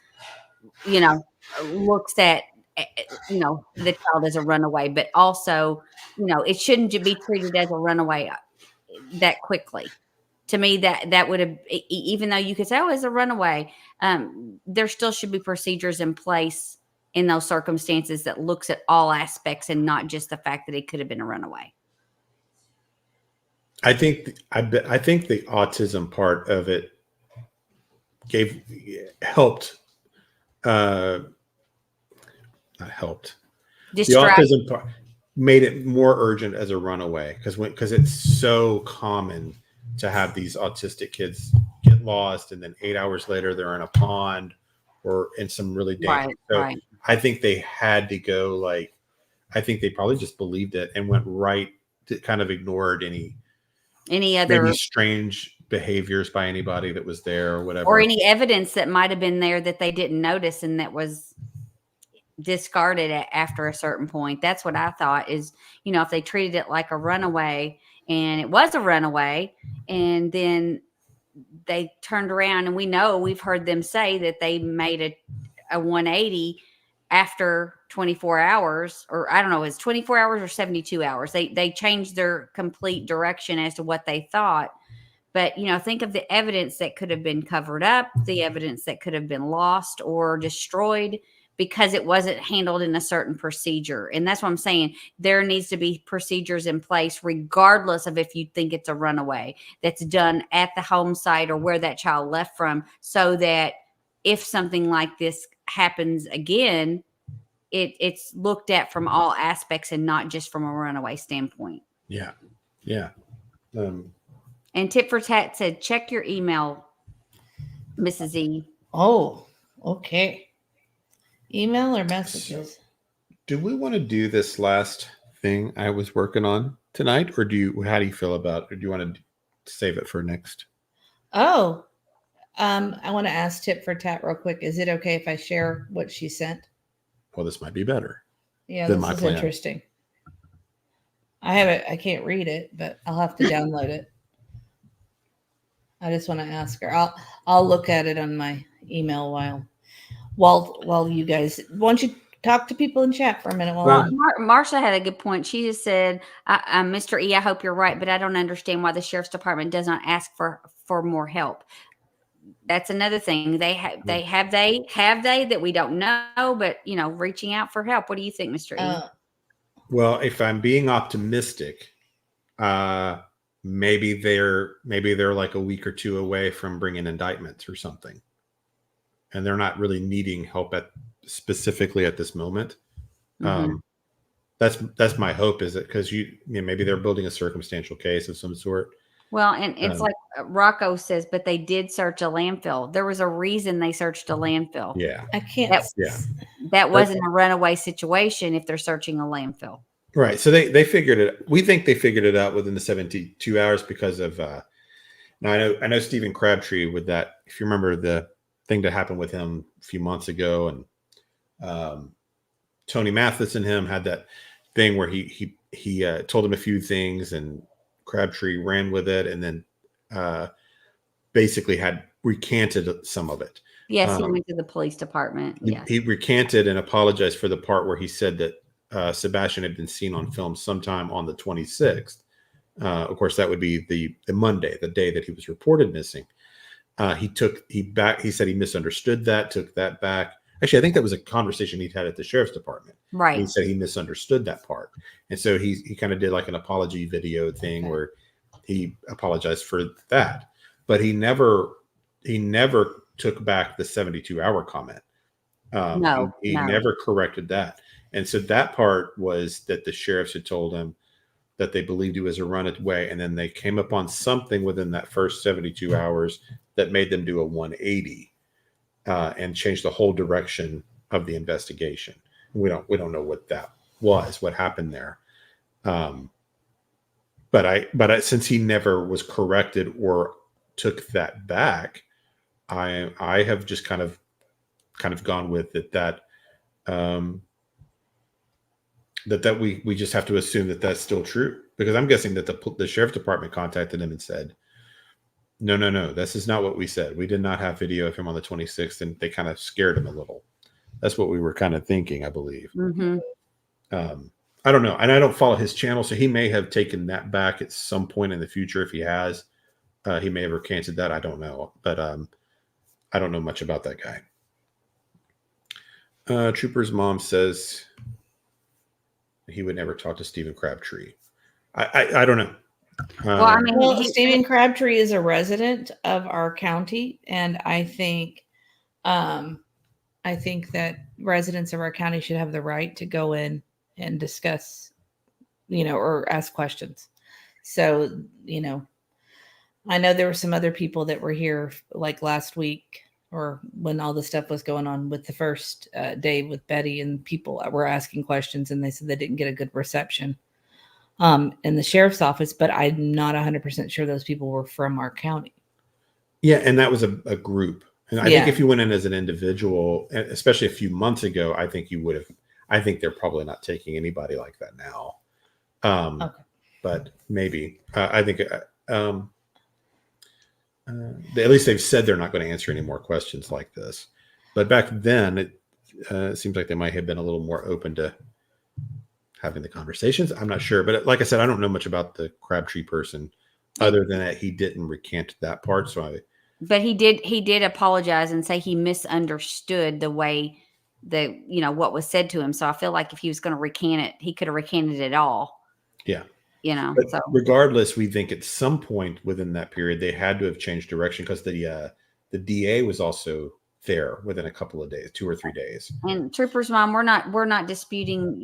looks at, the child as a runaway, but also, it shouldn't be treated as a runaway that quickly. to me, that would have, even though you could say, oh, it's a runaway, there still should be procedures in place in those circumstances that looks at all aspects and not just the fact that it could have been a runaway. I think the autism part of it helped. Not helped. Distract. The autism part made it more urgent as a runaway because it's so common to have these autistic kids get lost, and then 8 hours later they're in a pond or in some really dangerous. Right. I think they had to go I think they probably just believed it and went right to kind of ignored any other maybe strange behaviors by anybody that was there or whatever, or any evidence that might have been there that they didn't notice and that was discarded after a certain point. That's what I thought is, if they treated it like a runaway and it was a runaway and then they turned around, and we've heard them say that they made a 180 after 24 hours, or I don't know, it's 24 hours or 72 hours. They changed their complete direction as to what they thought. But, think of the evidence that could have been covered up, the evidence that could have been lost or destroyed because it wasn't handled in a certain procedure. And that's what I'm saying. There needs to be procedures in place, regardless of if you think it's a runaway, that's done at the home site or where that child left from, so that if something like this happens again, it's looked at from all aspects and not just from a runaway standpoint. Yeah. And Tit for Tat said, check your email, Mrs. E. Oh, okay. Email or messages? So, do we want to do this last thing I was working on tonight, or how do you feel about it? Or do you want to save it for next? Oh, I want to ask Tit for Tat real quick. Is it okay if I share what she sent? Well, this might be better. Yeah, this is interesting. I have it. I can't read it, but I'll have to download it. I just want to ask her. I'll look at it on my email while you guys. Why don't you talk to people in chat for a minute? Marsha had a good point. She just said, "Mr. E, I hope you're right, but I don't understand why the sheriff's department does not ask for more help." That's another thing. Have they that we don't know, but reaching out for help. What do you think, Mr. E? Well, if I'm being optimistic, maybe they're like a week or two away from bringing indictments or something, and they're not really needing help specifically at this moment. Mm-hmm. That's my hope, is it because maybe they're building a circumstantial case of some sort. Well, and it's like Rocco says, but they did search a landfill. There was a reason they searched a landfill. Yeah, I can't. That wasn't a runaway situation if they're searching a landfill. Right. So they figured it. We think they figured it out within the 72 hours because of. Now I know Stephen Crabtree with that. If you remember the thing that happened with him a few months ago, and Tony Mathis and him had that thing where he told him a few things, and Crabtree ran with it, and then basically had recanted some of it. Yes, he went to the police department. Yeah, he recanted and apologized for the part where he said that Sebastian had been seen on film sometime on the 26th. Of course, that would be the Monday, the day that he was reported missing. He said he misunderstood that, took that back. Actually, I think that was a conversation he'd had at the sheriff's department. Right. He said he misunderstood that part. And so he kind of did like an apology video thing where he apologized for that. But he never took back the 72-hour comment. He never corrected that. And so that part was that the sheriffs had told him that they believed he was a runaway, and then they came upon something within that first 72 hours that made them do a 180 and change the whole direction of the investigation. We don't know what that was, what happened there. But since he never was corrected or took that back, I have just kind of gone with it that we just have to assume that that's still true, because I'm guessing that the sheriff's department contacted him and said, no, this is not what we said. We did not have video of him on the 26th, and they kind of scared him a little. That's what we were kind of thinking, I believe. Mm-hmm. I don't know, and I don't follow his channel, so he may have taken that back at some point in the future if he has. He may have recanted that. I don't know, but I don't know much about that guy. Trooper's mom says he would never talk to Stephen Crabtree. I don't know. Well, I mean, Stephen Crabtree is a resident of our county, and I think that residents of our county should have the right to go in and discuss, or ask questions. So, I know there were some other people that were here like last week or when all the stuff was going on with the first day with Betty, and people were asking questions, and they said they didn't get a good reception in the sheriff's office, but I'm not 100% sure those people were from our county. Yeah. And that was a group. And I think if you went in as an individual, especially a few months ago, I think you would have. I think they're probably not taking anybody like that now. Okay. But maybe I think at least they've said they're not going to answer any more questions like this. But back then, it seems like they might have been a little more open to having the conversations. I'm not sure, but like I said, I don't know much about the Crabtree person, other than that he didn't recant that part. But he did apologize and say he misunderstood the way what was said to him. So I feel like if he was going to recant it, he could have recanted it all. Yeah. But so regardless, we think at some point within that period, they had to have changed direction because the DA was also there within a couple of days, 2 or 3 days. And Trooper's mom, we're not disputing,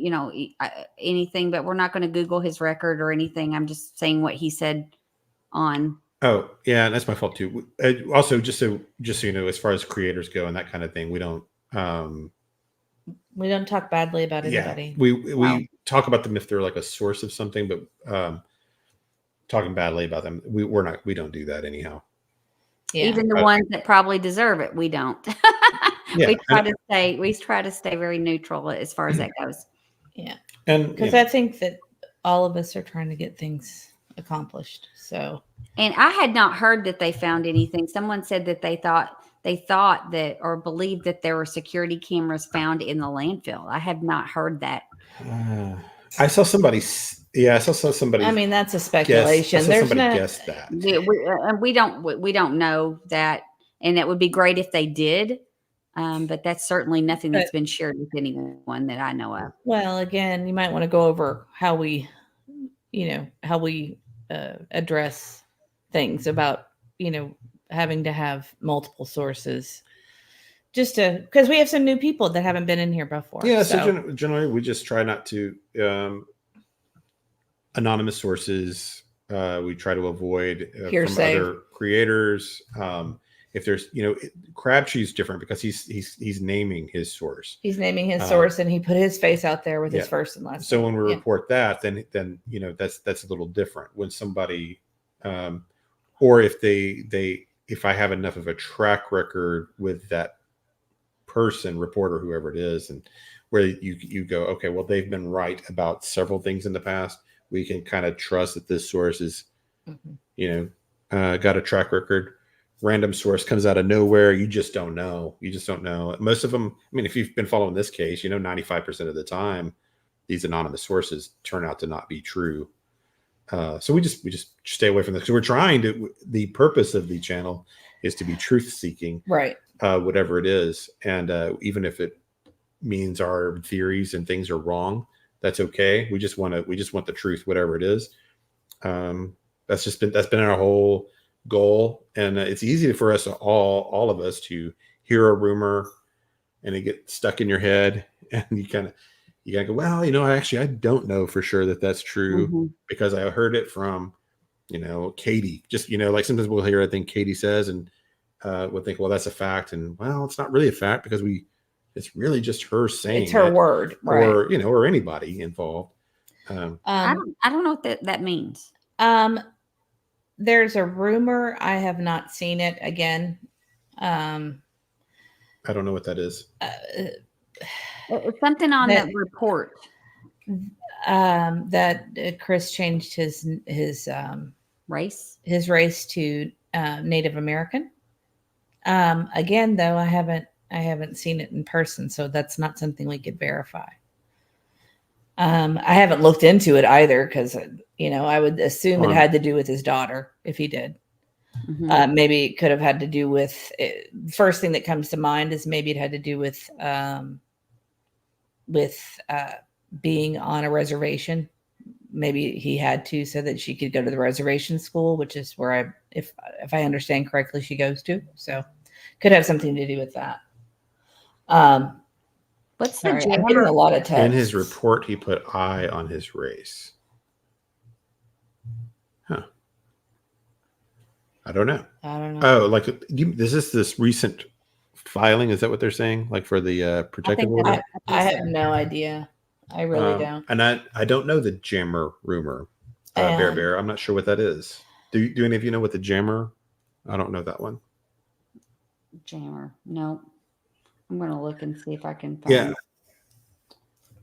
anything, but we're not going to Google his record or anything. I'm just saying what he said on. Oh yeah, that's my fault too. Also, just so you know, as far as creators go and that kind of thing, we don't talk badly about anybody. We talk about them if they're like a source of something, but talking badly about them, we don't do that anyhow. Yeah. Even the ones that probably deserve it, we don't. We try to stay very neutral as far as that goes. Yeah, and because I think that all of us are trying to get things accomplished. So, and I had not heard that they found anything. Someone said that they thought that or believed that there were security cameras found in the landfill. I have not heard that. I saw somebody. Yeah, I saw somebody. I mean, that's a speculation. There's somebody guessed that. We don't know that, and it would be great if they did. But that's certainly nothing that's been shared with anyone that I know of. Well, again, you might want to go over how we address things about, having to have multiple sources just because we have some new people that haven't been in here before. Yeah. So generally we just try not to, anonymous sources. We try to avoid from other creators. If there's, Crabtree's different because he's naming his source. He's naming his source, and he put his face out there with his first and last name. So when we report that, then that's a little different. When somebody, or if I have enough of a track record with that person, reporter, whoever it is, and where you go, okay, well, they've been right about several things in the past. We can kind of trust that this source is, got a track record. Random source comes out of nowhere. You just don't know. Most of them, I mean, if you've been following this case, 95% of the time, these anonymous sources turn out to not be true. So we just stay away from this because we're trying to. The purpose of the channel is to be truth seeking, right? Whatever it is, and even if it means our theories and things are wrong, that's okay. We just want the truth, whatever it is. That's been our whole goal, and it's easy for us all of us to hear a rumor and it gets stuck in your head, and you gotta go, well, I don't know for sure that's true because I heard it from Katie. Just like sometimes we'll hear, I think Katie says, and we'll think, well, that's a fact, and well, it's not really a fact because it's really just her saying it's her word, right? Or or anybody involved. I don't know what that means. There's a rumor. I have not seen it again. I don't know what that is. It's something on that report. That Chris changed his race to Native American. Again, though, I haven't seen it in person, so that's not something we could verify. I haven't looked into it either because I would assume it had to do with his daughter if he did. Maybe it could have had to do with first thing that comes to mind is maybe it had to do with being on a reservation. Maybe he had to so that she could go to the reservation school, which is where if I understand correctly, she goes to. So could have something to do with that. What's Sorry, the I'm getting a lot of texts. In his report, he put I on his race. Huh. I don't know. Oh, like this recent filing? Is that what they're saying? Like for the protective order? I have no idea. I really don't. And I don't know the jammer rumor. Bear. I'm not sure what that is. Do any of you know what the jammer? I don't know that one. Jammer. No. I'm going to look and see if I can find it.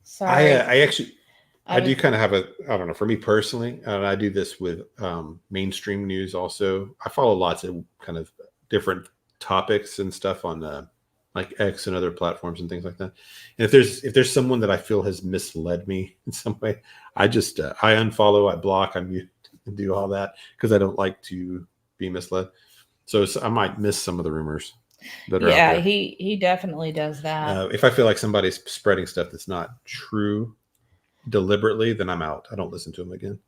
Sorry. I do kind of have I don't know, for me personally, and I do this with mainstream news also. I follow lots of kind of different topics and stuff on like X and other platforms and things like that. And if there's someone that I feel has misled me in some way, I just I unfollow, I block, I mute, and do all that because I don't like to be misled. So I might miss some of the rumors. Yeah, he definitely does that. If I feel like somebody's spreading stuff that's not true deliberately, then I'm out. I don't listen to them again.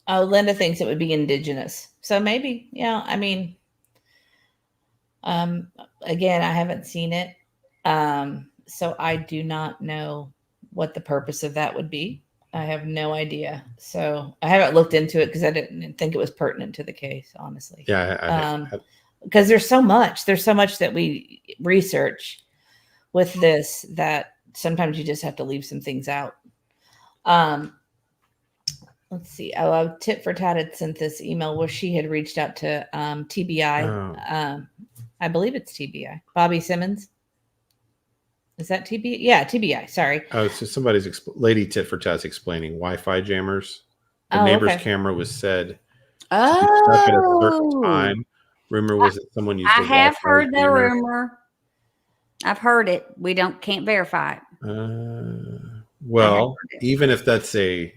Linda thinks it would be indigenous. So maybe, yeah, I mean, again, I haven't seen it. So I do not know what the purpose of that would be. I have no idea. So I haven't looked into it because I didn't think it was pertinent to the case, honestly. Yeah. Because there's so much that we research with this that sometimes you just have to leave some things out. Let's see. Tit for Tat had sent this email where she had reached out to TBI. I believe it's TBI. Bobby Simmons. Is that TBI? Yeah, TBI. Sorry. Oh, so somebody's Lady Tit for Tat's explaining Wi-Fi jammers. The neighbor's camera was said to be stuck at a certain time. Rumor was that someone used. I have heard the rumor. I've heard it. We can't verify it. Well, even if that's the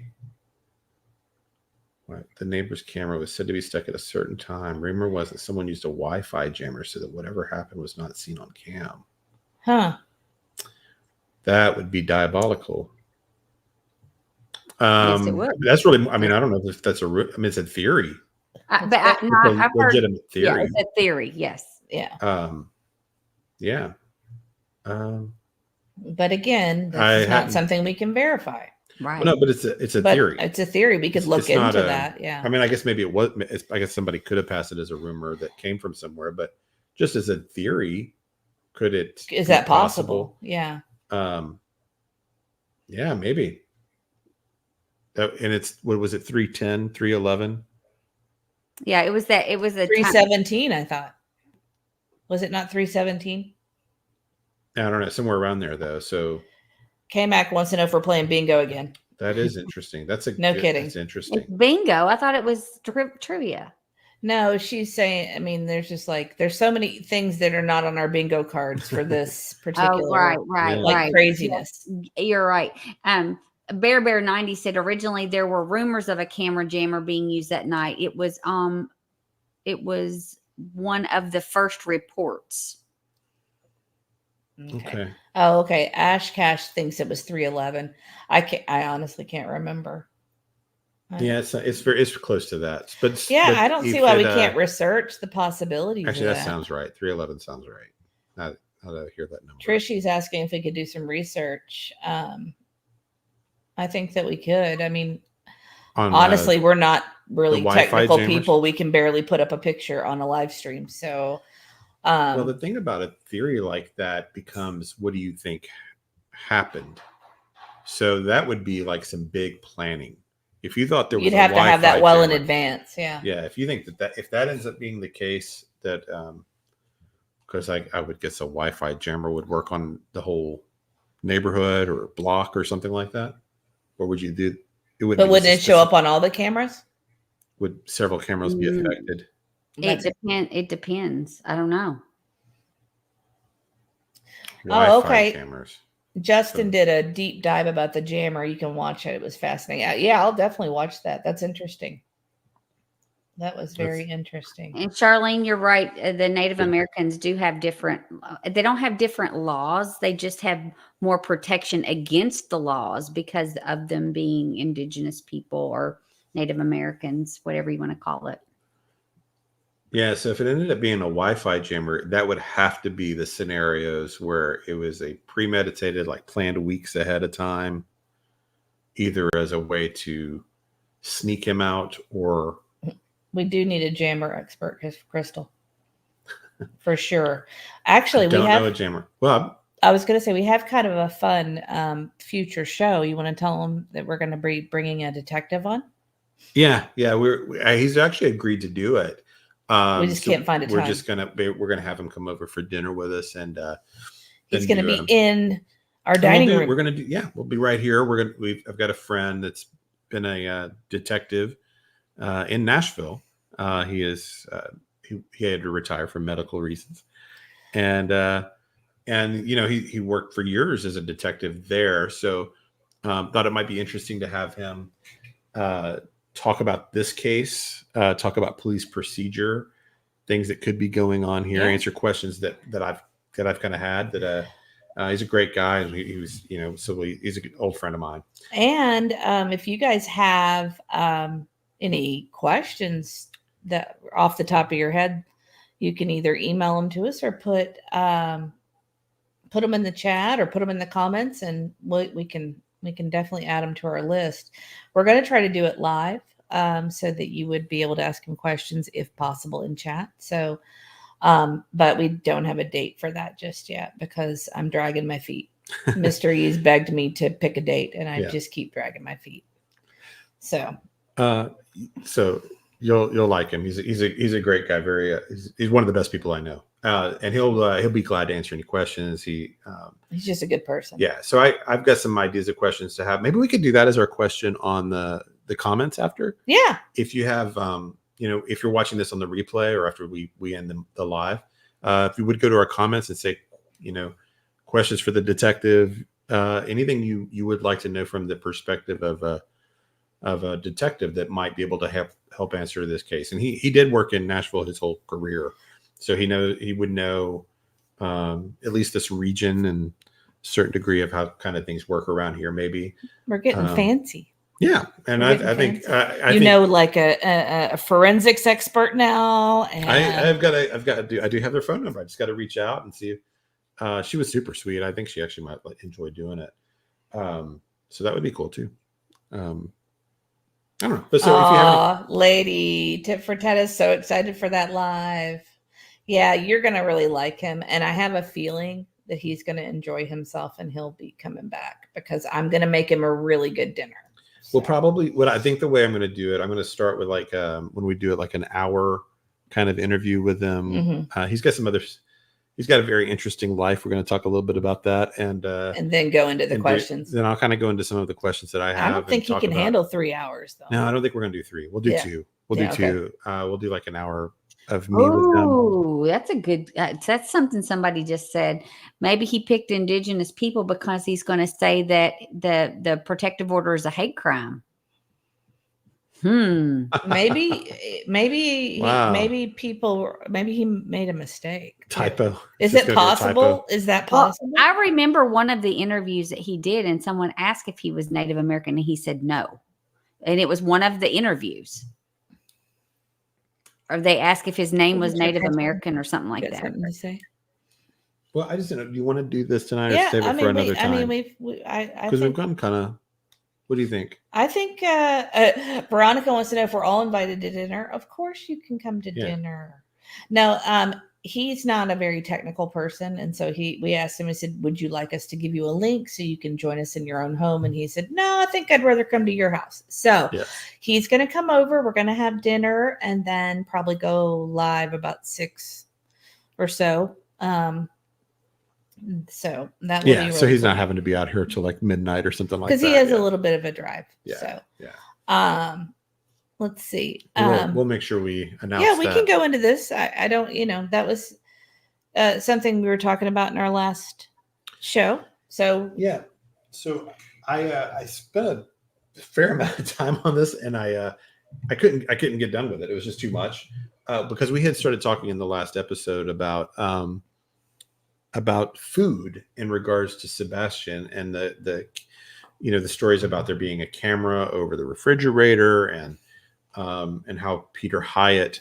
neighbor's camera was said to be stuck at a certain time. Rumor was that someone used a Wi-Fi jammer so that whatever happened was not seen on cam. Huh. That would be diabolical. Yes, it would. That's really. I mean, I don't know if that's it's a theory. I've heard legitimate theory. Yeah, it's a theory. Yes. Yeah. Yeah. But again, that's not something we can verify. Right. Well, no, but it's a theory. It's a theory. We could look into that. Yeah. I mean, I guess maybe it was. I guess somebody could have passed it as a rumor that came from somewhere, but just as a theory, is that possible? Yeah. Yeah, maybe. And it's what was it? 310, 311. Yeah, it was that. It was a 317. I thought. Was it not 317? I don't know. Somewhere around there, though. So. K-Mac wants to know if we're playing bingo again. That is interesting. No kidding. That's interesting. It's bingo. I thought it was trivia. No, she's saying. I mean, there's so many things that are not on our bingo cards for this particular. Right. Craziness. You're right. Bear 90 said originally there were rumors of a camera jammer being used that night. It was one of the first reports. Okay. Oh, okay. Ash Cash thinks it was 311. I honestly can't remember. Yeah, it's close to that. But I don't see why we can't research the possibilities. Actually, that sounds right. 311 sounds right. Now that I hear that number. Trishy's asking if we could do some research. I think that we could. I mean, honestly, we're not really technical people. We can barely put up a picture on a live stream. So, well, the thing about a theory like that becomes, what do you think happened? So that would be like some big planning. If you thought there was, you'd have to have that well in advance. Yeah. Yeah. If you think that if that ends up being the case, that because I would guess a Wi-Fi jammer would work on the whole neighborhood or block or something like that. Or would you do it? But wouldn't it show up on all the cameras? Would several cameras be affected? It depends. I don't know. Okay. Cameras. Justin did a deep dive about the jammer. You can watch it. It was fascinating. Yeah, I'll definitely watch that. That's interesting. That was very interesting. And Charlene, you're right. The Native Americans do have different, they don't have different laws. They just have more protection against the laws because of them being indigenous people or Native Americans, whatever you want to call it. Yeah, so if it ended up being a Wi-Fi jammer, that would have to be the scenarios where it was a premeditated, like planned weeks ahead of time, either as a way to sneak him out or... We do need a jammer expert, Crystal. For sure. Actually, we have know a jammer. Well, I was going to say we have kind of a fun future show. You want to tell them that we're going to be bringing a detective on? Yeah. He's actually agreed to do it. We just can't find a time. We're gonna have him come over for dinner with us, and he's gonna be in our dining room. We'll be right here. I've got a friend that's been a detective in Nashville. He had to retire for medical reasons, and he worked for years as a detective there. So thought it might be interesting to have him talk about this case, talk about police procedure, things that could be going on here, answer questions that I've kind of had. That he's a great guy, and he was, he's an old friend of mine. And if you guys have any questions that are off the top of your head, you can either email them to us or put them in the chat or put them in the comments, and we can definitely add them to our list. We're going to try to do it live so that you would be able to ask him questions if possible in chat. So, but we don't have a date for that just yet because I'm dragging my feet. Mr. E's begged me to pick a date, and I just keep dragging my feet. So you'll like him. He's a great guy. He's one of the best people I know. And he'll be glad to answer any questions. He's just a good person. Yeah. So I've got some ideas of questions to have. Maybe we could do that as our question on the comments after. Yeah. If you have, if you're watching this on the replay or after we end the live, if you would go to our comments and say, questions for the detective, anything you would like to know from the perspective of a detective that might be able to help answer this case. And he did work in Nashville his whole career. So he would know at least this region and a certain degree of how kind of things work around here. Maybe we're getting fancy. Yeah, and I think like a forensics expert now. And I do have their phone number. I just got to reach out and see. She was super sweet. I think she actually might enjoy doing it. So that would be cool too. I don't know. But so if you have any... Lady Tip for Ted is so excited for that live. Yeah, you're going to really like him. And I have a feeling that he's going to enjoy himself and he'll be coming back because I'm going to make him a really good dinner. So. Well, probably what I think the way I'm going to do it, I'm going to start with when we do it like an hour kind of interview with him. Mm-hmm. He's got a very interesting life. We're going to talk a little bit about that. And then go into the questions. Then I'll kind of go into some of the questions that I have. I don't think he can handle 3 hours though. No, I don't think we're going to do 3. We'll do 2. We'll do 2. We'll do like an hour of me with them. Oh, that's a good. That's something somebody just said. Maybe he picked indigenous people because he's going to say that the protective order is a hate crime. Maybe wow. maybe he made a mistake. Typo. Is it possible? Is that possible? Well, I remember one of the interviews that he did, and someone asked if he was Native American, and he said no. And it was one of the interviews. Or they asked if his name was Native American or something like that. Something to say? Well, I just don't know. Do you want to do this tonight or save it for another time? Because we've gone kind of. What do you think? I think Veronica wants to know if we're all invited to dinner. Of course, you can come to dinner. No, he's not a very technical person, and so we asked him. I said, "Would you like us to give you a link so you can join us in your own home?" And he said, "No, I think I'd rather come to your house." So he's going to come over. We're going to have dinner, and then probably go live about 6 or so. So that will be really so he's not having to be out here till like midnight or something like that. Because he has a little bit of a drive. Yeah. So let's see. We'll make sure we announce. Yeah, we can go into this. I don't, that was something we were talking about in our last show. So so I spent a fair amount of time on this, and I I couldn't get done with it. It was just too much because we had started talking in the last episode about food in regards to Sebastian and the stories about there being a camera over the refrigerator and how Peter Hyatt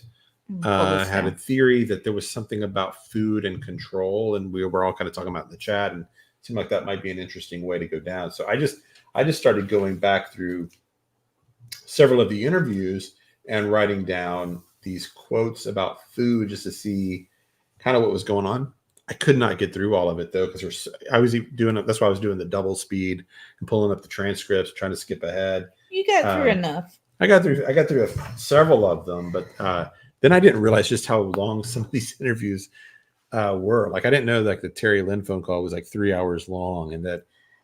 had a theory that there was something about food and control, and we were all kind of talking about in the chat, and it seemed like that might be an interesting way to go down. So I just started going back through several of the interviews and writing down these quotes about food just to see kind of what was going on. I could not get through all of it though, because I was doing it. That's why I was doing the double speed and pulling up the transcripts, trying to skip ahead. You got through enough. I got through several of them, but then I didn't realize just how long some of these interviews were. Like I didn't know that the Terry Lynn phone call was like 3 hours long, and that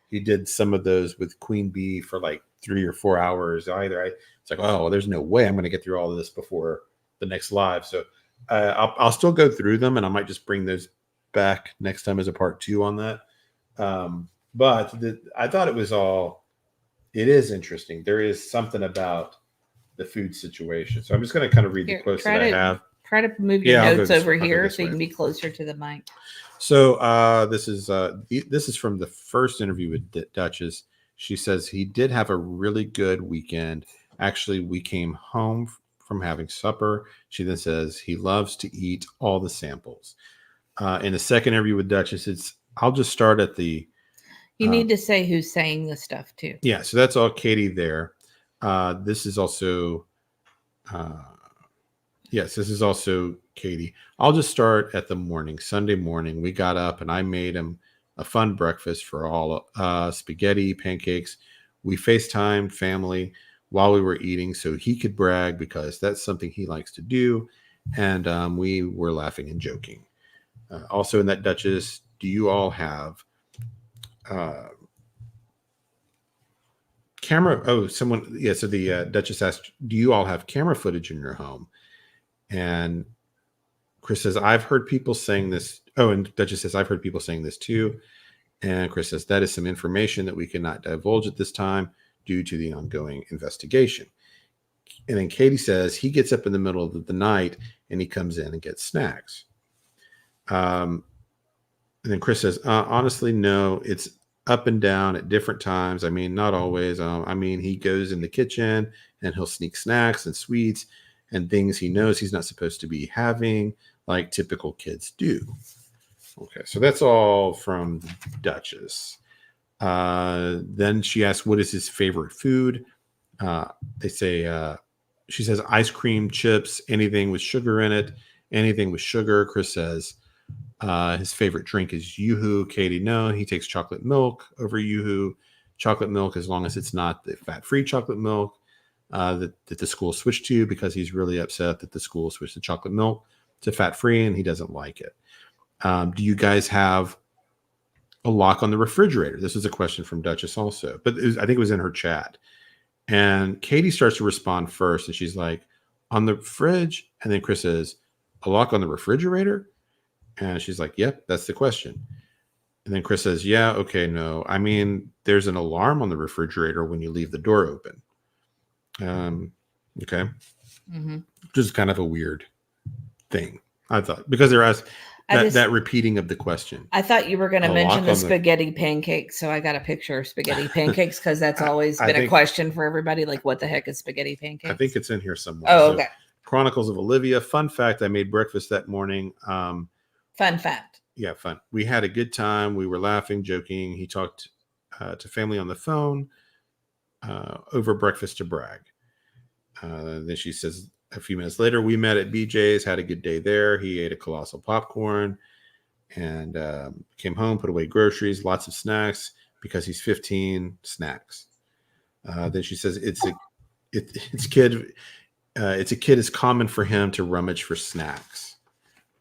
he did some of those with Queen Bee for like 3 or 4 hours either. It's like, oh, well, there's no way I'm going to get through all of this before the next live. So I'll still go through them, and I might just bring those back next time as a part 2 on that. But I thought it is interesting. There is something about the food situation. So I'm just going to kind of read the quotes that I have. Try to move your notes over here so you can be closer to the mic. So this is from the first interview with Duchess. She says he did have a really good weekend. Actually, we came home from having supper. She then says he loves to eat all the samples. In the second interview with Duchess, I'll just start at the. You need to say who's saying the stuff too. Yeah, so that's all Katie there. This is also. Yes, this is also Katie. I'll just start at the morning. Sunday morning, we got up and I made him a fun breakfast for all spaghetti, pancakes. We FaceTimed family while we were eating so he could brag because that's something he likes to do. And we were laughing and joking. Also in that Duchess, do you all have camera? Oh, someone. Yeah. So the Duchess asked, do you all have camera footage in your home? And Chris says, I've heard people saying this. Oh, and Duchess says, I've heard people saying this too. And Chris says, that is some information that we cannot divulge at this time due to the ongoing investigation. And then Katie says, he gets up in the middle of the night and he comes in and gets snacks. And then Chris says, honestly, no, it's up and down at different times. I mean, not always. I mean, he goes in the kitchen and he'll sneak snacks and sweets and things he knows he's not supposed to be having, like typical kids do. Okay, so that's all from Duchess. Then she asks, what is his favorite food? They say, she says, ice cream, chips, anything with sugar in it, anything with sugar. Chris says, his favorite drink is Yoo-hoo. Katie, no, he takes chocolate milk over Yoo-hoo. Chocolate milk, as long as it's not the fat-free chocolate milk that the school switched to, because he's really upset that the school switched the chocolate milk to fat-free and he doesn't like it. Do you guys have a lock on the refrigerator? This is a question from Duchess also, but I think it was in her chat. And Katie starts to respond first, and she's like, on the fridge. And then Chris says, a lock on the refrigerator? And she's like, yep, that's the question. And then Chris says, yeah, okay, no. I mean, there's an alarm on the refrigerator when you leave the door open. Okay. Mm-hmm. Just kind of a weird thing, I thought, because they're asked that repeating of the question. I thought you were going to mention the spaghetti pancakes. So I got a picture of spaghetti pancakes because that's always been a question for everybody. Like, what the heck is spaghetti pancakes? I think it's in here somewhere. Oh, okay. Chronicles of Olivia. Fun fact, I made breakfast that morning. Fun fact. Yeah, fun. We had a good time. We were laughing, joking. He talked to family on the phone over breakfast to brag. Then she says, a few minutes later, we met at BJ's, had a good day there. He ate a colossal popcorn and came home, put away groceries, lots of snacks because he's 15. Snacks. Then she says, it's a kid as common for him to rummage for snacks.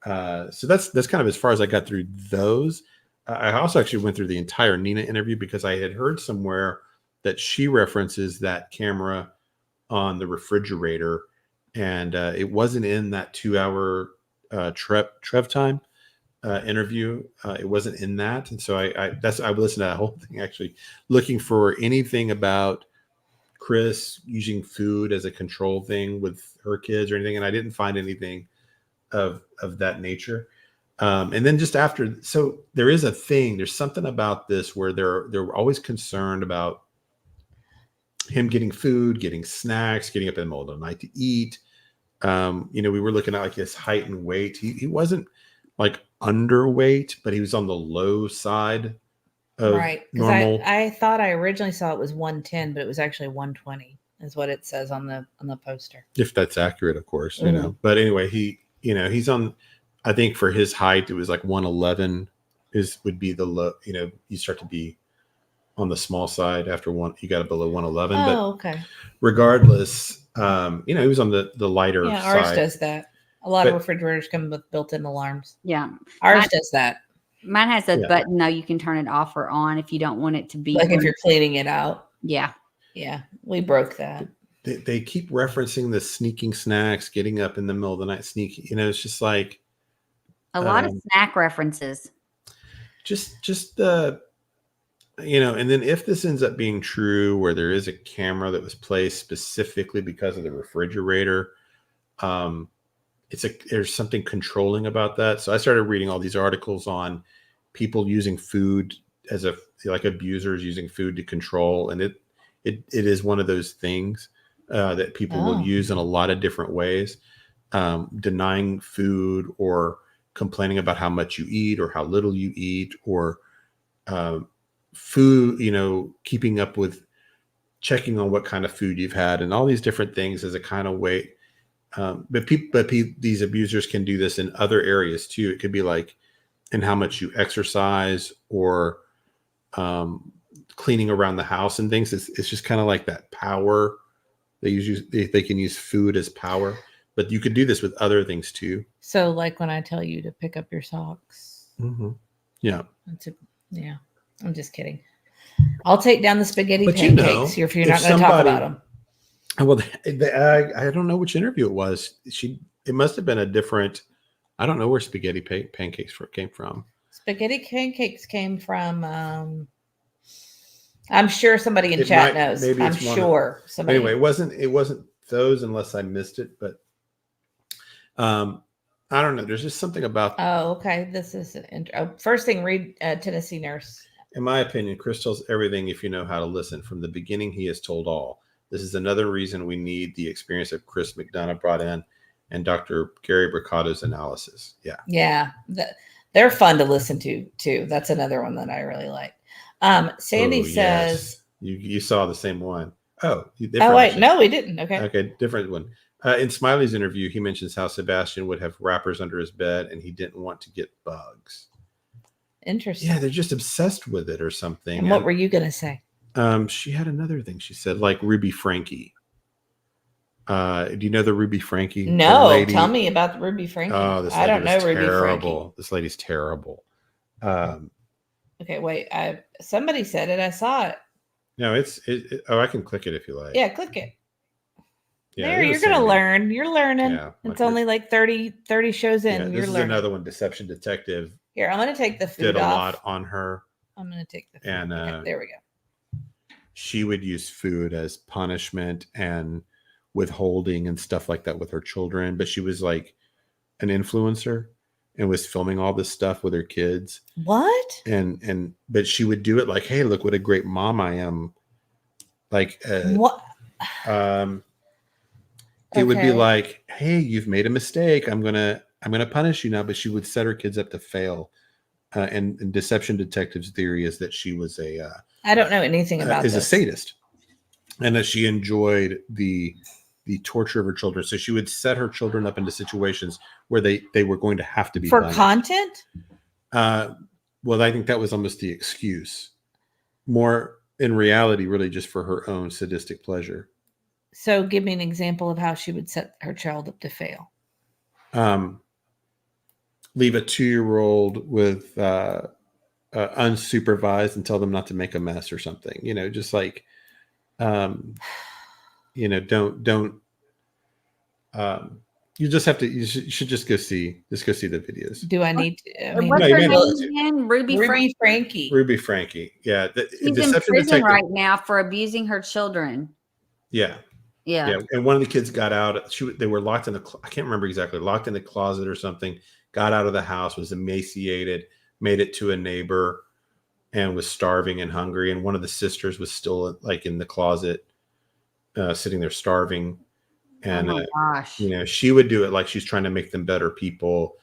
So that's kind of as far as I got through those. I also actually went through the entire Nina interview because I had heard somewhere that she references that camera on the refrigerator, and it wasn't in that 2-hour Trev time interview. It wasn't in that, and so I listened to that whole thing actually, looking for anything about Chris using food as a control thing with her kids or anything, and I didn't find anything of that nature. And then just after, so there is a thing. There's something about this where they're always concerned about him getting food, getting snacks, getting up in the middle of the night to eat. We were looking at like his height and weight. He wasn't like underweight, but he was on the low side of normal. I thought I originally saw it was 110, but it was actually 120 is what it says on the poster. If that's accurate, of course, But anyway, he's on, I think for his height, it was like 111 would be the low, you start to be on the small side after you got below 111. Oh, but okay. Regardless, he was on the lighter side. Yeah, ours does that. A lot of refrigerators come with built-in alarms. Yeah. Ours does that. Mine has a button, though. You can turn it off or on if you don't want it to be. Like if you're cleaning it out. Yeah. Yeah. We broke that. They keep referencing the sneaking snacks, getting up in the middle of the night, sneaking. It's just like. A lot of snack references. Just and then if this ends up being true, where there is a camera that was placed specifically because of the refrigerator, there's something controlling about that. So I started reading all these articles on people using food as like abusers using food to control. And it is one of those things that people will use in a lot of different ways, denying food or complaining about how much you eat or how little you eat, or food, keeping up with checking on what kind of food you've had and all these different things as a kind of way. But these abusers can do this in other areas too. It could be like in how much you exercise or cleaning around the house and things. It's just kind of like that power. They can use food as power, but you could do this with other things too. So like when I tell you to pick up your socks. Mm-hmm. Yeah. Yeah. I'm just kidding. I'll take down the spaghetti pancakes if you're not going to talk about them. Well, I don't know which interview it was. It must have been a different. I don't know where spaghetti pancakes came from. Spaghetti pancakes came from. I'm sure somebody in chat knows. I'm sure somebody. Anyway, it wasn't those unless I missed it. But I don't know. There's just something about. Oh, okay. This is first thing. Read Tennessee Nurse. In my opinion, Chris tells everything if you know how to listen. From the beginning, he has told all. This is another reason we need the experience of Chris McDonough brought in and Dr. Gary Bricato's analysis. Yeah. Yeah. They're fun to listen to, too. That's another one that I really like. Sandy says. Yes. You saw the same one. Oh, wait. No, we didn't. Okay. Okay. Different one. In Smiley's interview, he mentions how Sebastian would have wrappers under his bed and he didn't want to get bugs. Interesting. Yeah. They're just obsessed with it or something. And what were you going to say? She had another thing she said, like Ruby Frankie. Do you know the Ruby Frankie? No, tell me about the Ruby Frankie. Oh, I don't know Ruby terrible. Frankie. This lady's terrible. Okay, wait. Somebody said it. I saw it. No, I can click it if you like. Yeah, click it. Yeah, there, you're gonna learn. You're learning. Yeah, it's only like 30 shows in. Yeah, this is another one. Deception Detective. Here, I'm gonna take the food did a off. lot on her. I'm gonna take the food. And okay, there we go. She would use food as punishment and withholding and stuff like that with her children. But she was like an influencer and was filming all this stuff with her kids. What? But she would do it like, hey, look what a great mom I am. Like what? It would be like, hey, you've made a mistake. I'm gonna punish you now. But she would set her kids up to fail. And Deception Detective's theory is that she was I don't know anything about is a sadist, and that she enjoyed the torture of her children. So she would set her children up into situations where they were going to have to be for punished. Content. Well, I think that was almost the excuse. More in reality, really just for her own sadistic pleasure. So give me an example of how she would set her child up to fail. Leave a 2-year-old with unsupervised and tell them not to make a mess or something, just like, don't, you just have to, you should just go see the videos. Do I need to? What's her name again? Ruby Frankie. Ruby Frankie. Yeah. She's in prison right now for abusing her children. Yeah. Yeah. Yeah. And one of the kids got out. They were locked in I can't remember exactly, locked in the closet or something, got out of the house, was emaciated, made it to a neighbor, and was starving and hungry. And one of the sisters was still like in the closet, sitting there starving. And, oh my gosh. She would do it like she's trying to make them better people.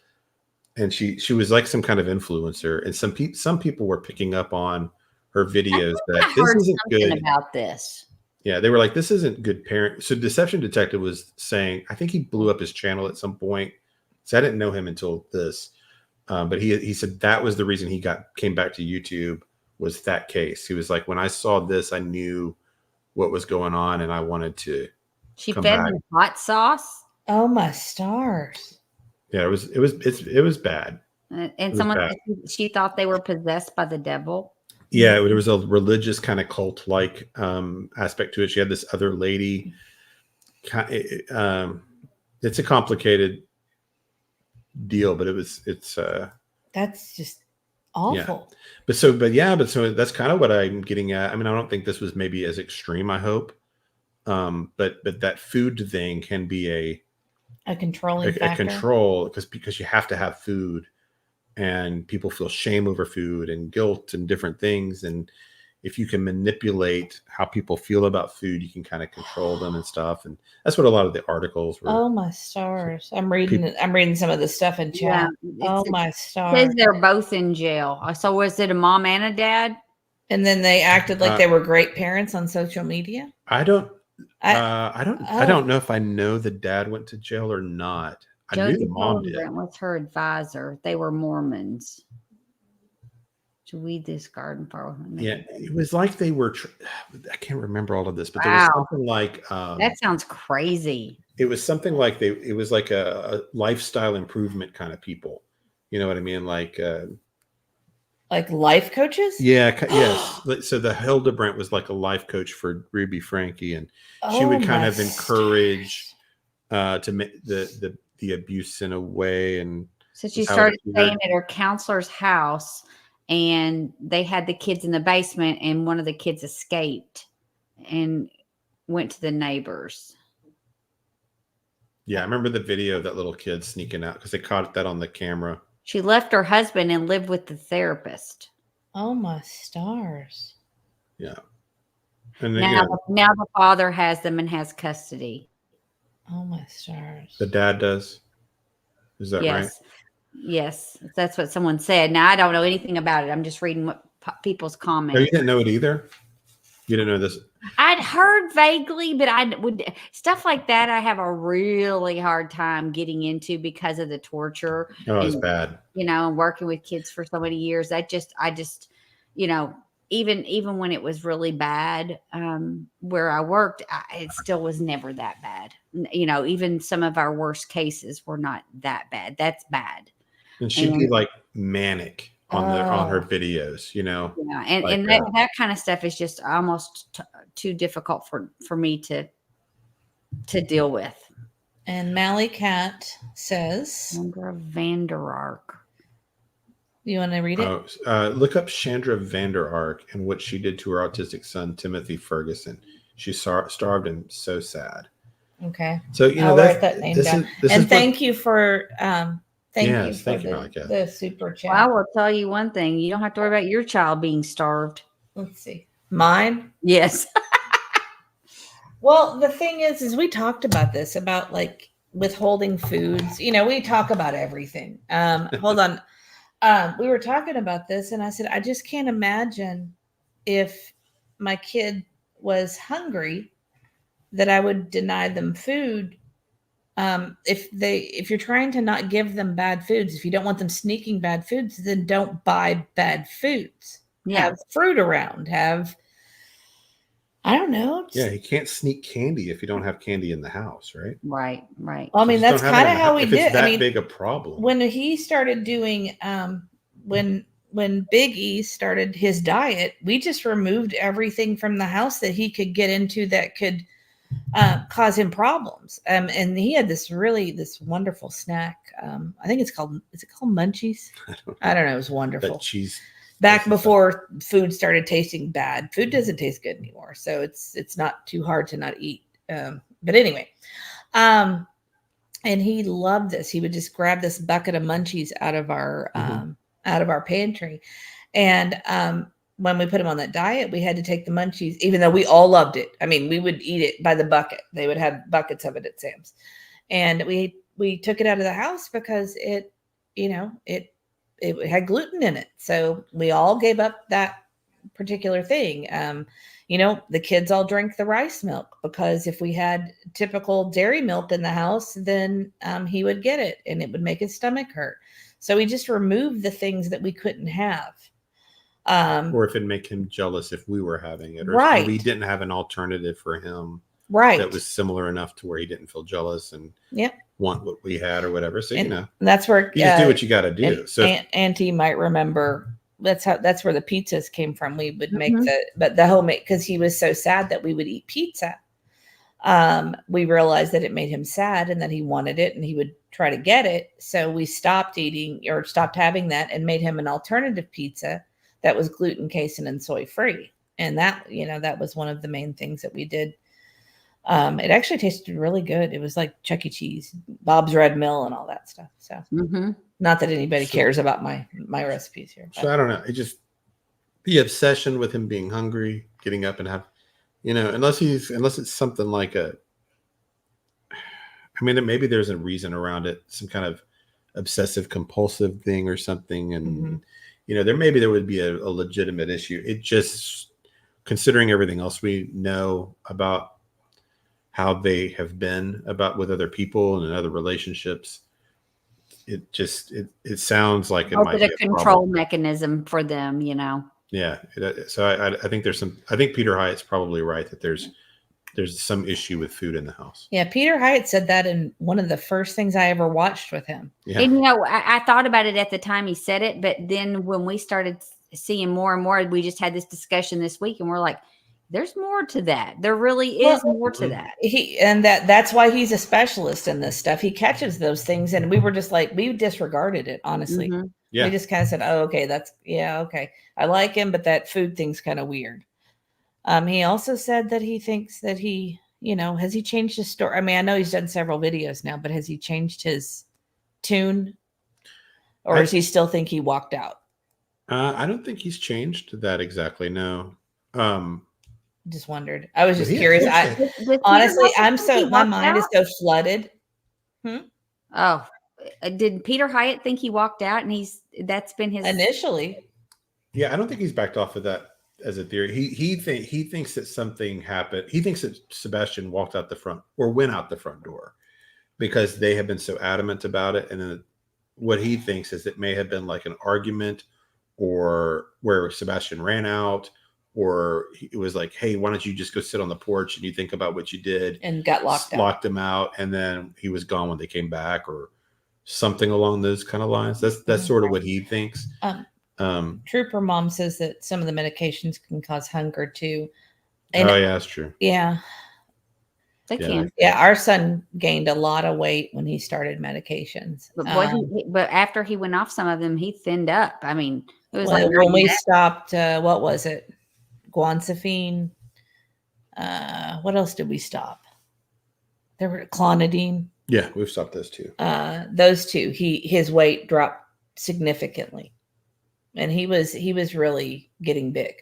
And she was like some kind of influencer. And some people were picking up on her videos that this isn't good about this. Yeah, they were like, this isn't good parent. So Deception Detective was saying, I think he blew up his channel at some point. So I didn't know him until this. But he said that was the reason he came back to YouTube, was that case. He was like, when I saw this, I knew what was going on and I wanted to. She fed him hot sauce. Oh my stars. Yeah, it was bad. And someone said she thought they were possessed by the devil. Yeah, there was a religious kind of cult-like aspect to it. She had this other lady. It's a complicated deal, but it's that's just awful. Yeah. But so that's kind of what I'm getting at. I mean, I don't think this was maybe as extreme, I hope. But that food thing can be a controlling factor. A control because you have to have food. And people feel shame over food and guilt and different things. And if you can manipulate how people feel about food, you can kind of control them and stuff. And that's what a lot of the articles were. Oh my stars. I'm reading some of the stuff in chat. Yeah, my stars. Says they're both in jail. So was it a mom and a dad? And then they acted like they were great parents on social media? I don't know if I know the dad went to jail or not. I knew the mom did. Was her advisor. They were Mormons. To weed this garden for. Yeah, it was like they were. I can't remember all of this, but there was something like. That sounds crazy. It was something like it was like a lifestyle improvement kind of people. You know what I mean? Like life coaches? Yeah. Yes. So the Hildebrandt was like a life coach for Ruby Franke, and she would kind of encourage to make the abuse in a way. And so she started staying at her counselor's house, and they had the kids in the basement, and one of the kids escaped and went to the neighbors. Yeah, I remember the video of that little kid sneaking out because they caught that on the camera. She left her husband and lived with the therapist. Oh my stars. Yeah. And then, now the father has them and has custody. Oh my stars. The dad does. Is that right? Yes. That's what someone said. Now I don't know anything about it. I'm just reading what people's comments. No, you didn't know it either? You didn't know this? I'd heard vaguely, but I would stuff like that. I have a really hard time getting into because of the torture. Oh, it's bad. Working with kids for so many years. I just, even when it was really bad, where I worked, it still was never that bad. Even some of our worst cases were not that bad. That's bad. And she'd be like manic on her videos, Yeah. And that kind of stuff is just almost too difficult for me to deal with. And Mally Cat says, Chandra Vander Ark. You want to read it? Look up Chandra Vander Ark and what she did to her autistic son, Timothy Ferguson. She starved him so sad. Okay. So, I'll write that name down. Thank you for thank you for the super chat. Well, I will tell you one thing. You don't have to worry about your child being starved. Let's see. Mine? Yes. Well, the thing is we talked about this, about like withholding foods. We talk about everything. Hold on. We were talking about this, and I said, I just can't imagine if my kid was hungry that I would deny them food. If you're trying to not give them bad foods, if you don't want them sneaking bad foods, then don't buy bad foods. Yeah. Have fruit around. I don't know. Yeah, you can't sneak candy if you don't have candy in the house, right? Right. Well, I mean, that's kind of how we did. It's that big a problem. When he started doing, when Big E started his diet, we just removed everything from the house that he could get into that could cause him problems. And he had this wonderful snack. I think is it called Munchies? I don't know. It was wonderful. That cheese back before food started tasting bad. Food doesn't taste good anymore, so it's not too hard to not eat. But anyway, and he loved this. He would just grab this bucket of munchies out of our pantry, and when we put him on that diet, we had to take the munchies, even though we all loved it. I mean, we would eat it by the bucket. They would have buckets of it at Sam's, and we took it out of the house because it had gluten in it. So we all gave up that particular thing. The kids all drank the rice milk because if we had typical dairy milk in the house, then he would get it and it would make his stomach hurt. So we just removed the things that we couldn't have. Or if it'd make him jealous if we were having it, or right. if we didn't have an alternative for him. Right. That was similar enough to where he didn't feel jealous and want what we had or whatever. So, that's where you just do what you got to do. So Auntie might remember that's where the pizzas came from. We would make the homemade, because he was so sad that we would eat pizza. We realized that it made him sad and that he wanted it and he would try to get it. So we stopped having that and made him an alternative pizza that was gluten, casein, and soy free. And that was one of the main things that we did. It actually tasted really good. It was like Chuck E. Cheese, Bob's Red Mill, and all that stuff. So not that anybody cares about my recipes here. But. So I don't know. It just, the obsession with him being hungry, getting up and have, unless it's something like maybe there's a reason around it, some kind of obsessive compulsive thing or something. And, there would be a legitimate issue. It just, considering everything else we know about how they have been with other people and in other relationships, it sounds like it might be a control mechanism for them, Yeah. So I think I think Peter Hyatt's probably right that there's some issue with food in the house. Yeah. Peter Hyatt said that in one of the first things I ever watched with him. Yeah. And, I thought about it at the time he said it, but then when we started seeing more and more, we just had this discussion this week and we're like, there's more to that. There really is more to that. That's why he's a specialist in this stuff. He catches those things. And we were just like, we disregarded it, honestly. Yeah. We just kind of said, oh, okay, okay. I like him, but that food thing's kind of weird. He also said that he thinks that has he changed his story? I mean, I know he's done several videos now, but has he changed his tune? Or does he still think he walked out? I don't think he's changed that exactly. No. Just wondered. I was just curious. Honestly, my mind is so flooded. Oh, did Peter Hyatt think he walked out and that's been his initially? Yeah, I don't think he's backed off of that as a theory. He thinks that something happened. He thinks that Sebastian walked out the front or went out the front door because they have been so adamant about it. And then what he thinks is it may have been like an argument or where Sebastian ran out. Or it was like, hey, why don't you just go sit on the porch and you think about what you did and got locked him out. And then he was gone when they came back or something along those kind of lines. That's sort of what he thinks. Trooper Mom says that some of the medications can cause hunger too. And yeah, that's true. Yeah. They can. Yeah. Our son gained a lot of weight when he started medications. But after he went off some of them, he thinned up. I mean, it was when we stopped, what was it? Guancifene. What else did we stop? There were clonidine. Yeah, we've stopped those two. Those two. His weight dropped significantly, and he was really getting big.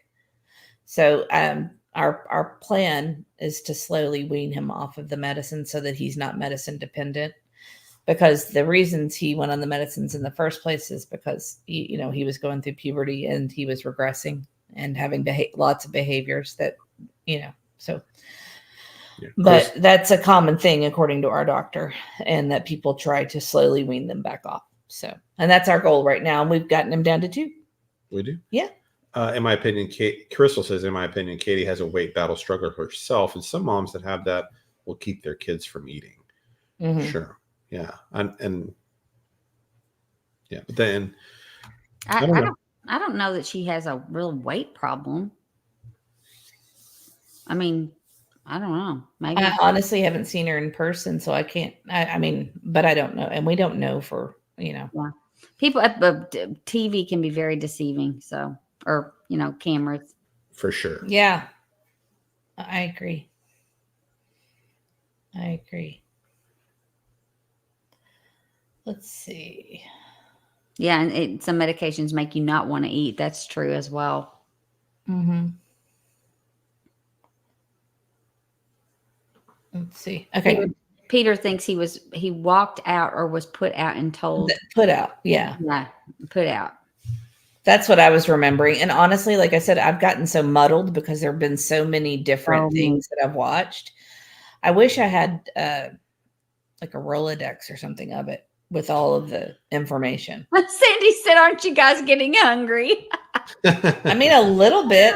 So our plan is to slowly wean him off of the medicine so that he's not medicine dependent. Because the reasons he went on the medicines in the first place is because he was going through puberty and he was regressing and having lots of behaviors that, so. Yeah, but that's a common thing according to our doctor, and that people try to slowly wean them back off. So, and that's our goal right now. And we've gotten him down to 2. We do. Yeah. In my opinion, Crystal says, in my opinion, Katie has a weight battle struggle herself. And some moms that have that will keep their kids from eating. Mm-hmm. Sure. Yeah. And yeah, but then I don't know that she has a real weight problem. I mean, I don't know. Maybe I honestly haven't seen her in person, so I can't. But I don't know, and we don't know for. Yeah. People TV can be very deceiving. So or, cameras. For sure. Yeah. I agree. Let's see. Yeah, and some medications make you not want to eat. That's true as well. Mm-hmm. Let's see. Okay. Peter thinks he walked out or was put out and told. Put out. Yeah. Yeah, put out. That's what I was remembering. And honestly, like I said, I've gotten so muddled because there have been so many different things that I've watched. I wish I had like a Rolodex or something of it with all of the information. Sandy said, "Aren't you guys getting hungry?" I mean, a little bit.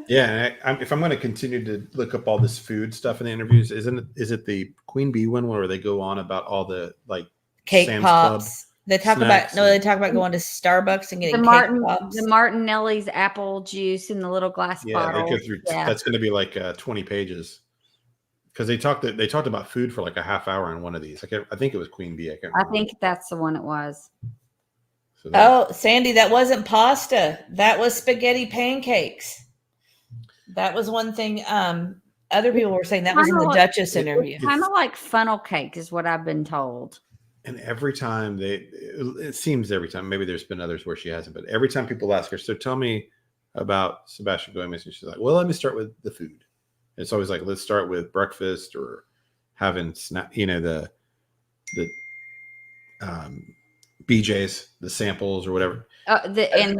Yeah. If I'm going to continue to look up all this food stuff in the interviews, is it the Queen Bee one where they go on about all the like cake Sam's pops? Club They talk about going to Starbucks and getting cake pops. The Martinelli's apple juice in the little glass bottle. They go through. Yeah. That's going to be like 20 pages because they talked about food for like a half hour on one of these. I think it was Queen Bee. I think that's the one it was. So Sandy, that wasn't pasta. That was spaghetti pancakes. That was one thing. Other people were saying that was in the Duchess interview. Kind of like funnel cake is what I've been told. And every time it seems every time, maybe there's been others where she hasn't, but every time people ask her, so tell me about Sebastian going missing, she's like, well, let me start with the food. It's always like, let's start with breakfast or having snack, the BJ's, the samples or whatever.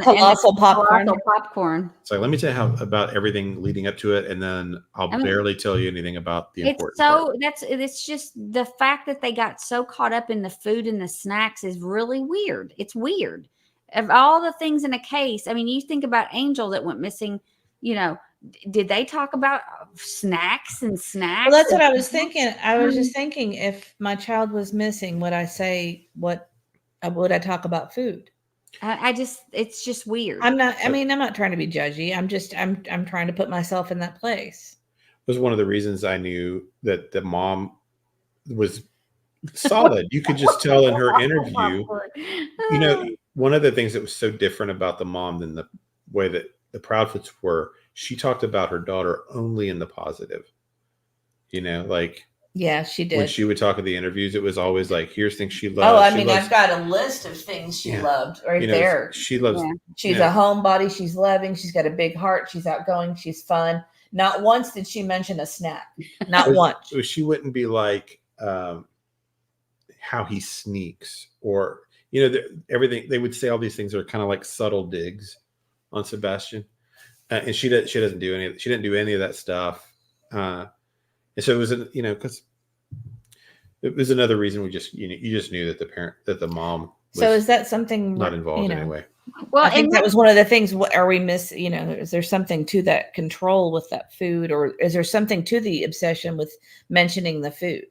Colossal popcorn. It's like, let me tell you about everything leading up to it, and then I'll barely tell you anything about the important part. It's just the fact that they got so caught up in the food and the snacks is really weird. It's weird. Of all the things in a case, I mean, you think about Angel that went missing, did they talk about snacks and snacks? Well, that's what I was thinking. I was just thinking, if my child was missing, would I say would I talk about food? It's just weird. I'm not trying to be judgy. I'm trying to put myself in that place. It was one of the reasons I knew that the mom was solid. You could just tell in her interview, one of the things that was so different about the mom than the way that the Proudfoots were, she talked about her daughter only in the positive, yeah, she did. When she would talk at the interviews, it was always like, here's things she loves. Oh, I've got a list of things she loved there. She loves. Yeah. She's a homebody. She's loving. She's got a big heart. She's outgoing. She's fun. Not once did she mention a snack. Not once. She wouldn't be like how he sneaks or, everything. They would say all these things are kind of like subtle digs on Sebastian. And she doesn't do any. She didn't do any of that stuff. And so it was, because it was another reason you just knew that the mom was so is that something not involved in any way? Well, I think that was one of the things. What are we is there something to that control with that food, or is there something to the obsession with mentioning the food?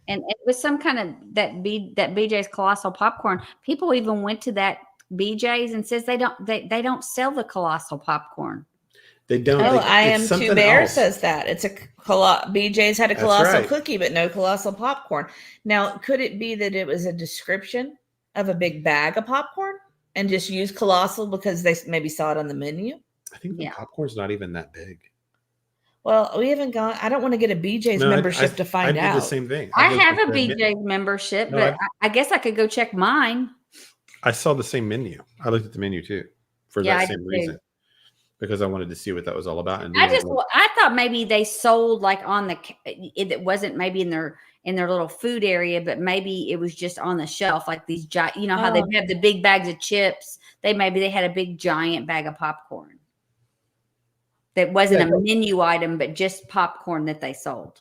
And it was some kind of that BJ's Colossal Popcorn. People even went to that BJ's and says they don't sell the Colossal Popcorn. They don't. Oh, I Am Two Bear says that it's BJ's had a colossal cookie, but no colossal popcorn. Now, could it be that it was a description of a big bag of popcorn and just use colossal because they maybe saw it on the menu? I think the popcorn's not even that big. Well, we haven't gone. I don't want to get a BJ's membership to find out. I did the same thing. I have a BJ's membership, but I guess I could go check mine. I saw the same menu. I looked at the menu too for that same reason. Because I wanted to see what that was all about. And I thought maybe they sold like it wasn't maybe in their little food area, but maybe it was just on the shelf, like these giant, how they have the big bags of chips. They had a big giant bag of popcorn. That wasn't a menu item, but just popcorn that they sold.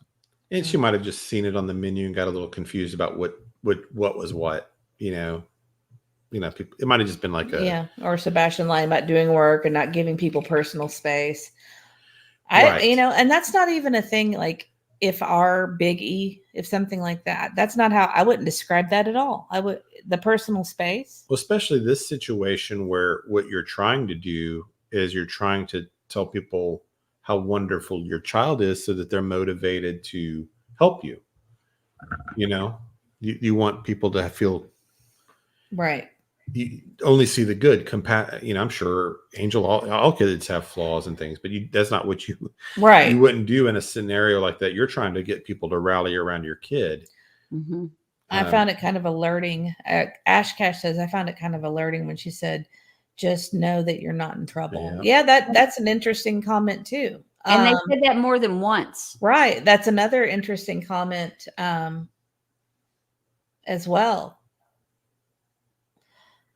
And she might have just seen it on the menu and got a little confused about what was what, people, it might have just been like or Sebastian lying about doing work and not giving people personal space. And that's not even a thing. Like if our Big E, if something like that, that's not how I wouldn't describe that at all. The personal space. Well, especially this situation where what you're trying to do is you're trying to tell people how wonderful your child is so that they're motivated to help you. You want people to feel right. you only see the good. I'm sure Angel, all kids have flaws and things, but that's not what you wouldn't do in a scenario like that. You're trying to get people to rally around your kid. Mm-hmm. I found it kind of alerting. Ash Cash says, I found it kind of alerting when she said, just know that you're not in trouble. Yeah, that's an interesting comment too. And they said that more than once. Right. That's another interesting comment as well.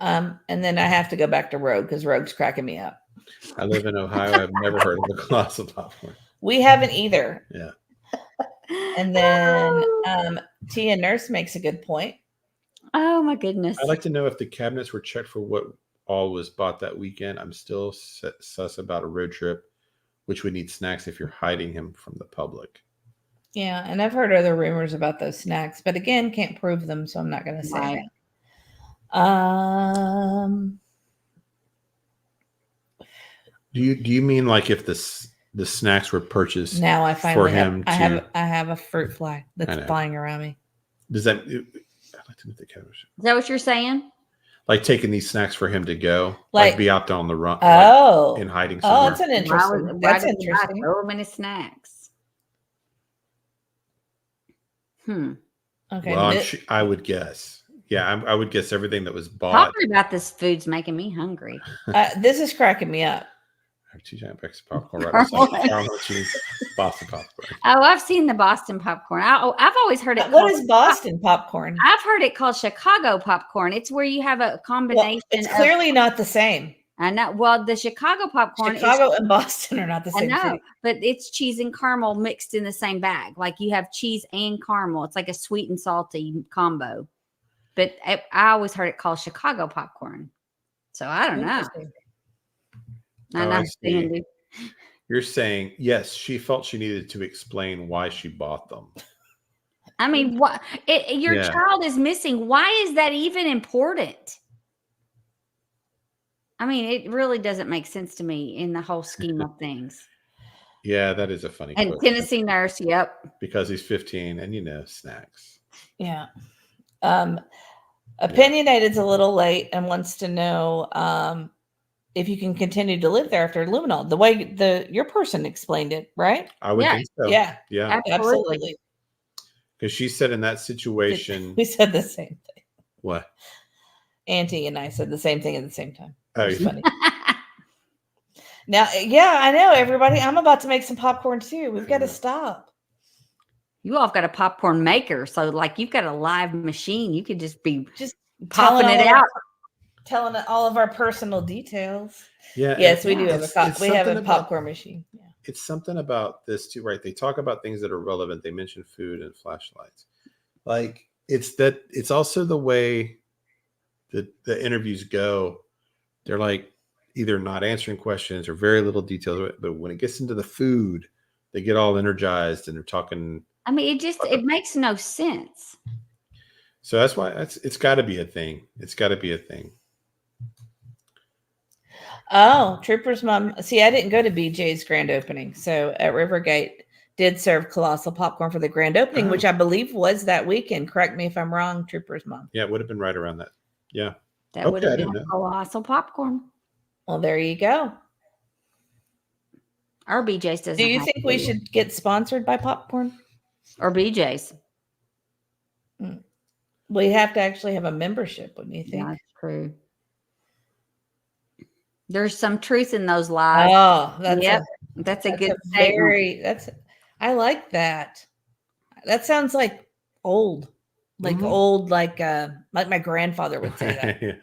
And then I have to go back to Rogue because Rogue's cracking me up. I live in Ohio. I've never heard of a colossal popcorn. We haven't either. Yeah. And then Tia Nurse makes a good point. Oh my goodness. I'd like to know if the cabinets were checked for what all was bought that weekend. I'm still sus about a road trip, which would need snacks if you're hiding him from the public. Yeah, and I've heard other rumors about those snacks, but again, can't prove them, so I'm not going to say that. Do you mean like if the snacks were purchased now I finally for him I have a fruit fly that's flying around me. Does that? I'd like to know the cameras. Is that what you're saying? Like taking these snacks for him to go, like be out there on the run, in hiding somewhere. Oh, that's an interesting. That's interesting. So many snacks. Okay. Well, I would guess. Yeah, I would guess everything that was bought. Talking about this food's making me hungry. This is cracking me up. I have 2 giant packs of popcorn right outside. Boston popcorn. Oh, I've seen the Boston popcorn. I've always heard it. What is Boston popcorn? I've heard it called Chicago popcorn. It's where you have a combination. Well, it's clearly not the same. I know. Well, the Chicago popcorn. Chicago and Boston are not the same. I know, but it's cheese and caramel mixed in the same bag. Like you have cheese and caramel. It's like a sweet and salty combo. But I always heard it called Chicago popcorn. So I don't know. I understand. You're saying, yes, she felt she needed to explain why she bought them. I mean, what your child is missing. Why is that even important? I mean, it really doesn't make sense to me in the whole scheme of things. Yeah, that is a funny question. Tennessee Nurse, yep. Because he's 15 and, snacks. Yeah. Opinionated's a little late and wants to know if you can continue to live there after luminol, the way your person explained it, right? I would think so. Yeah. Absolutely. Because she said in that situation. We said the same thing. What? Auntie and I said the same thing at the same time. Oh, it's funny. Now, I know, everybody. I'm about to make some popcorn too. We've got to stop. You all have got a popcorn maker. So, like, you've got a live machine. You could just be popping it out. Telling all of our personal details. Yeah. Yes, we do have a popcorn machine. Yeah. It's something about this too, right? They talk about things that are relevant. They mention food and flashlights. Like it's also the way that the interviews go. They're like either not answering questions or very little details. But when it gets into the food, they get all energized and they're talking. I mean, it makes no sense. So that's why it's got to be a thing. It's got to be a thing. Oh, Trooper's mom. See, I didn't go to BJ's grand opening. So at Rivergate did serve colossal popcorn for the grand opening, which I believe was that weekend. Correct me if I'm wrong, Trooper's mom. Yeah, it would have been right around that. Yeah. That would have been colossal popcorn. Well, there you go. Our BJ's doesn't. Do you think we should get sponsored by popcorn? Or BJ's? We have to actually have a membership, wouldn't you think? That's true. There's some truth in those lies. Oh, that's a good statement. I like that. That sounds like old. Like old, like my grandfather would say that. Yeah.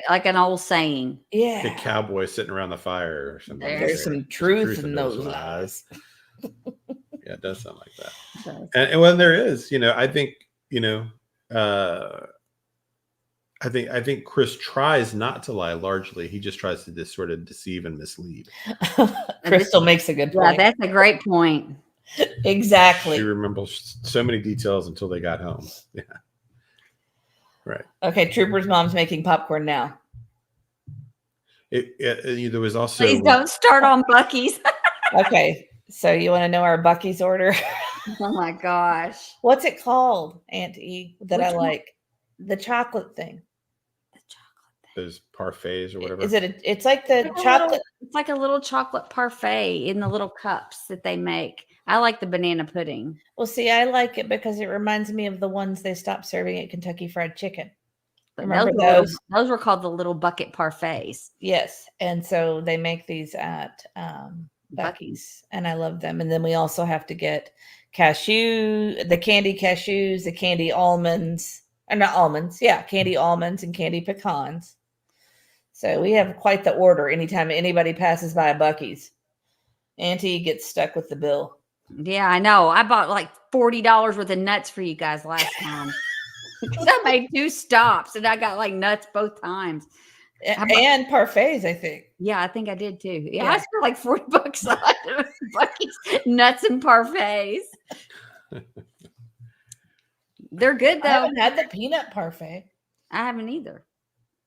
Like an old saying. Yeah. The cowboy sitting around the fire or something. There's some truth in those lies. Yeah, it does sound like that. And when there is, I think, I think Chris tries not to lie largely. He just tries to just sort of deceive and mislead. Crystal makes a good point. Yeah, that's a great point. Exactly. She remembers so many details until they got home. Yeah. Right. Okay, Trooper's mom's making popcorn now. There was also. Please don't start on Buc-ee's. Okay, so you want to know our Buc-ee's order? Oh my gosh. What's it called, Aunt E? That I like? The chocolate thing. those parfaits or whatever. Is it? It's like the chocolate. It's like a little chocolate parfait in the little cups that they make. I like the banana pudding. Well, see, I like it because it reminds me of the ones they stopped serving at Kentucky Fried Chicken. Remember those? Those were called the little bucket parfaits. Yes, and so they make these at Buc-ee's, and I love them. And then we also have to get the candy cashews, the candy almonds, or not almonds, candy almonds and candy pecans. So we have quite the order anytime anybody passes by a Buc-ee's. Auntie gets stuck with the bill. Yeah, I know. I bought like $40 worth of nuts for you guys last time. I made 2 stops and I got like nuts both times. And parfaits, I think. Yeah, I think I did too. Yeah. I spent like $40 on Buc-ee's nuts and parfaits. They're good though. I haven't had the peanut parfait. I haven't either.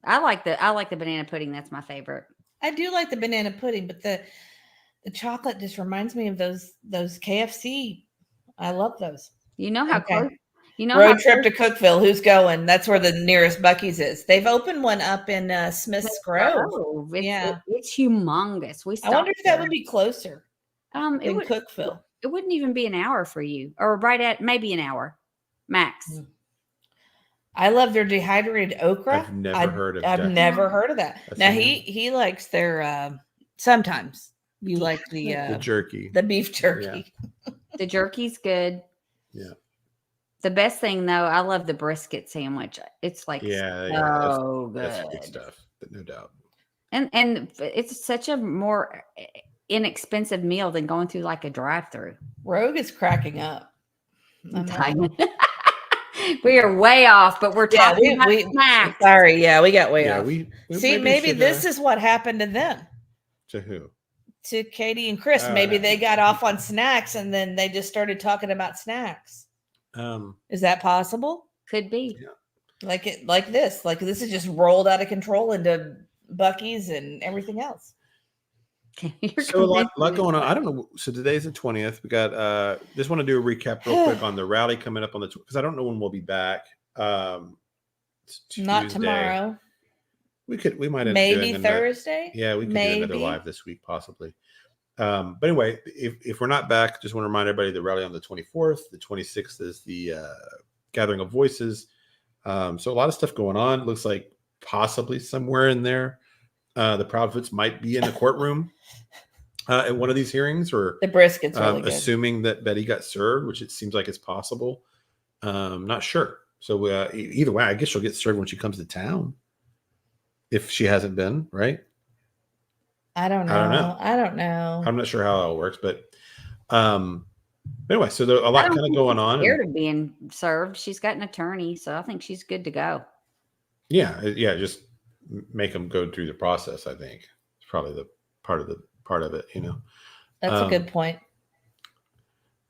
I like the banana pudding. That's my favorite. I do like the banana pudding, but the chocolate just reminds me of those KFC. I love those. You know how close. You know, road trip to Cookeville. Who's going? That's where the nearest Buc-ee's is. They've opened one up in Smith's Grove. It's humongous. I wonder if that would be closer. In Cookeville. It wouldn't even be an hour for you, or right at maybe an hour max. I love their dehydrated okra. I've never heard of that. Now he likes their sometimes you like the jerky, the beef jerky. Yeah. The jerky's good. Yeah. The best thing though, I love the brisket sandwich. It's like so good. That's good stuff, no doubt. And it's such a more inexpensive meal than going through like a drive-through. Rogue is cracking up. We are way off, but we're talking about snacks. Sorry, we got way off. We see, maybe this is what happened to them. To who? To Katie and Chris. Maybe they got off on snacks and then they just started talking about snacks. Is that possible? Could be. Yeah. Like this is just rolled out of control into Buc-ee's and everything else. So a lot going on. I don't know. So today's the 20th. We got just want to do a recap real quick on the rally coming up on the because I don't know when we'll be back. Not tomorrow. We might maybe Thursday. We could do another live this week possibly. But anyway, if we're not back, just want to remind everybody the rally on the 24th. The 26th is the gathering of voices. So a lot of stuff going on. Looks like possibly somewhere in there, the Proudfoots might be in the courtroom at one of these hearings, or the brisket's really good. Assuming that Betty got served, which it seems like it's possible. Not sure. So either way, I guess she'll get served when she comes to town. If she hasn't been, right? I don't know. I'm not sure how it all works, but anyway, so there's a lot kind of going on. Scared of being served. She's got an attorney, so I think she's good to go. Yeah. Just make them go through the process. I think it's probably the part of it. That's a good point. I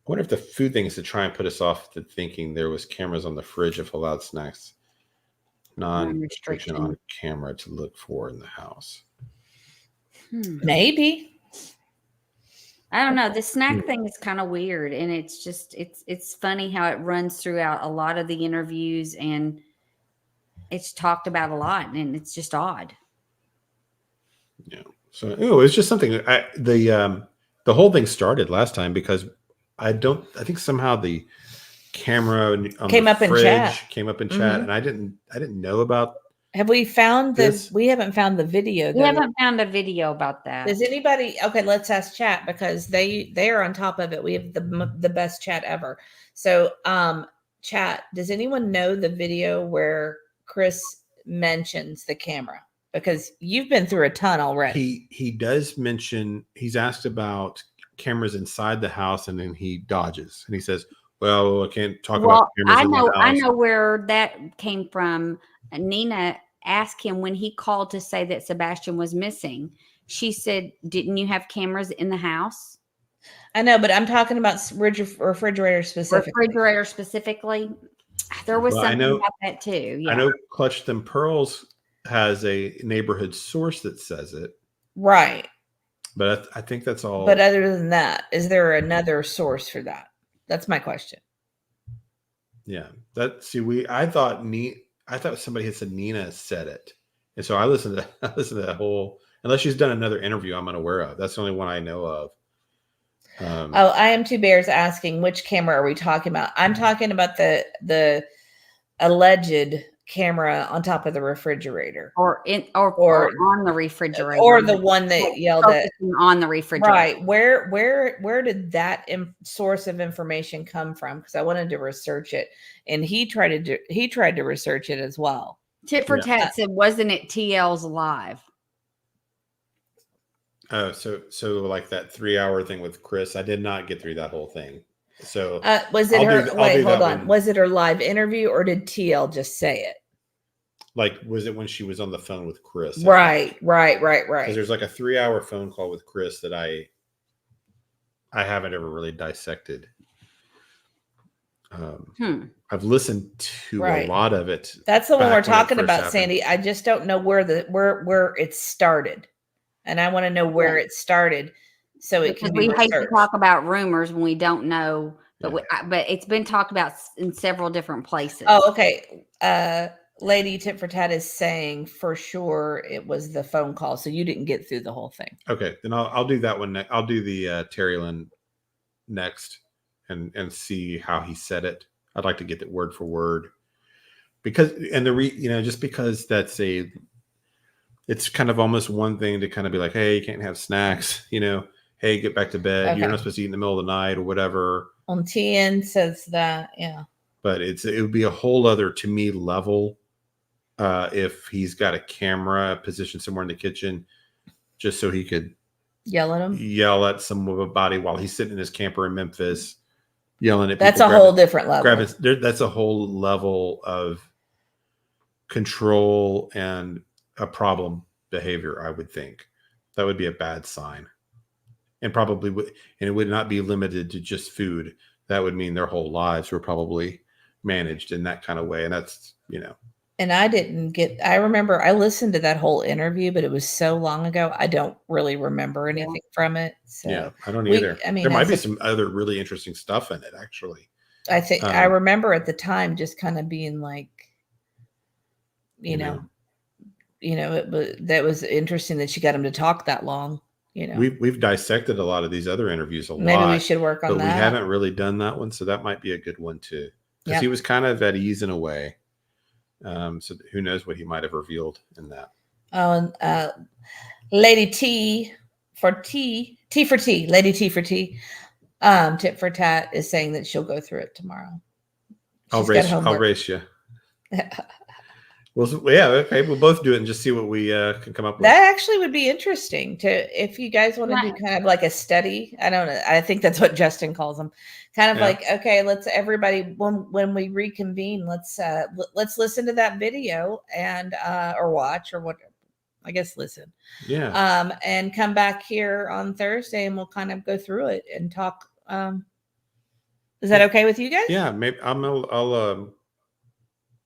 wonder if the food thing is to try and put us off to thinking there was cameras on the fridge of allowed snacks, non-restriction on camera to look for in the house. Maybe. I don't know. The snack thing is kind of weird, and it's just it's funny how it runs throughout a lot of the interviews, and it's talked about a lot, and it's just odd. Yeah. So it's just something. The whole thing started last time because I think somehow the camera came up in chat, and I didn't know about. Have we found this? We haven't found the video. We haven't found a video about that. Does anybody? Okay, let's ask chat because they are on top of it. We have the best chat ever. So, chat. Does anyone know the video where Chris mentions the camera? Because you've been through a ton already. He does mention. He's asked about cameras inside the house, and then he dodges and he says, "Well, I can't talk about cameras in the house." I know where that came from. Nina asked him when he called to say that Sebastian was missing. She said, "Didn't you have cameras in the house?" I know, but I'm talking about refrigerator specifically. There was something about that too. Yeah. I know Clutch Them Pearls has a neighborhood source that says it. Right. But I think that's all. But other than that, is there another source for that? That's my question. Yeah. I thought somebody had said Nina said it. And so I listened to that whole, unless she's done another interview I'm unaware of. That's the only one I know of. I Am Two Bears asking, which camera are we talking about? I'm talking about the alleged camera on top of the refrigerator, or on the refrigerator, or the one that yelled at on the refrigerator. Right. Where did that source of information come from? Because I wanted to research it, and he tried to research it as well. Tit for Tat said, wasn't it TL's live? Oh, so like that 3-hour thing with Chris, I did not get through that whole thing. So was it hold on. Was it her live interview, or did TL just say it? Like, was it when she was on the phone with Chris? Right. Because there's like a 3-hour phone call with Chris that I haven't ever really dissected. I've listened to a lot of it. That's the one we're talking about, Sandy. I just don't know where it started, and I want to know where it started, so it can be researched. We hate to talk about rumors when we don't know, but but it's been talked about in several different places. Oh, okay. Lady Tit for Tat is saying for sure it was the phone call, so you didn't get through the whole thing. Okay, then I'll do that one next. I'll do the Terry Lynn next, and see how he said it. I'd like to get it word for word, because just because it's kind of almost one thing to kind of be like, hey, you can't have snacks, hey, get back to bed. Okay. You're not supposed to eat in the middle of the night or whatever. TN says that, yeah. But it would be a whole other, to me, level if he's got a camera positioned somewhere in the kitchen, just so he could yell at somebody while he's sitting in his camper in Memphis, yelling at people. That's a whole different level. That's a whole level of control and a problem behavior, I would think. That would be a bad sign. And probably it would not be limited to just food. That would mean their whole lives were probably managed in that kind of way. And that's, And I remember I listened to that whole interview, but it was so long ago. I don't really remember anything from it. So yeah, I don't either. There might be some other really interesting stuff in it, actually. I think I remember at the time just kind of being like, that was interesting that she got him to talk that long. We've dissected a lot of these other interviews lot. Maybe we should work on that. But we haven't really done that one, so that might be a good one too. Because he was kind of at ease in a way. So who knows what he might have revealed in that. Oh, and Lady T for T, Lady T for T, Tit for Tat is saying that she'll go through it tomorrow. I'll race you. Well, yeah, okay. We'll both do it and just see what we can come up with. That actually would be interesting if you guys want to do kind of like a study. I don't know. I think that's what Justin calls them. Kind of like, okay, let's everybody when we reconvene, let's listen to that video and or watch or what. I guess listen. Yeah. And come back here on Thursday and we'll kind of go through it and talk. Is that okay with you guys? Yeah, maybe I'll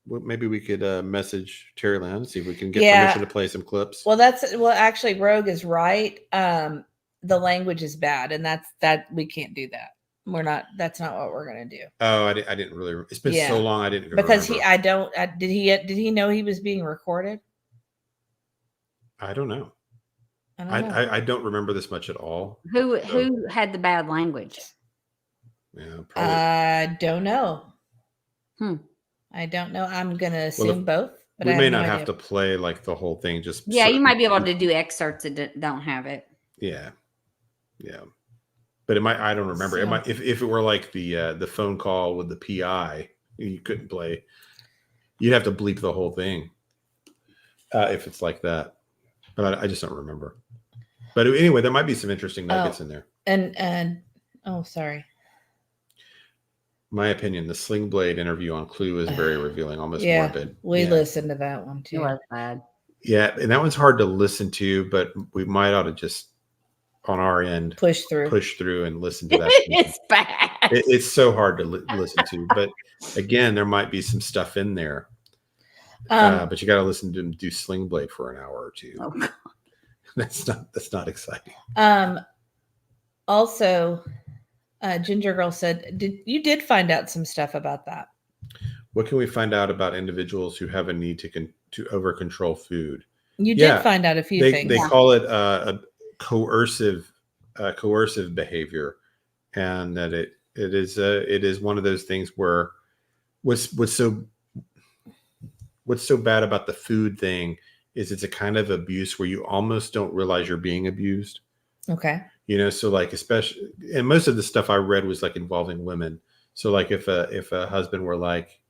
maybe we could message Terry Lynn, see if we can get permission to play some clips. Well, actually Rogue is right. The language is bad, and that we can't do that. That's not what we're going to do. Oh, I didn't really. It's been so long. I didn't because remember. did he know he was being recorded? I don't know. I don't remember this much at all. Who had the bad language? Yeah, probably. I don't know. I don't know. I'm going to assume both. But we may not have to play like the whole thing. You might be able to do excerpts that don't have it. Yeah. But it might. I don't remember. It might if it were like the phone call with the PI, you couldn't play. You'd have to bleep the whole thing if it's like that. But I just don't remember. But anyway, there might be some interesting nuggets in there. And sorry. My opinion, the Sling Blade interview on Clue is very revealing, almost morbid. We listened to that one too. It was bad. Yeah, and that one's hard to listen to, but we might ought to just on our end push through and listen to that. It's bad. It's so hard to listen to, but again, there might be some stuff in there. But you got to listen to him do Sling Blade for an hour or two. Oh, God. That's not exciting. Also, Ginger Girl said, you did find out some stuff about that. What can we find out about individuals who have a need to over control food? You did find out a few things. They call it a coercive behavior, and that it is one of those things where what's so bad about the food thing is it's a kind of abuse where you almost don't realize you're being abused. Okay. So like, especially, and most of the stuff I read was like involving women. So like if a husband were like,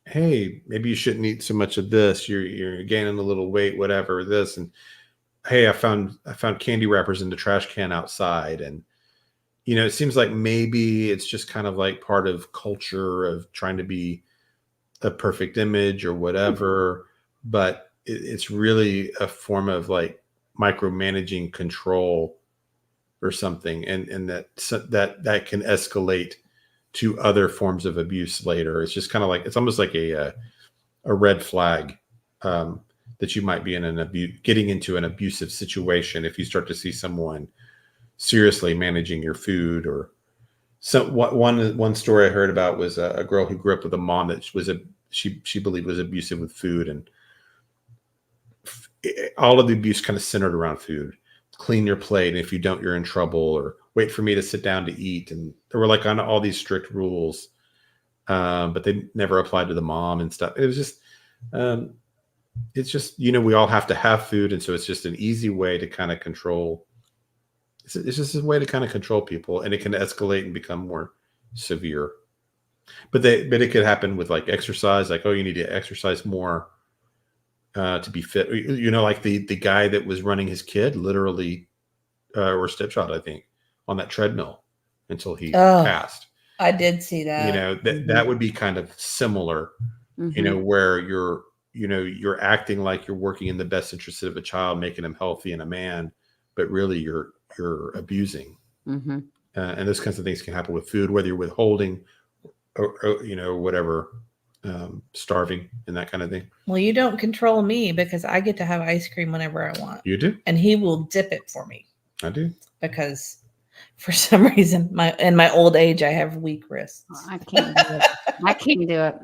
hey, maybe you shouldn't eat so much of this. You're gaining a little weight, whatever this. And hey, I found candy wrappers in the trash can outside. And, it seems like maybe it's just kind of like part of culture of trying to be a perfect image or whatever. But it's really a form of like micromanaging control or something. And that can escalate to other forms of abuse later. It's just kind of like, it's almost like a red flag that you might be in getting into an abusive situation if you start to see someone seriously managing your food. Or one story I heard about was a girl who grew up with a mom that she believed was abusive with food, and all of the abuse kind of centered around food. Clean your plate, and if you don't, you're in trouble, or wait for me to sit down to eat. And there were like on all these strict rules, but they never applied to the mom and stuff. It was just, it's just, we all have to have food. And so it's just an easy way to kind of control. It's just a way to kind of control people, and it can escalate and become more severe. But it could happen with like exercise, like, oh, you need to exercise more to be fit. Like the guy that was running his kid literally, or stepchild, I think, on that treadmill until he passed. I did see that. That would be kind of similar, where you're acting like you're working in the best interest of a child, making him healthy and a man, but really you're abusing. And those kinds of things can happen with food, whether you're withholding or whatever, starving and that kind of thing. Well, you don't control me because I get to have ice cream whenever I want. You do? And he will dip it for me. I do. Because for some reason, in my old age, I have weak wrists. I can't do it. I can't do it.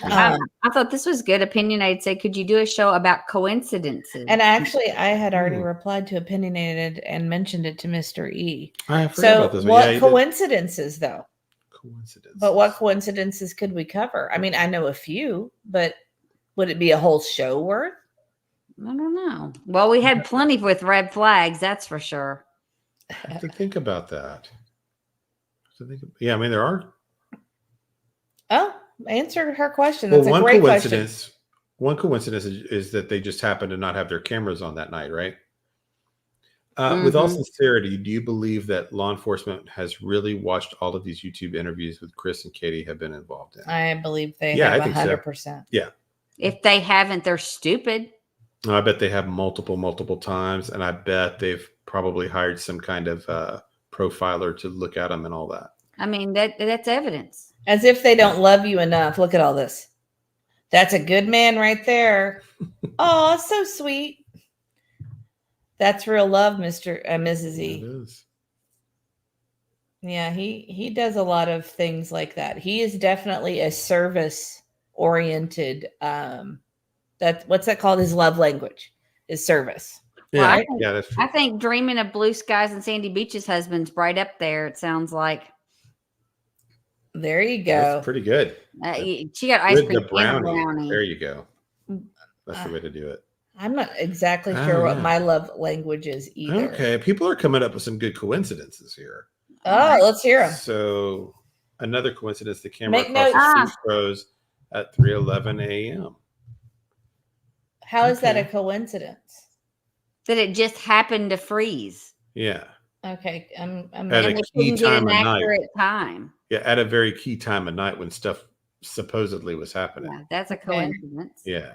I thought this was good. Opinionated said, could you do a show about coincidences? And actually, I had already replied to Opinionated and mentioned it to Mr. E. I forgot about this. What coincidences, though? Coincidences. But what coincidences could we cover? I mean, I know a few, but would it be a whole show worth? I don't know. Well, we had plenty with red flags, that's for sure. I have to think about that. Yeah, I mean, there are. Oh, answer her question. That's a great question. One coincidence is that they just happen to not have their cameras on that night, right? With all sincerity, do you believe that law enforcement has really watched all of these YouTube interviews with Chris and Katie have been involved in? I believe they have 100%. So. Yeah. If they haven't, they're stupid. I bet they have multiple times, and I bet they've probably hired some kind of profiler to look at them and all that. I mean, that's evidence. As if they don't love you enough. Look at all this. That's a good man right there. Oh, so sweet. That's real love, Mr. Mrs. E. It is. Yeah, he does a lot of things like that. He is definitely a service-oriented. What's that called? His love language is service. Yeah, well, that's true. I think dreaming of blue skies and sandy beaches husband's right up there. It sounds like. There you go. That's pretty good. She got ice cream and brownie. There you go. That's the way to do it. I'm not exactly sure what my love language is either. Okay, people are coming up with some good coincidences here. Oh, let's hear them. So, another coincidence: the camera across the street froze at 3:11 a.m. How is that a coincidence? That it just happened to freeze. Yeah. Okay, I'm at a key time of night. Time. Yeah, at a very key time of night when stuff supposedly was happening. Yeah, that's a coincidence. Yeah.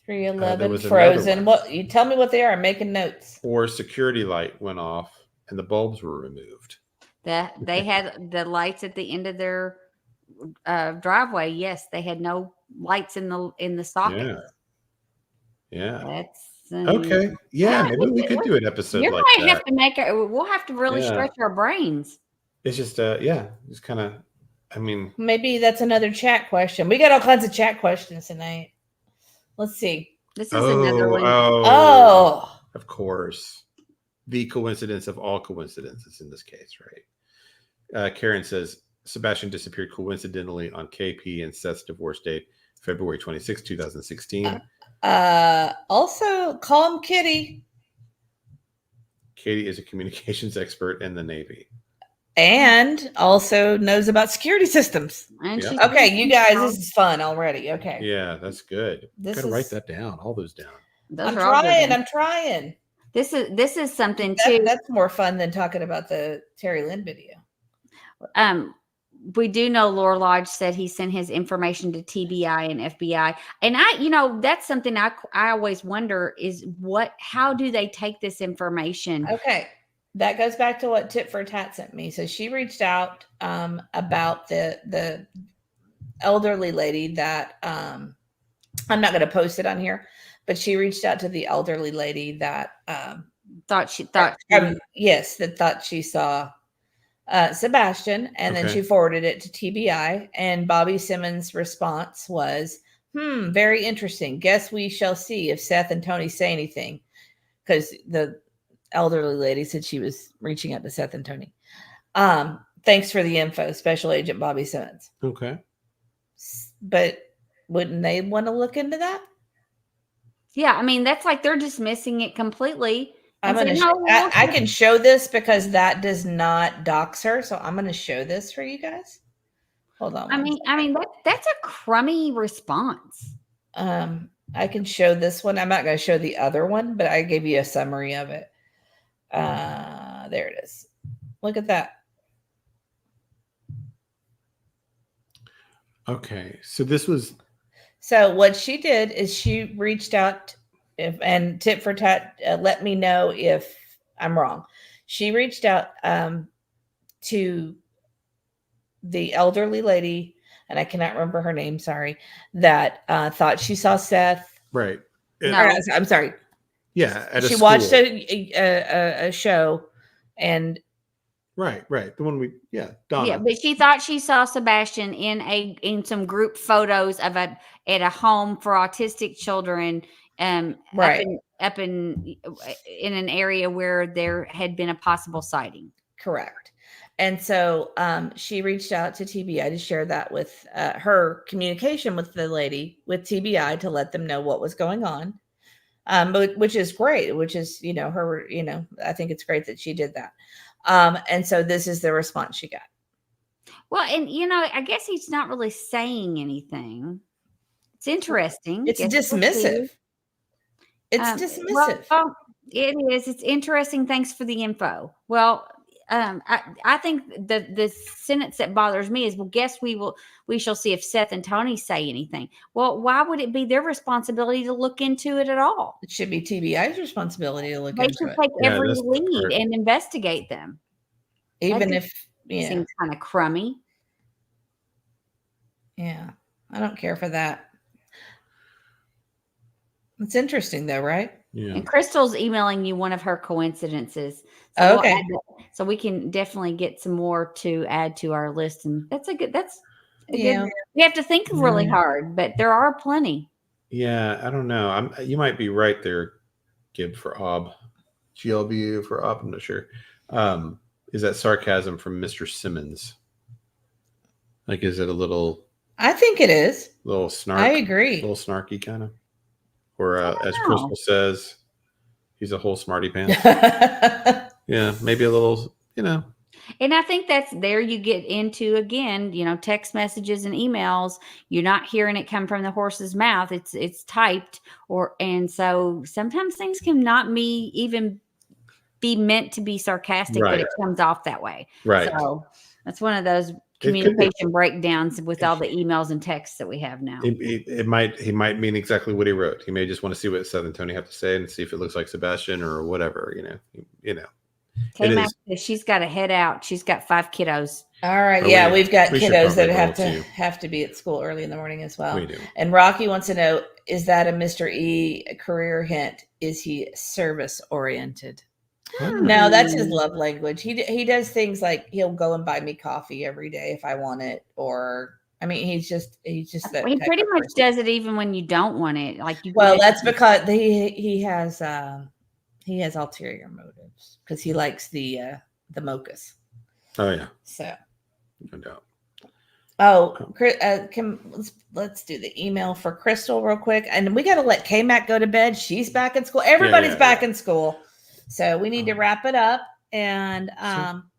3:11 frozen. What? You tell me what they are. I'm making notes. Or a security light went off and the bulbs were removed. That they had the lights at the end of their driveway. Yes, they had no lights in the socket. Yeah. That's okay. Yeah, maybe we could do an episode like that. Have to make it. We'll have to really stretch our brains. It's just it's kind of. I mean, maybe that's another chat question. We got all kinds of chat questions tonight. Let's see. This is another one. Oh, of course. The coincidence of all coincidences in this case, right? Karen says Sebastian disappeared coincidentally on KP and Seth's divorce date, February 26, 2016. Also, call him Kitty. Katie is a communications expert in the Navy. And also knows about security systems. Yep. Okay, you guys, this is fun already. Okay. Yeah, that's good. Gotta write that down. All those down. I'm trying. This is something too. That's more fun than talking about the Terry Lynn video. We do know Laura Lodge said he sent his information to TBI and FBI. And that's something I always wonder is how do they take this information? Okay. That goes back to what Tit for Tat sent me. So she reached out about the elderly lady that I'm not going to post it on here, but she reached out to the elderly lady that thought she saw Sebastian, and then she forwarded it to TBI, and Bobby Simmons' response was, very interesting. Guess we shall see if Seth and Tony say anything, because the elderly lady said she was reaching out to Seth and Tony. Thanks for the info, Special Agent Bobby Simmons. Okay. But wouldn't they want to look into that? Yeah, I mean, that's like they're dismissing it completely. I can show this because that does not dox her. So I'm going to show this for you guys. Hold on. I mean, that's a crummy response. I can show this one. I'm not going to show the other one, but I gave you a summary of it. There it is. Look at that. Okay. So what she did is she reached out and Tit for Tat, let me know if I'm wrong. She reached out to the elderly lady, and I cannot remember her name, sorry, that thought she saw Seth. Right. I'm sorry. Yeah. She watched a show and. Right. The one Donna. Yeah, but she thought she saw Sebastian in some group photos at a home for autistic children. Up in an area where there had been a possible sighting. Correct. And so she reached out to TBI to share that with her communication with the lady with TBI to let them know what was going on. Which is great, which is, her, I think it's great that she did that. And so this is the response she got. Well, and, I guess he's not really saying anything. It's interesting. It's dismissive. It's dismissive. Well, it is. It's interesting. Thanks for the info. Well, I think the sentence that bothers me is, well, we shall see if Seth and Tony say anything. Well, why would it be their responsibility to look into it at all? It should be TBI's responsibility to look into it. They should take every lead and investigate them. Even if, seems kind of crummy. Yeah. I don't care for that. It's interesting though, right? Yeah. And Crystal's emailing you one of her coincidences. So okay. So we can definitely get some more to add to our list. And that's a good, we have to think really hard, but there are plenty. Yeah. I don't know. You might be right there, Gib for Ob. GLBU for Ob. I'm not sure. Is that sarcasm from Mr. Simmons? Like, is it a little? I think it is. A little snark. I agree. A little snarky kind of. Or as Crystal says, he's a whole smarty pants. Yeah, maybe a little, And I think that's there you get into, again, text messages and emails. You're not hearing it come from the horse's mouth. It's typed and so sometimes things can not even be meant to be sarcastic, but it comes off that way. Right. So that's one of those communication breakdowns with all the emails and texts that we have now. He might mean exactly what he wrote. He may just want to see what Seth and Tony have to say and see if it looks like Sebastian or whatever, K-Mac, she's got to head out. She's got 5 kiddos. All right. We've got kiddos that have to be at school early in the morning as well. We do. And Rocky wants to know, is that a Mr. E career hint? Is he service oriented? No, that's his love language. He does things like he'll go and buy me coffee every day if I want it, or I mean, he's just he pretty much does it even when you don't want it. Like that's because he has ulterior motives because he likes the mochas. Oh yeah. So. No doubt. Let's do the email for Crystal real quick, and we got to let K-Mac go to bed. She's back in school. Everybody's back in school, so we need to wrap it up. And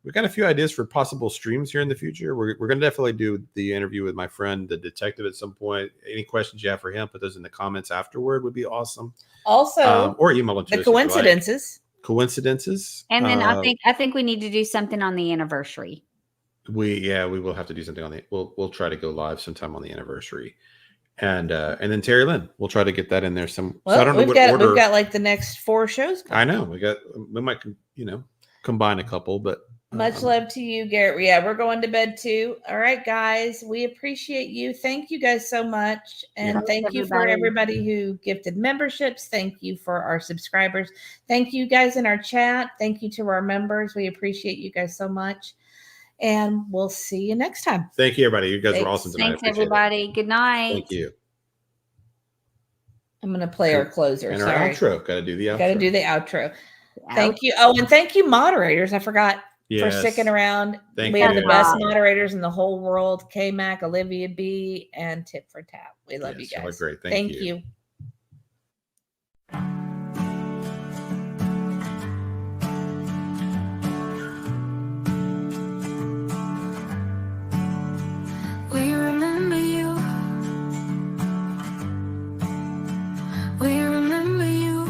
we've got a few ideas for possible streams here in the future. We're going to definitely do the interview with my friend, the detective, at some point. Any questions you have for him, put those in the comments afterward. Would be awesome. Also, or email them to the coincidences. Coincidences, and then I think we need to do something on the anniversary. We will have to do something on the. We'll try to go live sometime on the anniversary, and then Terry Lynn. We'll try to get that in there. So I don't know what order. We've got like the next 4 shows. I know we might combine a couple, but much love to you, Garrett. Yeah, we're going to bed too. All right, guys, we appreciate you. Thank you guys so much, and thank you for everybody who gifted memberships. Thank you for our subscribers. Thank you guys in our chat. Thank you to our members. We appreciate you guys so much. And we'll see you next time. Thank you, everybody. You guys were awesome tonight. Thanks, everybody. Good night. Thank you. I'm going to play our closer. And our outro. Got to do the outro. Got to do the outro. Thank you. Oh, and thank you, moderators. I forgot for sticking around. We have the best moderators in the whole world. K-Mac, Olivia B, and Tip for Tap. We love you guys. Great. Thank you. We remember you. We remember you.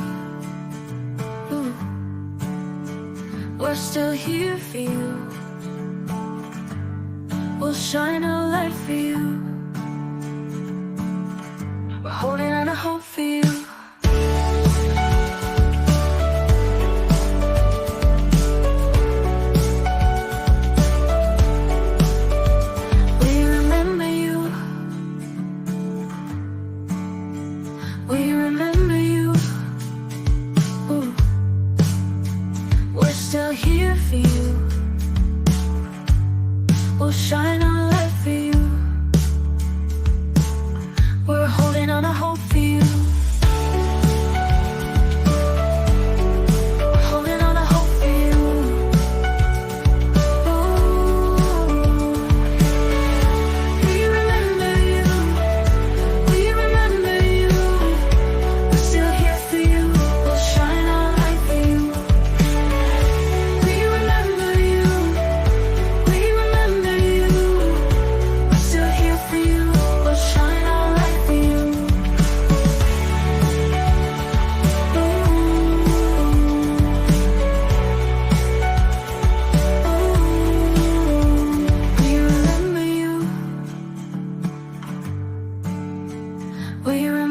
Ooh. We're still here for you. We'll shine a light for you. We're holding on to hope for you. We remember you. Ooh. We're still here for you. We'll shine our light for you. We're holding on to hope for you. We're holding on to hope for you. Ooh. We remember you. We remember you. We're still here for you. We'll shine our light for you. We remember you. We remember you. We're still here for you. We'll shine our light for you. We remember you. We remember